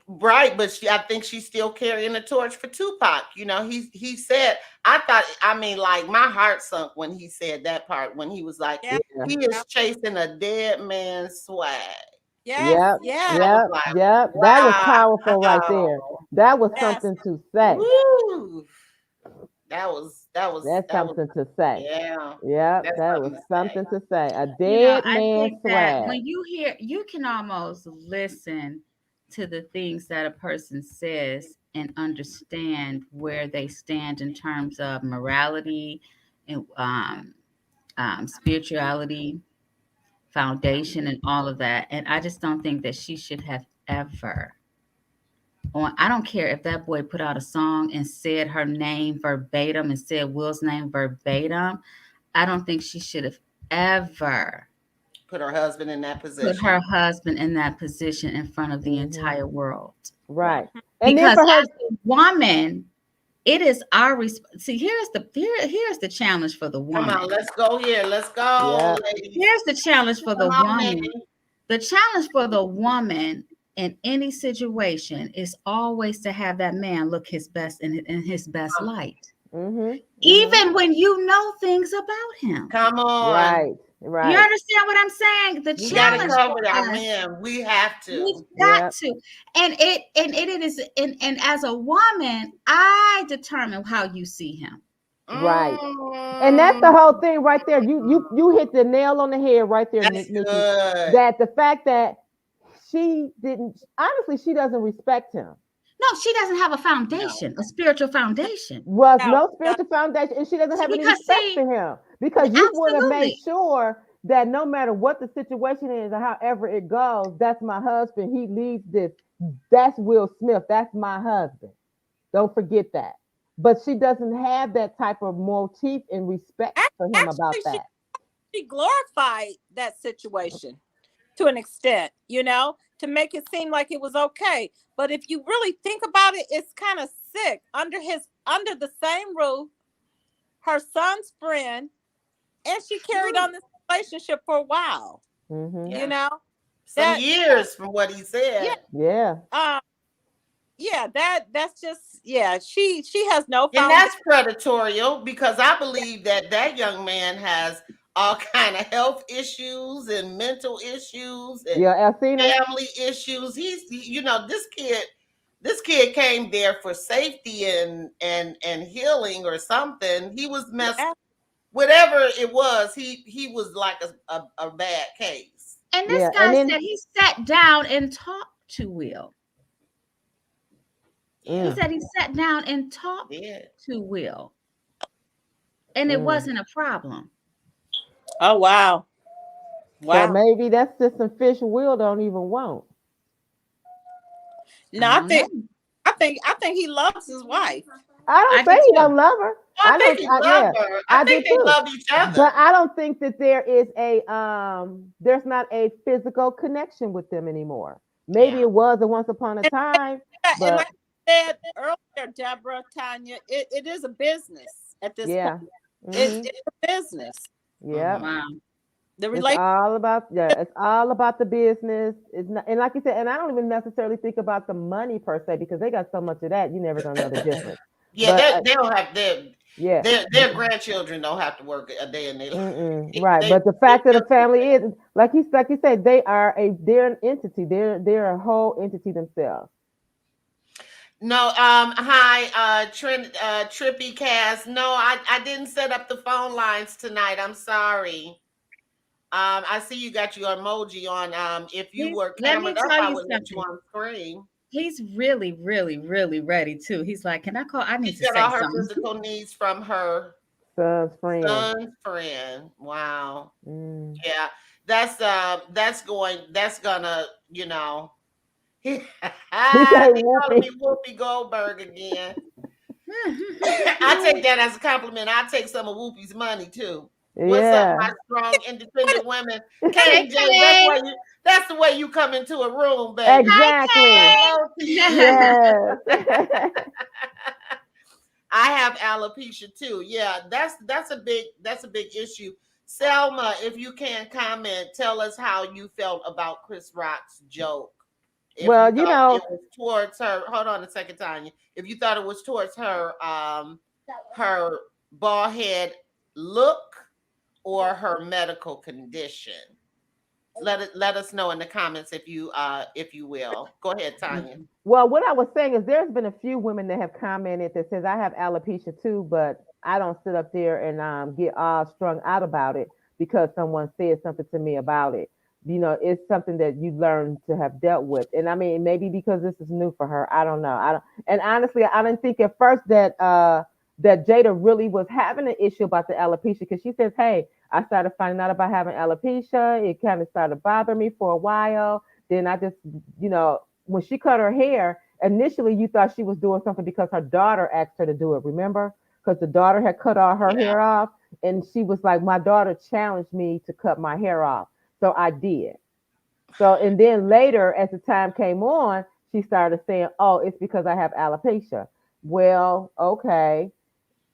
right, but I think she's still carrying the torch for Tupac. You know, he said, like my heart sunk when he said that part, when he was like, Yeah. he is chasing a dead man's swag. Yes. Yep. Yes. Yep. like, Yep. That was powerful right wow. there. That was Yes. something to say. Woo. That's something to say. Yeah. Yep. That's That was something something to say. A You know, dead I man's think that swag. when you can almost listen to the things that a person says and understand where they stand in terms of morality and spirituality, foundation, and all of that. And I just don't think that she should have ever. I don't care if that boy put out a song and said her name verbatim and said Will's name verbatim. I don't think she should have ever put her husband in that position. put her husband in that position in front of the Mhm. entire world. Right. And then Because for her, as a woman, it is our see. Here's the challenge for the woman. Come on, let's go here. Let's go, ladies. Here's the challenge for the Come on, woman. man. The challenge for the woman in any situation is always to have that man look his best in his best light, even when you know things about him. Come on. Right. Right. You understand what I'm saying? The We gotta challenge cover for our us, men. We have to. we've got to. And it is and as a woman, I determine how you see him. Right. And that's the whole thing right there. You hit the nail on the head right there, That's Nikki. good. That the fact that she doesn't respect him. No, she doesn't have a foundation, a spiritual foundation. Was No, no spiritual foundation, and she doesn't have any Because respect see, for him because you would have made absolutely. sure that no matter what the situation is or however it goes, that's my husband. He leads this. That's Will Smith. That's my husband. Don't forget that. But she doesn't have that type of motif and respect for him about actually, that. she glorified that situation to an extent, to make it seem like it was okay. But if you really think about it, it's kind of sick. Under the same roof, her son's friend, and she carried on this relationship for a while. Mm-hmm. You know, Some that years from what he said. Yeah. That's just she has no And foundation. that's predatorial because I believe that young man has all kind of health issues and mental issues and family issues. This kid came there for safety and healing or something. He was messed, whatever it was. He was like a bad case. And this guy said he sat down and talked to Will. He said he sat down and talked to Will. And it wasn't a problem. Oh, wow. So maybe that's just some fish Will don't even want. No, I think he loves his wife. I don't think he don't love her. I think he loves her. I think they love each other. But I don't think that there is there's not a physical connection with them anymore. Maybe it was once upon a time. But and like I said earlier, Deborah, Tanya, it is a business at this point. Mm-hmm. It's a business. Yeah. Wow. It's all about it's all about the business. It's not, and like you said, and I don't even necessarily think about the money per se because they got so much of that you never gonna know the difference. Yeah, they don't have their grandchildren don't have to work a day in their life. Right, but the fact of the family is like you said, they're an entity. They're a whole entity themselves. No, hi, Trippy Cast. No, I didn't set up the phone lines tonight. I'm sorry. I see you got your emoji on. If you were coming up, I would let you on screen. He's really, really, really ready too. He's like, "Can I call? I need to say all her something." physical needs from her son's friend. Wow. Mm. Yeah, that's gonna, He calling me Whoopi Goldberg again. I take that as a compliment. I take some of Whoopi's money too. What's up, my strong, independent women? Kay, that's the way you come into a room, baby. Exactly. Yes. I have alopecia too. Yeah, that's a big issue. Selma, if you can comment, tell us how you felt about Chris Rock's joke. If well, it was towards her. Hold on a second, Tanya. If you thought it was towards her, her bald head look or her medical condition, let us know in the comments if you will. Go ahead, Tanya. Well, what I was saying is there's been a few women that have commented that says I have alopecia too, but I don't sit up there and get all strung out about it because someone said something to me about it. It's something that you learn to have dealt with. And I mean, maybe because this is new for her, I don't know. And honestly, I didn't think at first that Jada really was having an issue about the alopecia because she says, hey, I started finding out about having alopecia. It kind of started bothering me for a while. Then I just, when she cut her hair, initially you thought she was doing something because her daughter asked her to do it. Remember? Because the daughter had cut all her hair off. And she was like, my daughter challenged me to cut my hair off. So I did. So, and then later, as the time came on, she started saying, oh, it's because I have alopecia. Well, okay.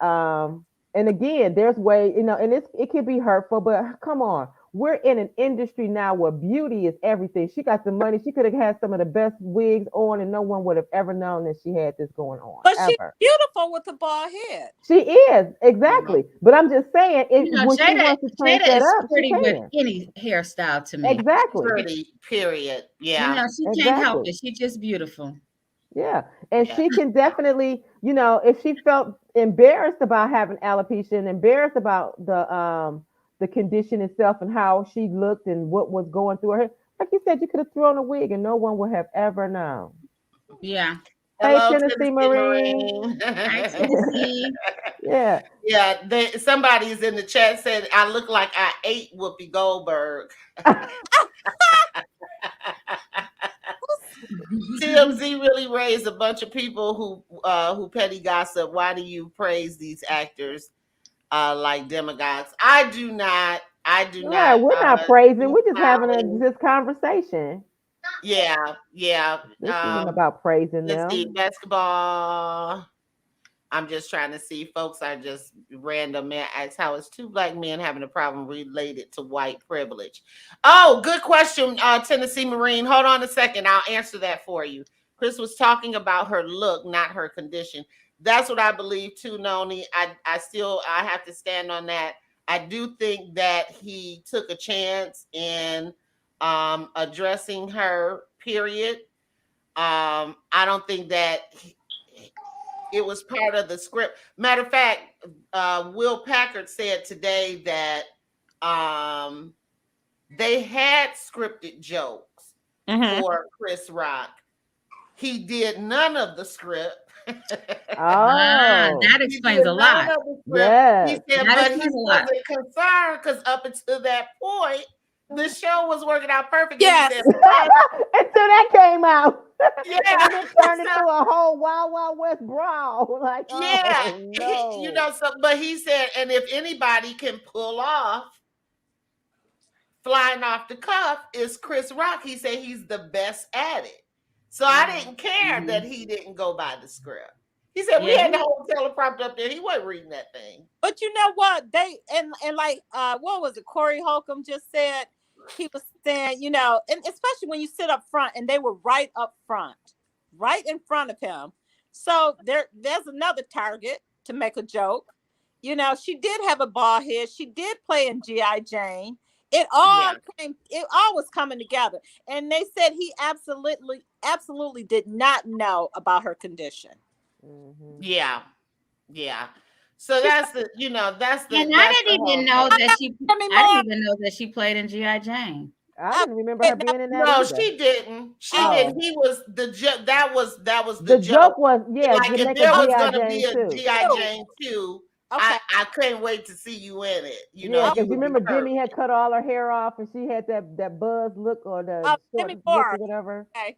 And again, there's way, and it can be hurtful, but come on. We're in an industry now where beauty is everything. She got the money. She could have had some of the best wigs on and no one would have ever known that she had this going on. But she's beautiful with the bald head. She is, exactly. But I'm just saying, when she wants to change that up, pretty she can. with any hairstyle to me. Exactly. Pretty, period. Yeah. She can't help it. She's just beautiful. Yeah. And she can definitely, if she felt embarrassed about having alopecia and embarrassed about the condition itself and how she looked and what was going through her, like you said, you could have thrown a wig and no one would have ever known. Yeah. Hey, Hello, Tennessee Marine. Marine. Hi, Tennessee. Yeah. Yeah, somebody's in the chat said I look like I ate Whoopi Goldberg. TMZ really raised a bunch of people who petty gossip. Why do you praise these actors like demagogues? I do not. Right, we're not praising. We're just having smiling. this conversation. Yeah. This isn't about praising Let's them. see, basketball. I'm just trying to see, folks. I just random man asked how is two black men having a problem related to white privilege. Oh, good question, Tennessee Marine. Hold on a second. I'll answer that for you. Chris was talking about her look, not her condition. That's what I believe too, Noni. I have to stand on that. I do think that he took a chance in addressing her, period. I don't think that it was part of the script. Matter of fact, Will Packard said today that they had scripted jokes for Chris Rock. He did none of the script. Oh, that explains a lot. Yes. He said, but he wasn't concerned because up until that point, the show was working out perfect. Yes. He said, until that came out. Yeah, and it turned into a whole Wild Wild West brawl. Like, yeah, oh, no. but he said, and if anybody can pull off flying off the cuff, is Chris Rock. He said he's the best at it. So I didn't care that he didn't go by the script. He said we had the whole teleprompter up there. He wasn't reading that thing. But you know what? They and like what was it? Corey Holcomb just said. He was saying, you know, and especially when you sit up front, and they were right up front, right in front of him. So there's another target to make a joke. You know, she did have a bald head. She did play in G.I. Jane. It all was coming together. And they said he absolutely did not know about her condition. Mm-hmm. Yeah. So that's the. And I didn't even know that she. I didn't even know that she played in G.I. Jane. I didn't remember her being in that. No, either. she didn't. She didn't. He was the joke. That was the joke. Was like if there was going to be a G.I. Jane 2. Okay. I couldn't wait to see you in it. Because you remember Jimmy had cut all her hair off, and she had that buzz look or the Demi look Moore. or whatever. Okay.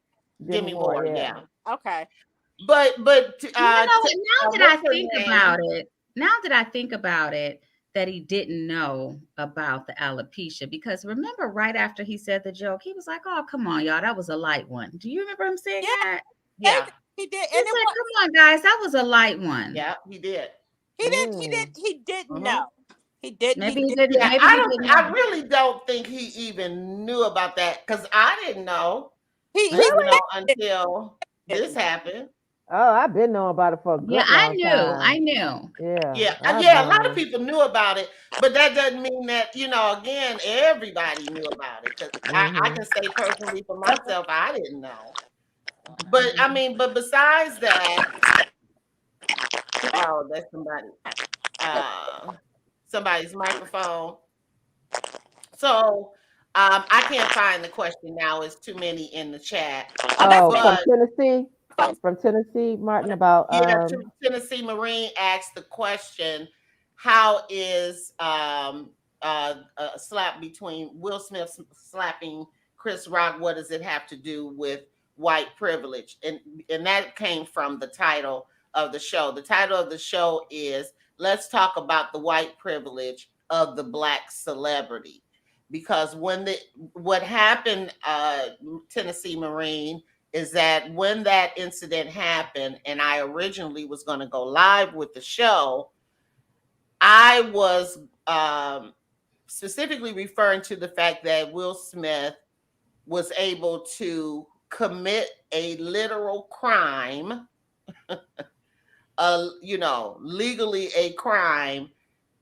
Demi Moore, yeah. Okay. But now that I think about it, that he didn't know about the alopecia, because remember right after he said the joke, he was like, "Oh, come on, y'all, that was a light one." Do you remember him saying that? Yeah, he did. He said, "Come on, guys, that was a light one." Yeah, he did. He didn't know. He didn't. Maybe he didn't. Yeah, maybe he didn't. I really don't think he even knew about that because I didn't know. He until this happened. Oh, I've been knowing about it for a good long time. I knew. Yeah. A lot of people knew about it, but that doesn't mean that again, everybody knew about it. Because I can say personally for myself, I didn't know. But I mean, but besides that, oh, that's somebody's microphone. So I can't find the question now. It's too many in the chat. From Tennessee. From Tennessee, Martin, about Tennessee Marine asked the question: how is a slap between Will Smith slapping Chris Rock? What does it have to do with white privilege? And that came from the title of the show. The title of the show is "Let's Talk About the White Privilege of the Black Celebrity," because what happened, Tennessee Marine, is that when that incident happened and I originally was going to go live with the show, I was specifically referring to the fact that Will Smith was able to commit a literal crime, legally a crime,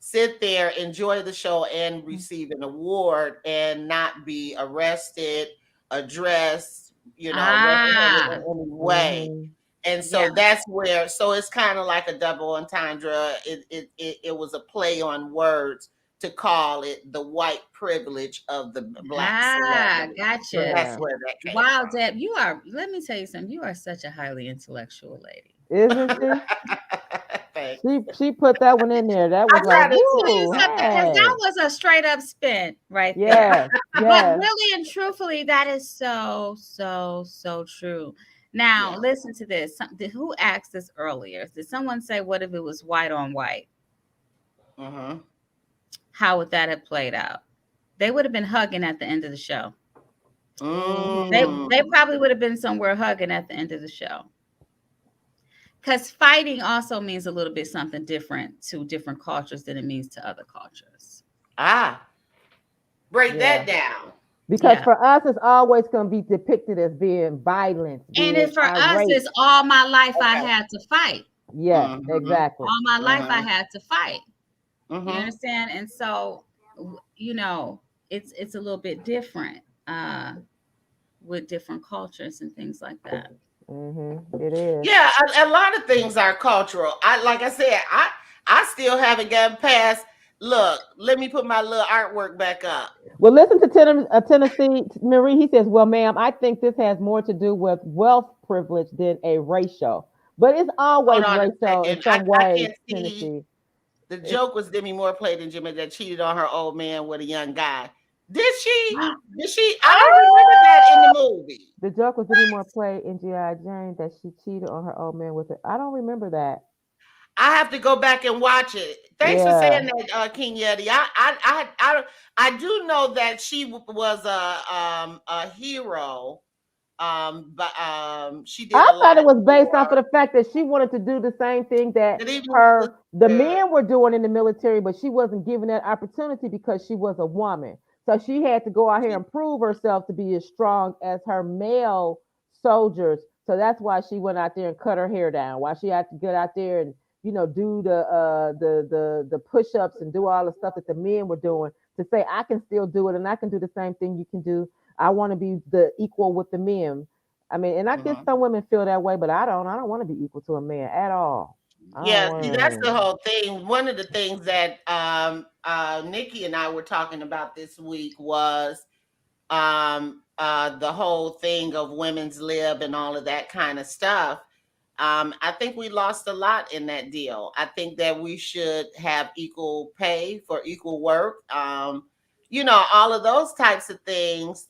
sit there, enjoy the show and receive an award and not be arrested, addressed, in any way. And so that's where, so it's kind of like a double entendre. It was a play on words to call it the white privilege of the black celebrity. Gotcha. That's where that came Wow, from. Deb, let me tell you something. You are such a highly intellectual lady. Isn't she? Thanks. She put that one in there. That was I like, try to Tell you woo, something, because hey. that was a straight up spin right there. Yes, But yes. really and truthfully, that is so true. Now, Yeah. listen to this. Who asked this earlier? Did someone say, what if it was white on white? Mm-hmm. How would that have played out? They would have been hugging at the end of the show. Mm. They probably would have been somewhere hugging at the end of the show. Because fighting also means a little bit something different to different cultures than it means to other cultures. Break that down. Because for us, it's always going to be depicted as being violent. And for us, it's all my life I had to fight. Yes, exactly. All my life I had to fight. You Mm-hmm. understand? And so, it's a little bit different with different cultures and things like that. It is. Yeah, a lot of things are cultural. Like I said, I still haven't gotten past. Look, let me put my little artwork back up. Well, listen to Tennessee Marie. He says, "Well, ma'am, I think this has more to do with wealth privilege than a racial, but it's always racial in some way." Tennessee. The joke was Demi Moore played in Jimmy that cheated on her old man with a young guy. Did she? Did she? I don't remember that in the movie. The joke was Demi Moore played in G.I. Jane that she cheated on her old man with it. I don't remember that. I have to go back and watch it. Thanks for saying that, King Yeti. I do know that she was a hero. But she did. I thought it was based off of the fact that she wanted to do the same thing that the men were doing in the military, but she wasn't given that opportunity because she was a woman. So she had to go out here and prove herself to be as strong as her male soldiers. So that's why she went out there and cut her hair down. Why she had to get out there and do the push-ups and do all the stuff that the men were doing to say I can still do it and I can do the same thing you can do. I want to be the equal with the men. I mean, and I guess some women feel that way, but I don't want to be equal to a man at all. Yeah, see, that's the whole thing. One of the things that Nikki and I were talking about this week was the whole thing of women's lib and all of that kind of stuff. I think we lost a lot in that deal. I think that we should have equal pay for equal work. All of those types of things.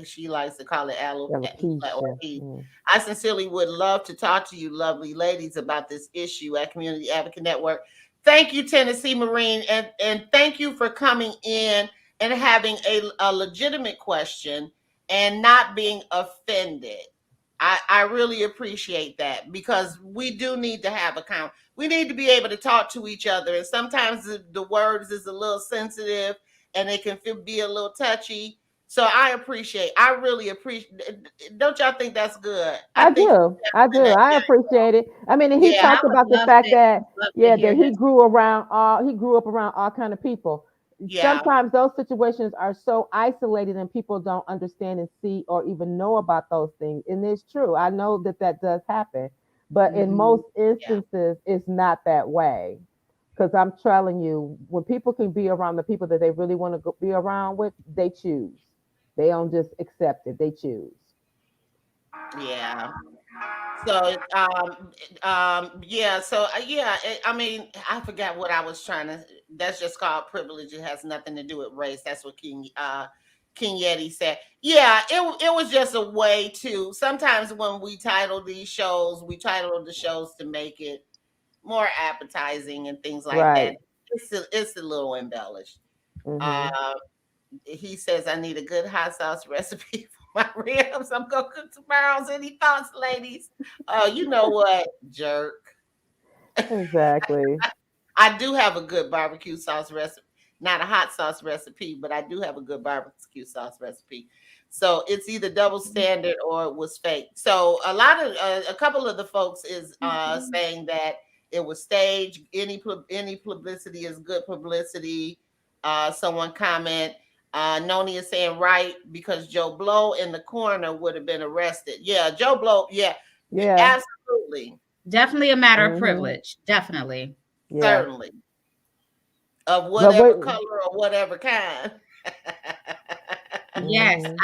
She likes to call it alopecia. I sincerely would love to talk to you, lovely ladies, about this issue at Community Advocate Network. Thank you, Tennessee Marine, and thank you for coming in and having a legitimate question and not being offended. I really appreciate that, because we do need to have we need to be able to talk to each other, and sometimes the words is a little sensitive and it can be a little touchy. So I really appreciate. Don't y'all think that's good? I do. I appreciate it. I mean, and he talked about the fact that he grew up around all kind of people. Yeah. Sometimes those situations are so isolated and people don't understand and see or even know about those things. And it's true. I know that does happen. But in most instances, it's not that way. Because I'm telling you, when people can be around the people that they really want to be around with, they choose. They don't just accept it. They choose. Yeah. So, I mean, I forgot what I was trying to. That's just called privilege. It has nothing to do with race. That's what King Yeti said. Yeah, it was just a way to. Sometimes when we title these shows, we title the shows to make it more appetizing and things like that. It's a little embellished. He says, I need a good hot sauce recipe for my ribs. I'm going to cook tomorrow's. Any thoughts, ladies? Oh, you know what, jerk. Exactly. I do have a good barbecue sauce recipe. Not a hot sauce recipe, but I do have a good barbecue sauce recipe. So it's either double standard or it was fake. So a couple of the folks is saying that it was staged. Any publicity is good publicity. Someone comment. Noni is saying right, because Joe Blow in the corner would have been arrested. Yeah, Joe Blow. Yeah, absolutely. Definitely a matter of privilege. Definitely. Certainly. of But whatever wait, color or whatever kind. Yes, mhm.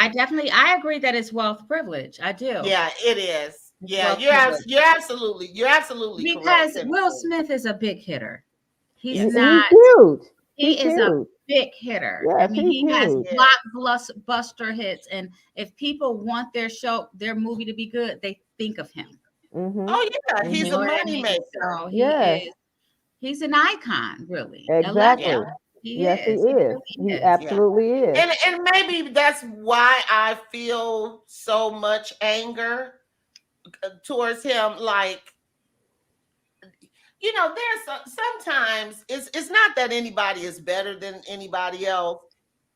I agree that it's wealth privilege. I do. Yeah, it is. It's Yeah, wealth privilege. you're absolutely correct, Because Will Timothy. Smith is a big hitter. He's Yes, He's not, huge. He's he is a huge. big hitter. I Yes, mean, he's he has huge. yes. blockbuster hits. And if people want their movie to be good, they think of him. Mhm. Oh yeah, You he's Mhm. a know what I money mean? maker. So Yes, he's an icon, really. A Yeah, exactly. legend. He Yes, he is. He is. really He is. yeah. absolutely is. And maybe that's why I feel so much anger towards him. Like, sometimes it's not that anybody is better than anybody else.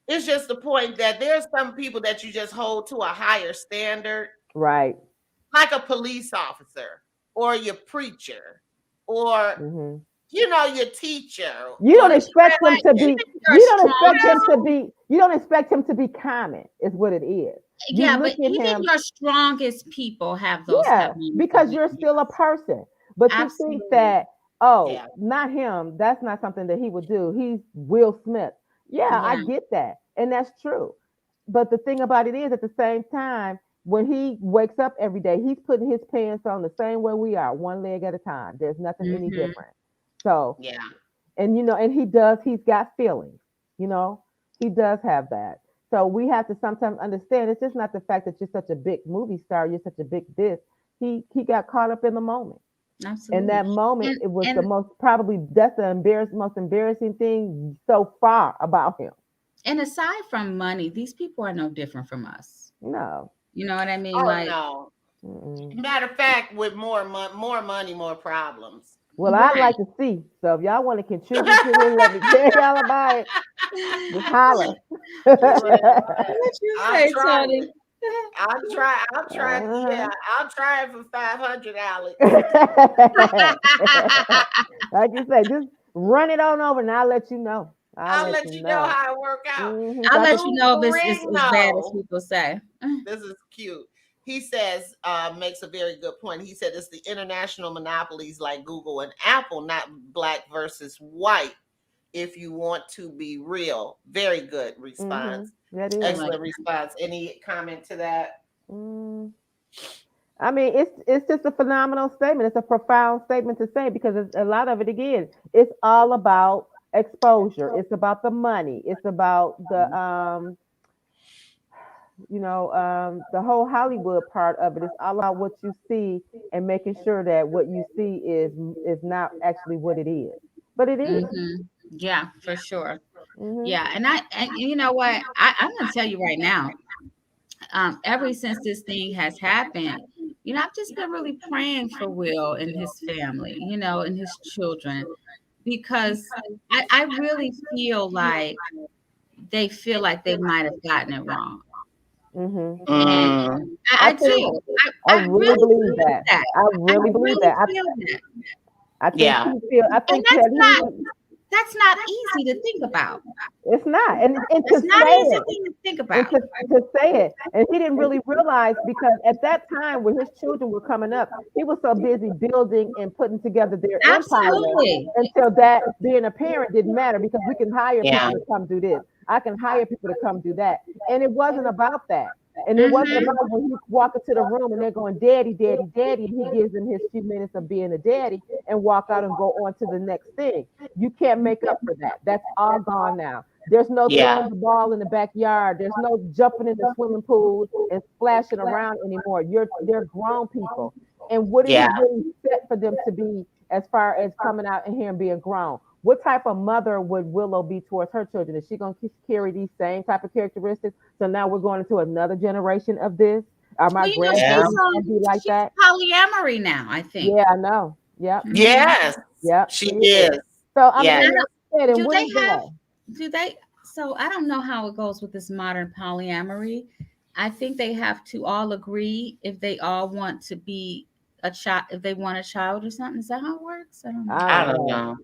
It's just the point that there's some people that you just hold to a higher standard, Right. like a police officer or your preacher or Mhm. your teacher You or don't the expect him Like, to even be. your You don't expect him strongest, to be. You don't expect him to be common. Is what it is. You yeah, look but at even him. your strongest people have those Yeah, type moments of because you're still a weakness. person. But you think Absolutely. that, oh, yeah. not him. That's not something that he would do. He's Will Smith. Yeah, I Yeah. get that. And that's true. But the thing about it is, at the same time, when he wakes up every day, he's putting his pants on the same way we are, one leg at a time. There's nothing any Hmm. different. So, Yeah. and and he's got feelings, you know, he does have that. So we have to sometimes understand it's just not the fact that you're such a big movie star, you're such a big this. He got caught up in the moment. And Absolutely. that moment, And it was the and most probably that's the most embarrassing thing so far about him. and aside from money, these people are no different from us. No. You know what I mean? Oh Like, no. Mm-mm. Matter of fact, with more money, more problems. Well, I'd right. like to see. So if y'all want to contribute to this, let me tell y'all about it. Just holler. Well, What you I'll say, try Tony? it. I'll try. I'll try. Yeah, Uh-huh. I'll try it for 500, Alex. Like you say, just run it on over and I'll let you know. I'll I'll let let you you know know. how it work out. I'll So I let can, you know if it's as bad as Lubrino. people say. This is cute. He says, makes a very good point. He said it's the international monopolies like Google and Apple, not black versus white. If you want to be real, very good response. that I is. like Excellent response. Any comment to that? Mm. I mean, it's just a phenomenal statement. It's a profound statement to say because a lot of it again, it's all about exposure. It's about the money. It's about the whole Hollywood part of it. It's all about what you see and making sure that what you see is not actually what it is, but it is. hmm Yeah, for sure. Mm-hmm. Yeah, and you know what? I'm gonna tell you right now. Ever since this thing has happened, I've just been really praying for Will and his family, and his children, because I really feel like they feel like they might have gotten it wrong. Mm-hmm. And Mm, I I think do. I I really really believe feel that. that. I I really believe really that. feel that. I think yeah. he feel. I And think that he. that's not easy to think about. It's not, and to It's not say easy it. thing to think And about. to say it. And he didn't really realize because at that time when his children were coming up, he was so busy building and putting together their empire Absolutely. until that being a parent didn't matter because we can hire Yeah. people to come do this. I can hire people to come do that. And it wasn't about that. And it wasn't Hmm. about when he walk into the room and they're going, Daddy, Daddy, Daddy, and he gives them his few minutes of being a daddy and walk out and go on to the next thing. You can't make up for that. That's all gone now. There's no Yeah. throwing the ball in the backyard. There's no jumping in the swimming pool and splashing around anymore. They're grown people. And what did he Yeah. really set for them to be as far as coming out and here and being grown? What type of mother would Willow be towards her children? Is she going to carry these same type of characteristics? So now we're going into another generation of this. Are my Well, Yeah. grandbabies going to be like she's that? polyamory now, I think. Yeah, I know. Yep. Mhm. Yes, Yep. she She is. is. So I Yes. I mean, like don't, I said, and do what they is have that? do they so I don't know how it goes with this modern polyamory. I think they have to all agree if they all want to be a child, if they want a child or something. Is that how it works? I don't know. I I don't don't know. know.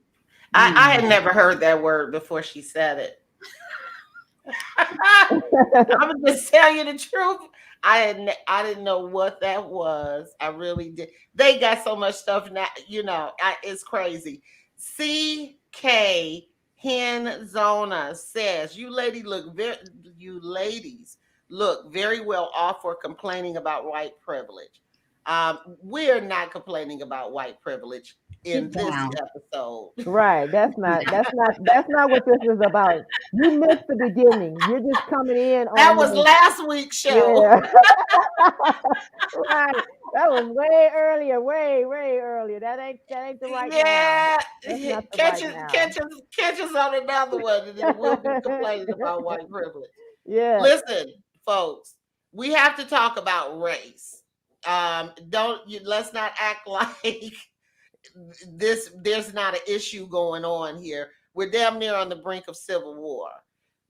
I Hmm. had never heard that word before she said it. I'm gonna just tell you the truth. I didn't know what that was. I really did. They got so much stuff now. It's crazy. CK Hen Zona says, you ladies look very well off for complaining about white privilege. We're not complaining about white privilege in Get this down. episode. Right. That's not what this is about. You missed the beginning. You're just coming in That on was the last week's show. yeah. Right. That was way earlier, way earlier. That ain't the right now. Yeah, That's not the catch right us, now. catch us, catch us on another one, and then we'll be complaining about white privilege. Yeah. Listen, folks, we have to talk about race. Let's not act like there's not an issue going on here. We're damn near on the brink of civil war.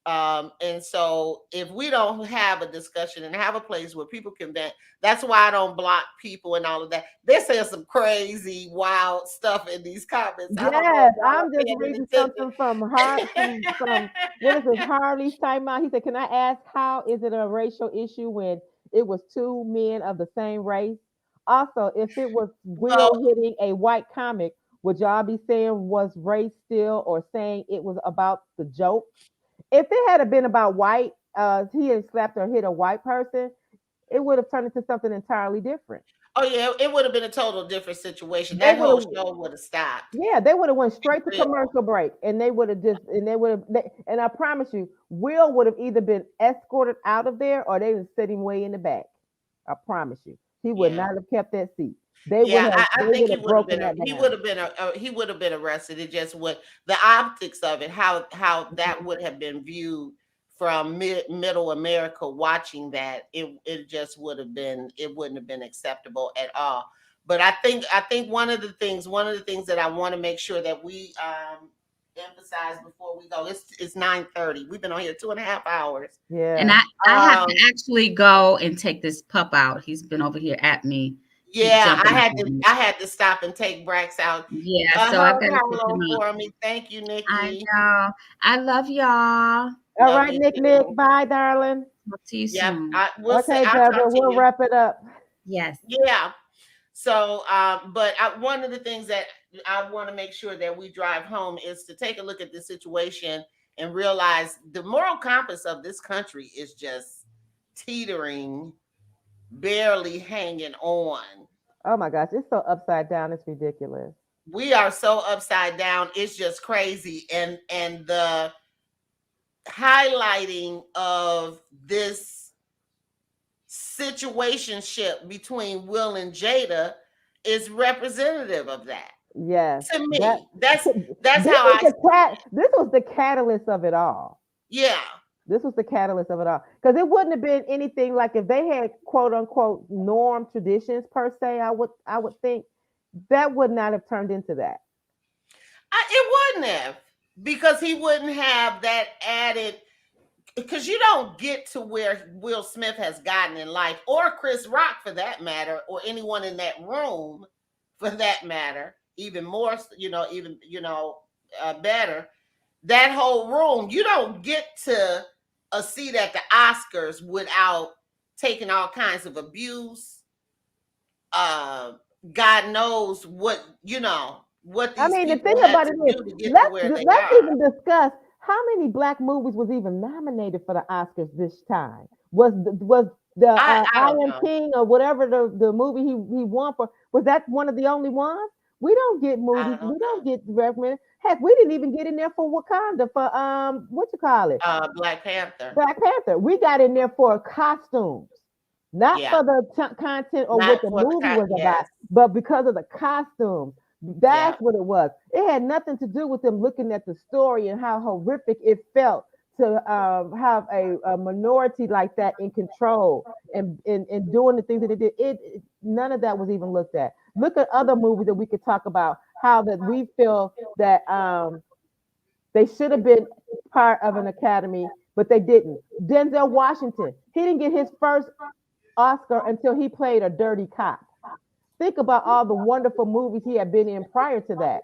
And so if we don't have a discussion and have a place where people can vent, that's why I don't block people and all of that. They're saying some crazy, wild stuff in these comments. I don't know Yes, if y'all I'm are just paying reading attention. something from what is it, Harley's time out. He said, "Can I ask how is it a racial issue when it was two men of the same race? Also, if it was Well, Will hitting a white comic, would y'all be saying was race still or saying it was about the joke? If it had been about white, he had slapped or hit a white person, it would have turned into something entirely different. oh yeah, it would have been a total different situation. They That would whole have show would have stopped. Yeah, they would have went straight to Real. commercial break, and they would have and I promise you, Will would have either been escorted out of there or they would sit him way in the back. I promise you, he would Yeah. not have kept that seat. They Yeah, would have I think he would have broken been that he down. would have been he would have been arrested. It just would the optics of it, how that would have been viewed from middle America watching that, it just would have been it wouldn't have been acceptable at all. But I think one of the things that I want to make sure that we emphasize before we go, it's 9:30. We've been on here 2.5 hours. And Yeah, I have Um, to actually go and take this pup out. He's been over here at me. Keep yeah, jumping up on me. I had to stop and take Brax out. Yeah, so I've Hug got to take hello him out. for me. Thank you, I Nikki. know. I love y'all. all Love right, you Nick. too. Bye, darling. Talk to you Yep. soon. We'll see. Okay, I'll Deborah, talk to we'll you. wrap it up. Yes. Yeah. So, but one of the things that I want to make sure that we drive home is to take a look at this situation and realize the moral compass of this country is just teetering, barely hanging on. Oh my gosh, it's so upside down. It's ridiculous. We are so upside down. It's just crazy. And the highlighting of this situationship between Will and Jada is representative of that. Yes, To me, that that's this how I this was the catalyst of it all. yeah. This was the catalyst of it all. Because it wouldn't have been anything like if they had quote unquote norm traditions per se, I would think that would not have turned into that. It wouldn't have, because he wouldn't have that added, because you don't get to where Will Smith has gotten in life, or Chris Rock for that matter, or anyone in that room for that matter, even more, better. That whole room, you don't get to a seat at the Oscars without taking all kinds of abuse. God knows what what I these mean, the people thing had about to it is, do to get to where they let's are. even discuss how many black movies was even nominated for the Oscars this time. Was the I don't Iron know. King or whatever the movie he won for, was that one of the only ones? We don't get movies. I We don't don't know. get recommended. Heck, we didn't even get in there for Wakanda for what you call it, Black Panther. Black Panther. We got in there for costumes, not Yeah. for the content or what Not the for the movie was about, yes. but because of the costumes. Yeah. That's what it was. It had nothing to do with them looking at the story and how horrific it felt to have a minority like that in control and doing the things that it did. None of that was even looked at. Look at other movies that we could talk about how that we feel that they should have been part of an academy, but they didn't. Denzel Washington, he didn't get his first Oscar until he played a dirty cop. Think about all the wonderful movies he had been in prior to that.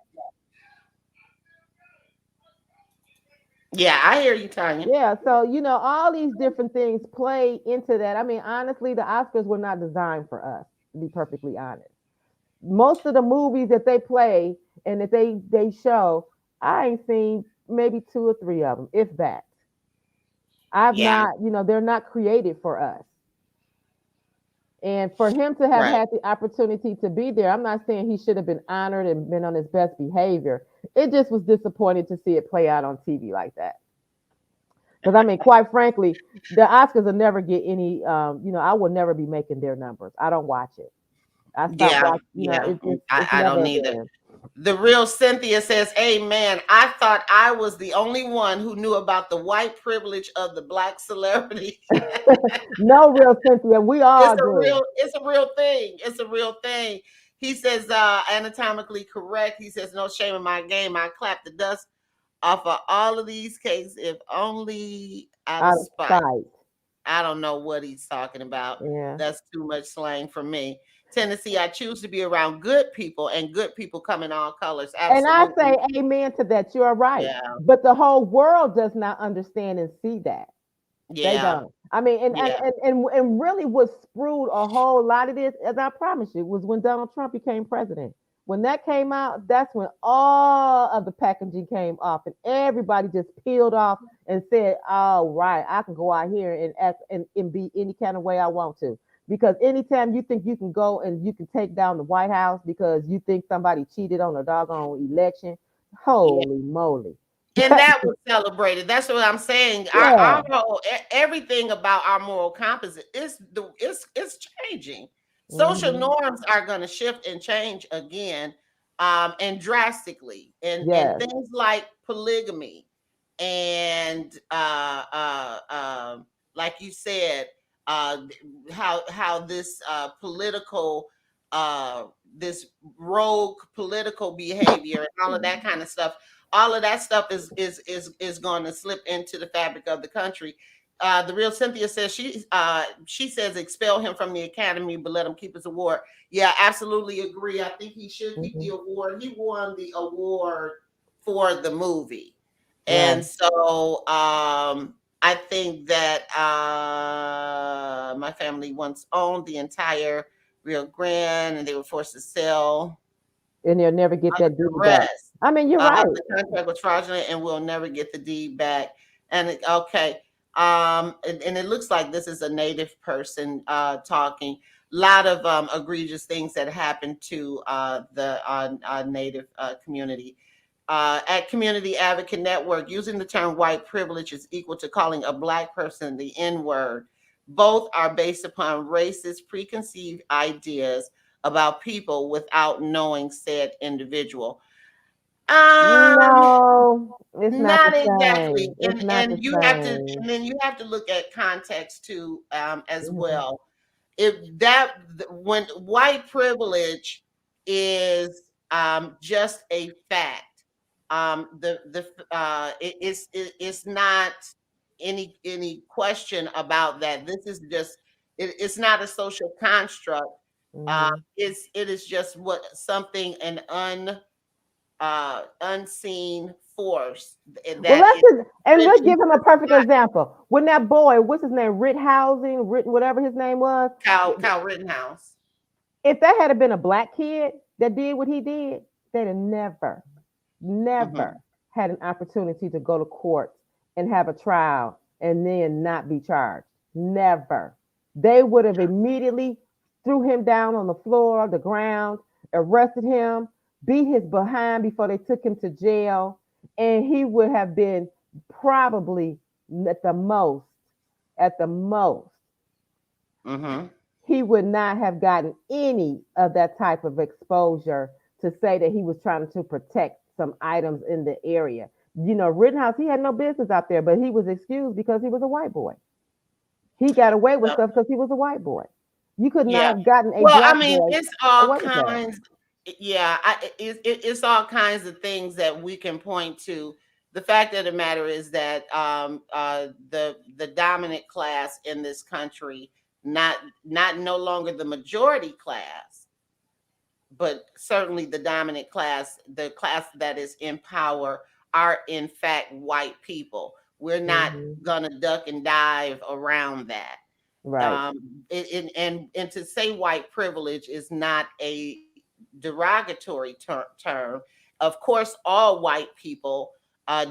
Yeah, I hear you, Tanya. Yeah, so all these different things play into that. I mean, honestly, the Oscars were not designed for us, to be perfectly honest. Most of the movies that they play and that they show, I ain't seen maybe 2 or 3 of them, if that. I've Yeah, not, they're not created for us. And for him to have right. had the opportunity to be there, I'm not saying he should have been honored and been on his best behavior. It just was disappointing to see it play out on TV like that. Because I mean, quite frankly, the Oscars will never get any. I will never be making their numbers. I don't watch it. I stopped Yeah, watching. yeah. It's I don't never need it. again. The real Cynthia says, "Amen. I thought I was the only one who knew about the white privilege of the black celebrity." No, real Cynthia, we all do. It's a real thing. It's a real thing. He says, anatomically correct. He says, no shame in my game. I clap the dust off of all of these cases, if only out of Out of spite. sight. I don't know what he's talking about. Yeah. That's too much slang for me. Tennessee, I choose to be around good people, and good people come in all colors. And I Absolutely. say amen to that. You're right. Yeah. But the whole world does not understand and see that. They Yeah. don't. I mean, Yeah. and really what sprued a whole lot of this, as I promise you, was when Donald Trump became president. When that came out, that's when all of the packaging came off and everybody just peeled off and said, "Oh, right, I can go out here and act and be any kind of way I want to." Because anytime you think you can go and you can take down the White House because you think somebody cheated on a doggone election, Yeah. holy moly. And that was celebrated. That's what I'm saying. Yeah. Our whole everything about our moral compass it's changing. Social Hmm. norms are going to shift and change again, and drastically. And Yes. things like polygamy and like you said, how this political this rogue political behavior and all of that kind of stuff, all of that stuff is going to slip into the fabric of the country. The real Cynthia says she says expel him from the academy, but let him keep his award. Yeah, absolutely agree. I think he should keep the Hmm. award. He won the award for the movie, Right. and so I think that my family once owned the entire Rio Grande, and they were forced to sell And they'll never get that the duty back. rest. I mean, you're right. The contract was fraudulent, and we'll never get the deed back. Okay, and it looks like this is a native person talking. A lot of egregious things that happened to the native community. At Community Advocate Network, using the term white privilege is equal to calling a black person the N word. Both are based upon racist preconceived ideas about people without knowing said individual. Um, No, it's not the Not exactly. same. It's not the And you have to, same. and then you have to look at context too, as Mhm. well. If that when white privilege is just a fact, it's not any question about that. This is just it's not a social construct. Mhm. It is just what something unseen force Well, that is and let's bridging give him a perfect example. When that boy, what's his name, whatever his name was, Kyle Rittenhouse. if that had been a black kid that did what he did, they'd have never Hmm. had an opportunity to go to court and have a trial and then not be charged. Never. They would have immediately threw him down on the floor, the ground, arrested him, beat his behind before they took him to jail, and he would have been probably at the most, at the most, Hmm. he would not have gotten any of that type of exposure to say that he was trying to protect some items in the area. Rittenhouse, he had no business out there, but he was excused because he was a white boy. He got away with stuff because he was a white boy. You could not Yeah. have gotten a Well, I black mean, boy it's all away with that. kinds. Yeah, it's all kinds of things that we can point to. The fact of the matter is that the dominant class in this country, not no longer the majority class, but certainly the dominant class, the class that is in power, are in fact white people. We're not Hmm. gonna duck and dive around that. Right. And to say white privilege is not a derogatory term. Of course, all white people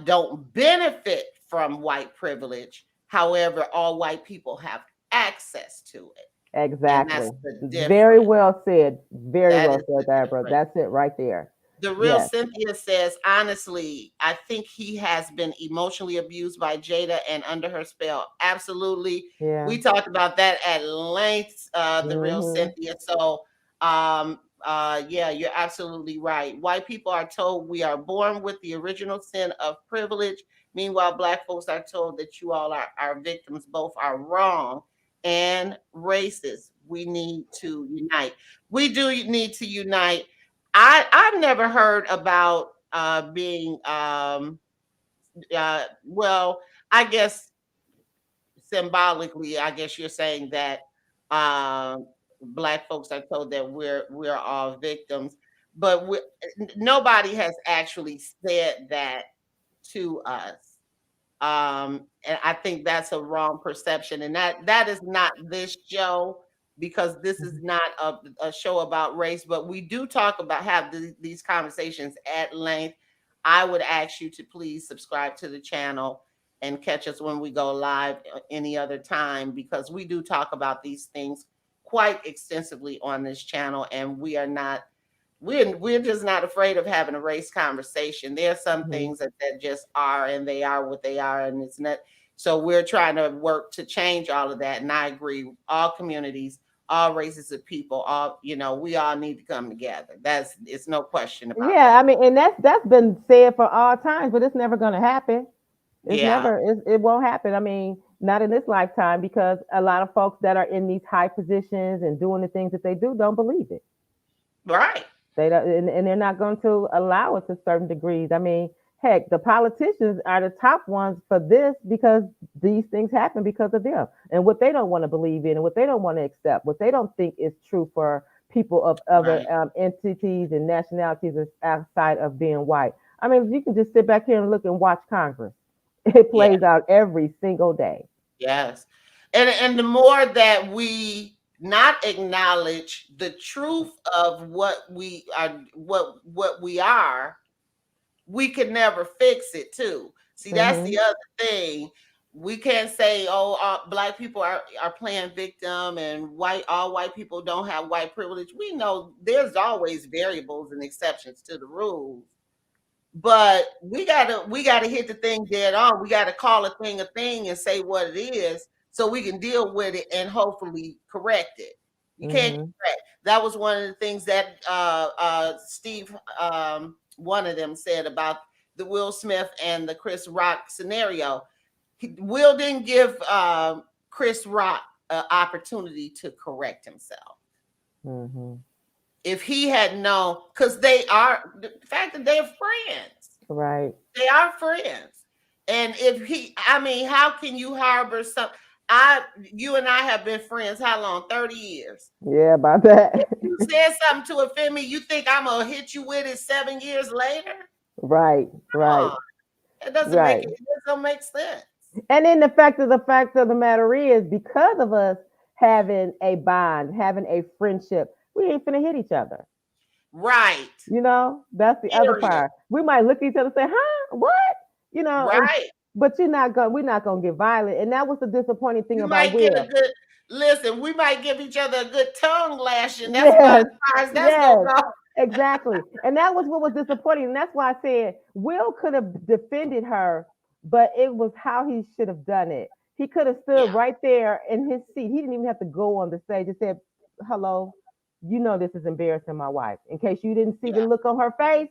don't benefit from white privilege. However, all white people have access to it. And that's Exactly. the Very difference. well said. Very That well is said, the Deborah. difference. That's it right there. The real Yes. Cynthia says, honestly, I think he has been emotionally abused by Jada and under her spell. Absolutely. Yeah. We talked about that at length, the real Mm-hmm. Cynthia. So, yeah, you're absolutely right. White people are told we are born with the original sin of privilege. Meanwhile, Black folks are told that you all are victims. Both are wrong and racist. We need to unite. We do need to unite. I've never heard about being well, I guess symbolically, I guess you're saying that Black folks are told that we're all victims, but nobody has actually said that to us. And I think that's a wrong perception, and that is not this show, because this is not a show about race, but we do talk about, have these conversations at length. I would ask you to please subscribe to the channel and catch us when we go live any other time, because we do talk about these things quite extensively on this channel, and we're just not afraid of having a race conversation. There are some Mm-hmm. things that just are, and they are what they are, and it's not. So we're trying to work to change all of that. And I agree, all communities, all races of people, all, we all need to come together. It's no question about Yeah, I that. mean, and that's been said for all times, but it's never going to happen. It's Yeah, never, it won't happen. I mean, not in this lifetime, because a lot of folks that are in these high positions and doing the things that they do don't believe it. right, They don't, and they're not going to allow it to certain degrees. I mean, heck, the politicians are the top ones for this, because these things happen because of them and what they don't want to believe in and what they don't want to accept, what they don't think is true for people of other right. entities and nationalities outside of being white. I mean, you can just sit back here and look and watch Congress. It Yeah, plays out every single day. yes. And the more that we not acknowledge the truth of what we are, what we are, we can never fix it too. See, that's Hmm. the other thing. We can't say, oh, Black people are playing victim, and all white people don't have white privilege. We know there's always variables and exceptions to the rules, but we gotta hit the thing dead on. We gotta call a thing and say what it is, so we can deal with it and hopefully correct it. You can't Hmm. correct. That was one of the things that Steve, one of them, said about the Will Smith and the Chris Rock scenario. Will didn't give Chris Rock an opportunity to correct himself. Hmm. If he had known, because the fact that they're friends, Right. they are friends. And I mean, how can you harbor some? You and I have been friends how long? 30 years. Yeah, about that. If you said something to offend me, you think I'm gonna hit you with it 7 years later? Right. Come Right. on, it doesn't make Right. it. It doesn't make sense. And then the fact of the matter is, because of us having a bond, having a friendship, we ain't finna hit each other. Right. That's the other Period. part. We might look at each other and say, "Huh, what?" And Right. but we're not gonna get violent. And that was the disappointing thing You about might get a Will. good listen. We might give each other a good tongue lashing. That's about Yes, as far as that's gonna yes, go. exactly. And that was what was disappointing. And that's why I said Will could have defended her, but it was how he should have done it. He could have stood Yeah. right there in his seat. He didn't even have to go on the stage and said, "Hello, this is embarrassing my wife. In case you didn't see the Yeah. look on her face,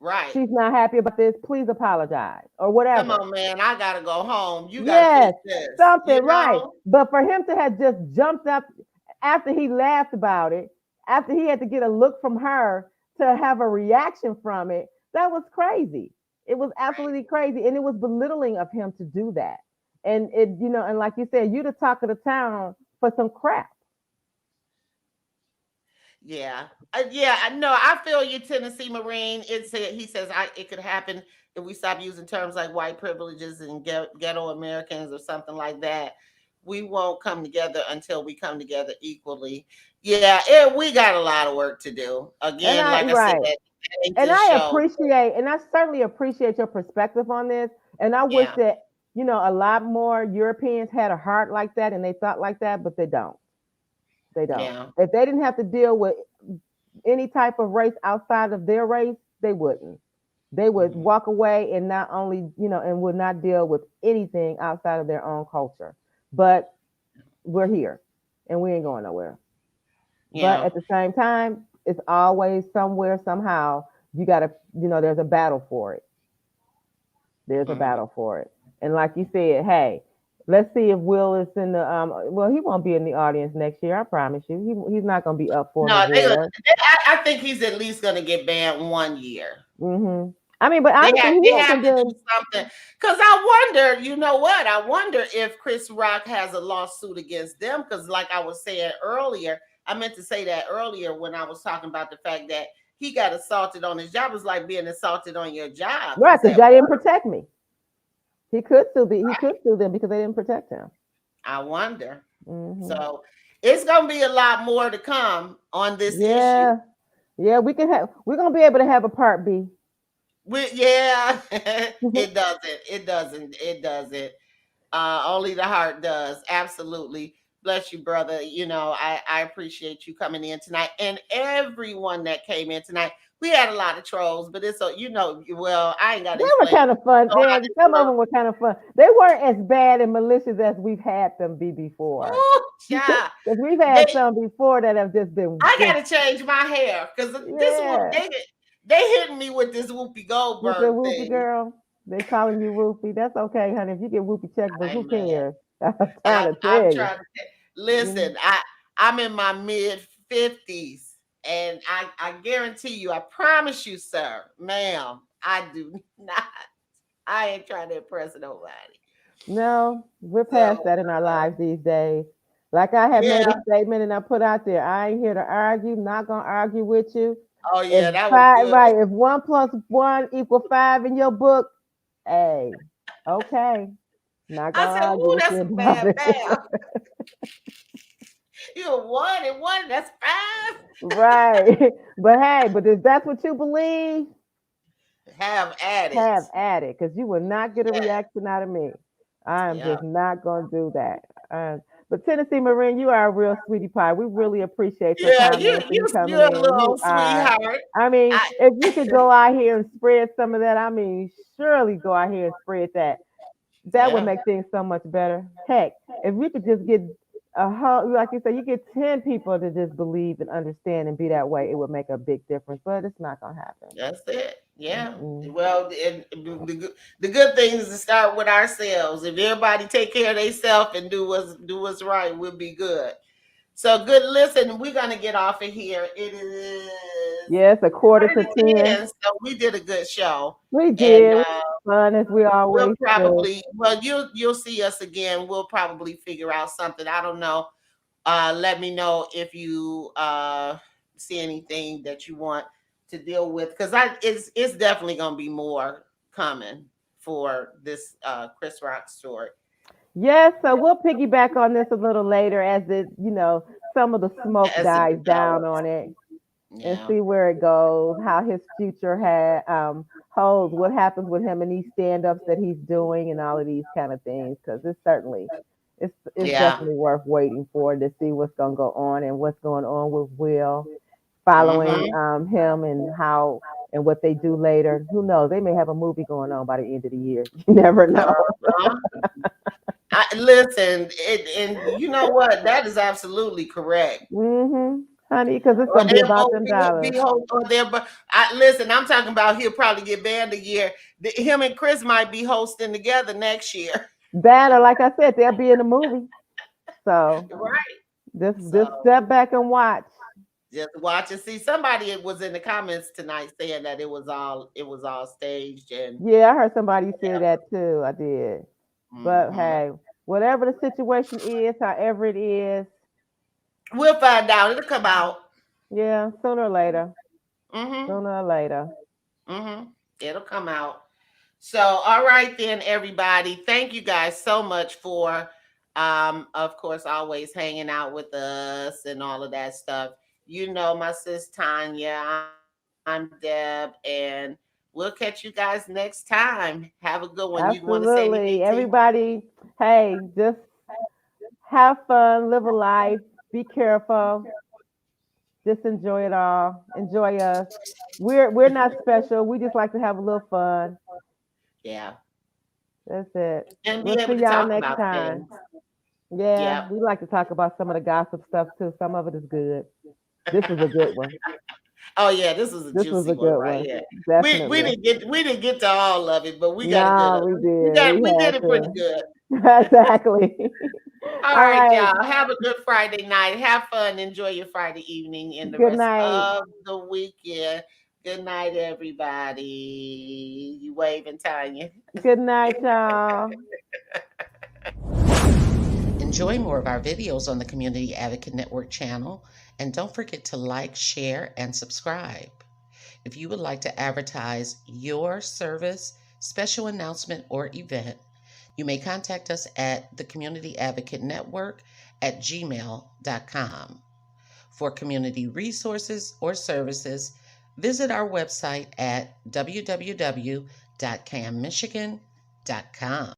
Right. she's not happy about this. Please apologize," or Come whatever. on, man. I gotta go home. You gotta fix Yes, this. something right. But for him to have just jumped up after he laughed about it, after he had to get a look from her to have a reaction from it, that was crazy. It was Right. absolutely crazy. And it was belittling of him to do that. And and like you said, you the talk of the town for some crap. Yeah. Yeah. No, I feel you, Tennessee Marine. He says it could happen if we stop using terms like white privileges and ghetto Americans or something like that. We won't come together until we come together equally. Yeah, we got a lot of work to do. And Again, like I said, right. ain't and this I show. appreciate, and I certainly appreciate your perspective on this. And I wish Yeah, that, a lot more Europeans had a heart like that and they thought like that, but they don't. They don't. yeah. If they didn't have to deal with any type of race outside of their race, they wouldn't. They would Mhm. walk away and not only, and would not deal with anything outside of their own culture. But we're here and we ain't going nowhere. But Yeah. at the same time, it's always somewhere, somehow, you got to, there's a battle for it. There's a Mhm. battle for it. And like you said, hey, let's see if Will is in the, well, he won't be in the audience next year. I promise you. He's not going to be up for an No, award. I think he's at least going to get banned 1 year. I mean, but honestly, he They have hasn't to do been. something because I wonder. You know what? I wonder if Chris Rock has a lawsuit against them because, like I was saying earlier, I meant to say that earlier when I was talking about the fact that he got assaulted on his job. It's like being assaulted on your job. Right, He's because at they didn't work. protect me. He could sue them because they didn't protect him. I wonder. Hmm So it's going to be a lot more to come on this issue. Yeah, yeah, we're gonna be able to have a part B. Yeah, it doesn't. It doesn't. It doesn't. Only the heart does. Absolutely. Bless you, brother. I appreciate you coming in tonight and everyone that came in tonight. We had a lot of trolls, but well, I ain't got They to were explain. kind of fun. You know how Yeah, this some of works. them were kind of fun. They weren't as bad and malicious as we've had them be before. Ooh, child. Because we've had They, some before that have just been I just got to change my hair because yeah. they hitting me with this Whoopi With the Goldberg Whoopi thing. girl, they calling you Whoopi. That's okay, honey. If you get Whoopi checkbook, who Amen. cares? I'm trying I'm, to I'm tell you. trying to listen. I'm in my mid 50s, and I guarantee you, I promise you, sir, ma'am, I do not. I ain't trying to impress nobody. No, we're past So that in our lives these days. Like I have made yeah. a statement and I put out there, I ain't here to argue, not gonna argue with you. Oh If yeah, that was five, good. right, if 1 + 1 = 5 in your book, hey, okay, not I gonna said, argue "Ooh, with that's you a about bad it. math. You're 1 and 1. That's 5. Right. But hey, but if that's what you believe, Have at it. have at it, because you will not get a Yeah, reaction out of me. I am yeah, just not going to do that. But Tennessee Marine, you are a real sweetie pie. We really appreciate your yeah. You comments and you you coming you're a in. You little are. sweetheart. I mean, I if you could go out here and spread some of that, I mean, surely go out here and spread that. That would yeah. make things so much better. Heck, if we could just get a whole, like you said, you get 10 people to just believe and understand and be that way, it would make a big difference. But it's not going to happen. That's it. Yeah. Mm-mm. Well, the good thing is to start with ourselves. If everybody take care of themselves and do what's right, we'll be good. So good. Listen, we're gonna get off of here. It is Yes, a quarter quarter to to 10. 10, so we did a good show, We and did. We had fun as we we'll always do. probably you'll see us again. We'll probably figure out something. I don't know. Let me know if you see anything that you want to deal with because it's definitely gonna be more coming for this Chris Rock story. Yes, so we'll piggyback on this a little later as some of the smoke As it dies down develops. on it and Yeah. see where it goes, how his future holds, what happens with him and these stand-ups that he's doing and all of these kind of things. Because it's Yeah. definitely worth waiting for to see what's gonna go on and what's going on with Will, following Mm-hmm. him and how and what they do later. Who knows? They may have a movie going on by the end of the year. You never know. Uh-huh. Listen, and you know what? That is absolutely correct. Honey, because it's Or gonna be they'll about both them be dollars. or they're. But listen, I'm talking about he'll probably get banned a year. Him and Chris might be hosting together next year. That or like I said, they'll be in the movie. So Right. just So step back and watch. just watch and see. Somebody was in the comments tonight saying that it was all staged and Yeah, I heard somebody say that too. I did. But hmm hey, whatever the situation is, however it is, we'll find out. It'll come out. yeah, sooner or later. hmm Sooner or later. hmm It'll come out. So, all right then, everybody. Thank you guys so much for, of course, always hanging out with us and all of that stuff. My sis Tanya. I'm I'm Deb, and we'll catch you guys next time. Have a good one. You want to say Absolutely. anything, T? Everybody, hey, just have fun, live a life, be careful, just enjoy it all. Enjoy us. We're not special. We just like to have a little fun. Yeah. That's it. And be We'll see able to y'all talk next about time. things. Yeah, Yep. we like to talk about some of the gossip stuff too. Some of it is good. This was a good one. Oh yeah, this was a This was juicy a one good right one. here. We Definitely. didn't get to all of it, but we got a good No, we did. we We did had it pretty to. good. Exactly. All All right, right. y'all. Have a good Friday night. Have fun. Enjoy your Friday evening and the Good rest night. of the weekend. Good night, everybody. You waving, Tanya. Good night, y'all. Enjoy more of our videos on the Community Advocate Network channel, and don't forget to like, share, and subscribe. If you would like to advertise your service, special announcement, or event, you may contact us at the Community Advocate Network at gmail.com. For community resources or services, visit our website at www.cammichigan.com.